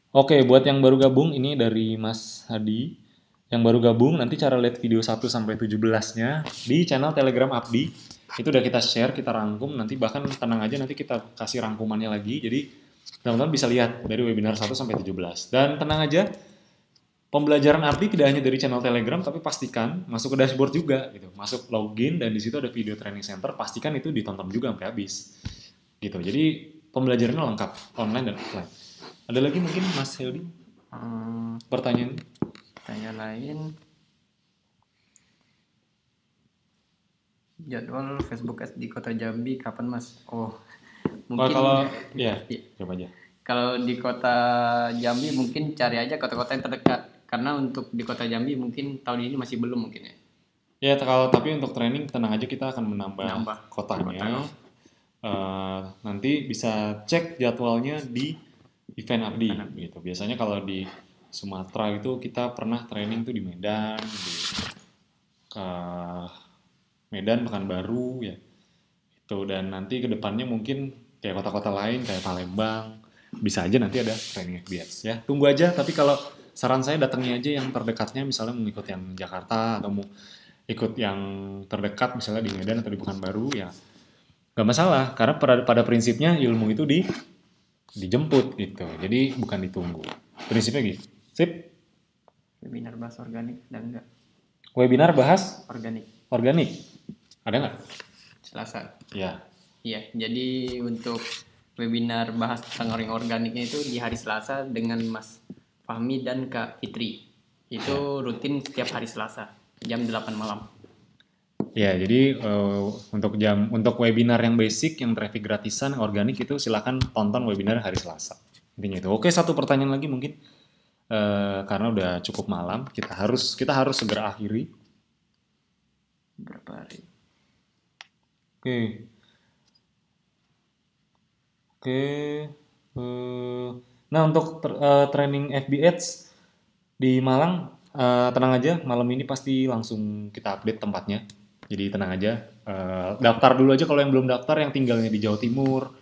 Oke, buat yang baru gabung ini dari Mas Hadi. Yang baru gabung nanti cara lihat video 1 sampai 17-nya di channel Telegram Abdi. Itu udah kita share, kita rangkum, nanti bahkan tenang aja nanti kita kasih rangkumannya lagi. Jadi teman-teman bisa lihat dari webinar 1 sampai 17. Dan tenang aja, pembelajaran Abdi tidak hanya dari channel Telegram, tapi pastikan masuk ke dashboard juga gitu. Masuk login dan di situ ada video training center, pastikan itu ditonton juga sampai habis. Gitu. Jadi pembelajarannya lengkap, online dan offline. Ada lagi mungkin Mas Heldi? Pertanyaan lain, jadwal Facebook Ads di Kota Jambi kapan Mas? Mungkin kalau ya coba aja. Kalau di Kota Jambi mungkin cari aja kota-kota yang terdekat, karena untuk di Kota Jambi mungkin tahun ini masih belum mungkin ya. Ya tapi untuk training tenang aja, kita akan menambah kotanya. Nanti bisa cek jadwalnya di event Abdi gitu. Biasanya kalau di Sumatera itu kita pernah training tuh di Medan, Medan Pekanbaru ya. Itu, dan nanti kedepannya mungkin kayak kota-kota lain kayak Palembang, bisa aja nanti ada training FBS ya. Tunggu aja, tapi kalau saran saya datangnya aja yang terdekatnya, misalnya mau ikut yang Jakarta atau mau ikut yang terdekat misalnya di Medan atau di Pekanbaru ya nggak masalah, karena pada prinsipnya ilmu itu dijemput gitu, jadi bukan ditunggu. Prinsipnya gitu. Sip. Webinar bahas organik dan enggak Webinar bahas organik organik. Ada nggak? Selasa. Ya. Iya, jadi untuk webinar bahas tentang organiknya itu di hari Selasa dengan Mas Fahmi dan Kak Fitri. Itu rutin setiap hari Selasa jam 8 malam. Ya, jadi untuk webinar yang basic, yang traffic gratisan, organik itu silakan tonton webinar hari Selasa. Intinya itu. Oke, satu pertanyaan lagi mungkin. Karena udah cukup malam, kita harus segera akhiri. Berapa hari? Oke. Nah, untuk training FBH di Malang, tenang aja, malam ini pasti langsung kita update tempatnya. Jadi tenang aja, daftar dulu aja kalau yang belum daftar, yang tinggalnya di Jawa Timur,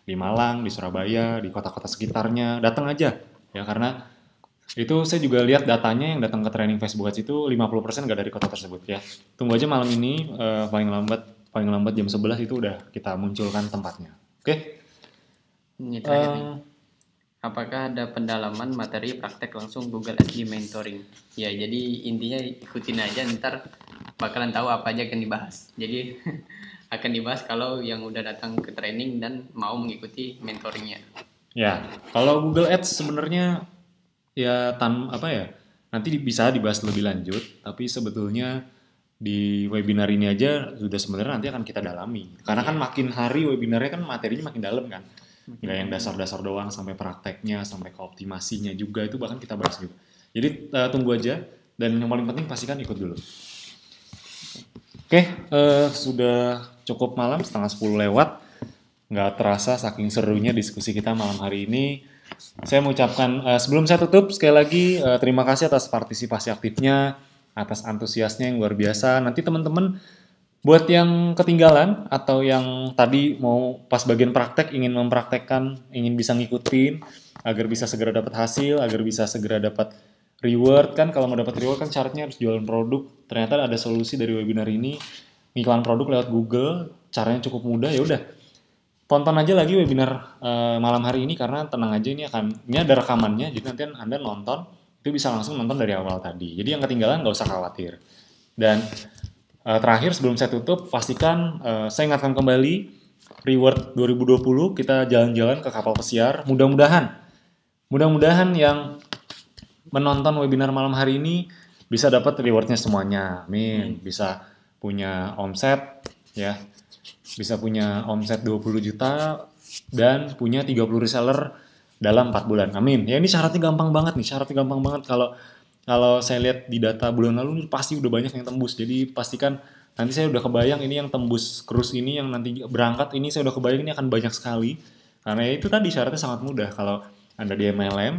di Malang, di Surabaya, di kota-kota sekitarnya, datang aja. Ya, karena itu saya juga lihat datanya yang datang ke training Facebook Ads itu 50% nggak dari kota tersebut ya. Tunggu aja malam ini, paling lambat jam 11 itu udah kita munculkan tempatnya. Oke? Ini terakhir nih. Apakah ada pendalaman materi praktek langsung Google Ads di mentoring? Ya, jadi intinya ikutin aja, ntar bakalan tahu apa aja akan dibahas. Jadi akan dibahas kalau yang udah datang ke training dan mau mengikuti mentoringnya. Ya, kalau Google Ads sebenarnya ya nanti bisa dibahas lebih lanjut, tapi sebetulnya di webinar ini aja sudah sebenarnya nanti akan kita dalami. Karena kan makin hari webinarnya kan materinya makin dalam kan. Nggak yang dasar-dasar doang, sampai prakteknya, sampai ke optimasinya juga, itu bahkan kita bahas juga. Jadi tunggu aja, dan yang paling penting pastikan ikut dulu. Oke, sudah cukup malam, 9:30 lewat. Nggak terasa saking serunya diskusi kita malam hari ini. Saya mengucapkan, sebelum saya tutup, sekali lagi terima kasih atas partisipasi aktifnya, atas antusiasnya yang luar biasa. Nanti teman-teman, buat yang ketinggalan atau yang tadi mau pas bagian praktek ingin mempraktekkan, ingin bisa ngikutin agar bisa segera dapat hasil, agar bisa segera dapat reward kan. Kalau mau dapat reward kan syaratnya harus jualan produk. Ternyata ada solusi dari webinar ini, iklan produk lewat Google, caranya cukup mudah. Ya udah, tonton aja lagi webinar malam hari ini, karena tenang aja, ini ada rekamannya, jadi nanti Anda nonton itu bisa langsung nonton dari awal tadi. Jadi yang ketinggalan nggak usah khawatir. Dan terakhir sebelum saya tutup, pastikan saya ingatkan kembali reward 2020 kita jalan-jalan ke kapal pesiar. Mudah-mudahan yang menonton webinar malam hari ini bisa dapat rewardnya semuanya. Amin. Bisa punya omset ya. Bisa punya omset 20 juta dan punya 30 reseller dalam 4 bulan. Amin. Ya ini syaratnya gampang banget nih. Kalau saya lihat di data bulan lalu pasti udah banyak yang tembus. Jadi pastikan nanti saya udah kebayang ini yang tembus cruise ini, yang nanti berangkat ini saya udah kebayang ini akan banyak sekali. Karena itu tadi syaratnya sangat mudah. Kalau Anda di MLM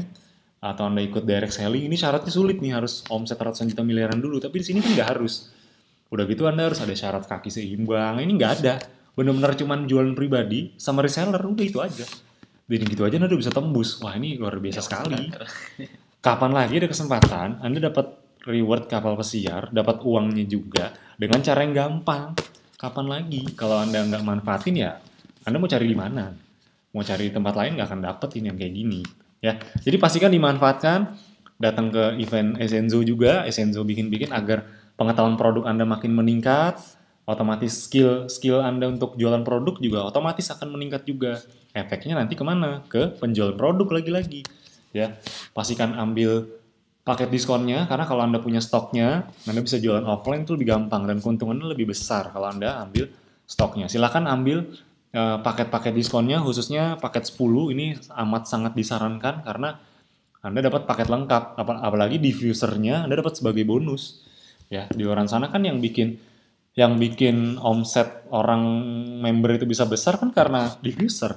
atau Anda ikut direct selling, ini syaratnya sulit nih, harus omset ratusan juta miliaran dulu. Tapi di sini kan nggak harus. Udah gitu Anda harus ada syarat kaki seimbang. Ini nggak ada. Benar-benar cuman jualan pribadi sama reseller, udah itu aja. Dan gitu aja Anda udah bisa tembus. Wah ini luar biasa sekali. Kapan lagi ada kesempatan Anda dapat reward kapal pesiar, dapat uangnya juga dengan cara yang gampang. Kapan lagi? Kalau Anda nggak manfaatin ya, Anda mau cari di mana? Mau cari di tempat lain nggak akan dapet ini yang kayak gini. Ya, jadi pastikan dimanfaatkan. Datang ke event Essenzo juga, Essenzo bikin-bikin agar pengetahuan produk Anda makin meningkat. Otomatis skill Anda untuk jualan produk juga otomatis akan meningkat juga. Efeknya nanti kemana? Ke penjualan produk lagi-lagi. Ya, pastikan ambil paket diskonnya, karena kalau Anda punya stoknya, Anda bisa jualan offline itu lebih gampang dan keuntungannya lebih besar kalau Anda ambil stoknya. Silakan ambil paket-paket diskonnya, khususnya paket 10 ini amat sangat disarankan karena Anda dapat paket lengkap, apalagi diffusernya Anda dapat sebagai bonus. Ya, di luar sana kan yang bikin omset orang member itu bisa besar kan karena diffuser.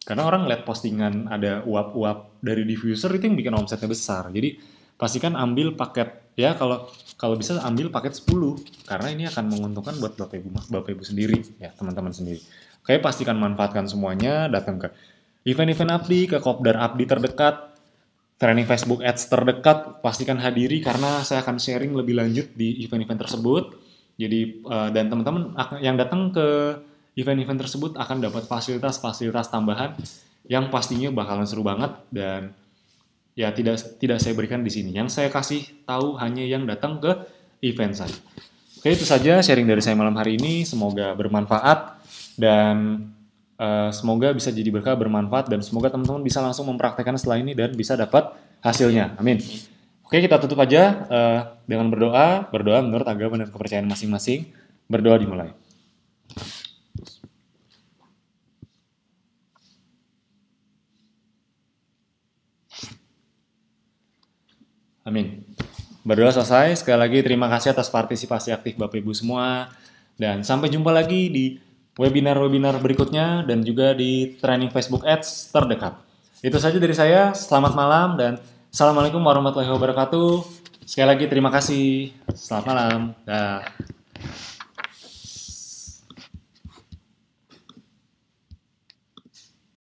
Karena orang lihat postingan ada uap-uap dari diffuser itu yang bikin omsetnya besar. Jadi pastikan ambil paket, ya kalau bisa ambil paket 10 karena ini akan menguntungkan buat Bapak Ibu sendiri, ya teman-teman sendiri. Oke, pastikan manfaatkan semuanya, datang ke event-event Abdi, ke kopdar Abdi terdekat, training Facebook Ads terdekat, pastikan hadiri karena saya akan sharing lebih lanjut di event-event tersebut. Jadi dan teman-teman yang datang ke event-event tersebut akan dapat fasilitas-fasilitas tambahan yang pastinya bakalan seru banget dan ya tidak saya berikan di sini. Yang saya kasih tahu hanya yang datang ke event saya. Oke, itu saja sharing dari saya malam hari ini. Semoga bermanfaat dan semoga bisa jadi berkah, bermanfaat, dan semoga teman-teman bisa langsung mempraktekkan setelah ini dan bisa dapat hasilnya. Amin. Oke, kita tutup aja dengan berdoa. Berdoa menurut agama dan kepercayaan masing-masing. Berdoa dimulai. Amin. Berdoa selesai. Sekali lagi terima kasih atas partisipasi aktif Bapak Ibu semua. Dan sampai jumpa lagi di webinar-webinar berikutnya dan juga di training Facebook Ads terdekat. Itu saja dari saya. Selamat malam dan Assalamualaikum warahmatullahi wabarakatuh. Sekali lagi terima kasih. Selamat malam. Dah.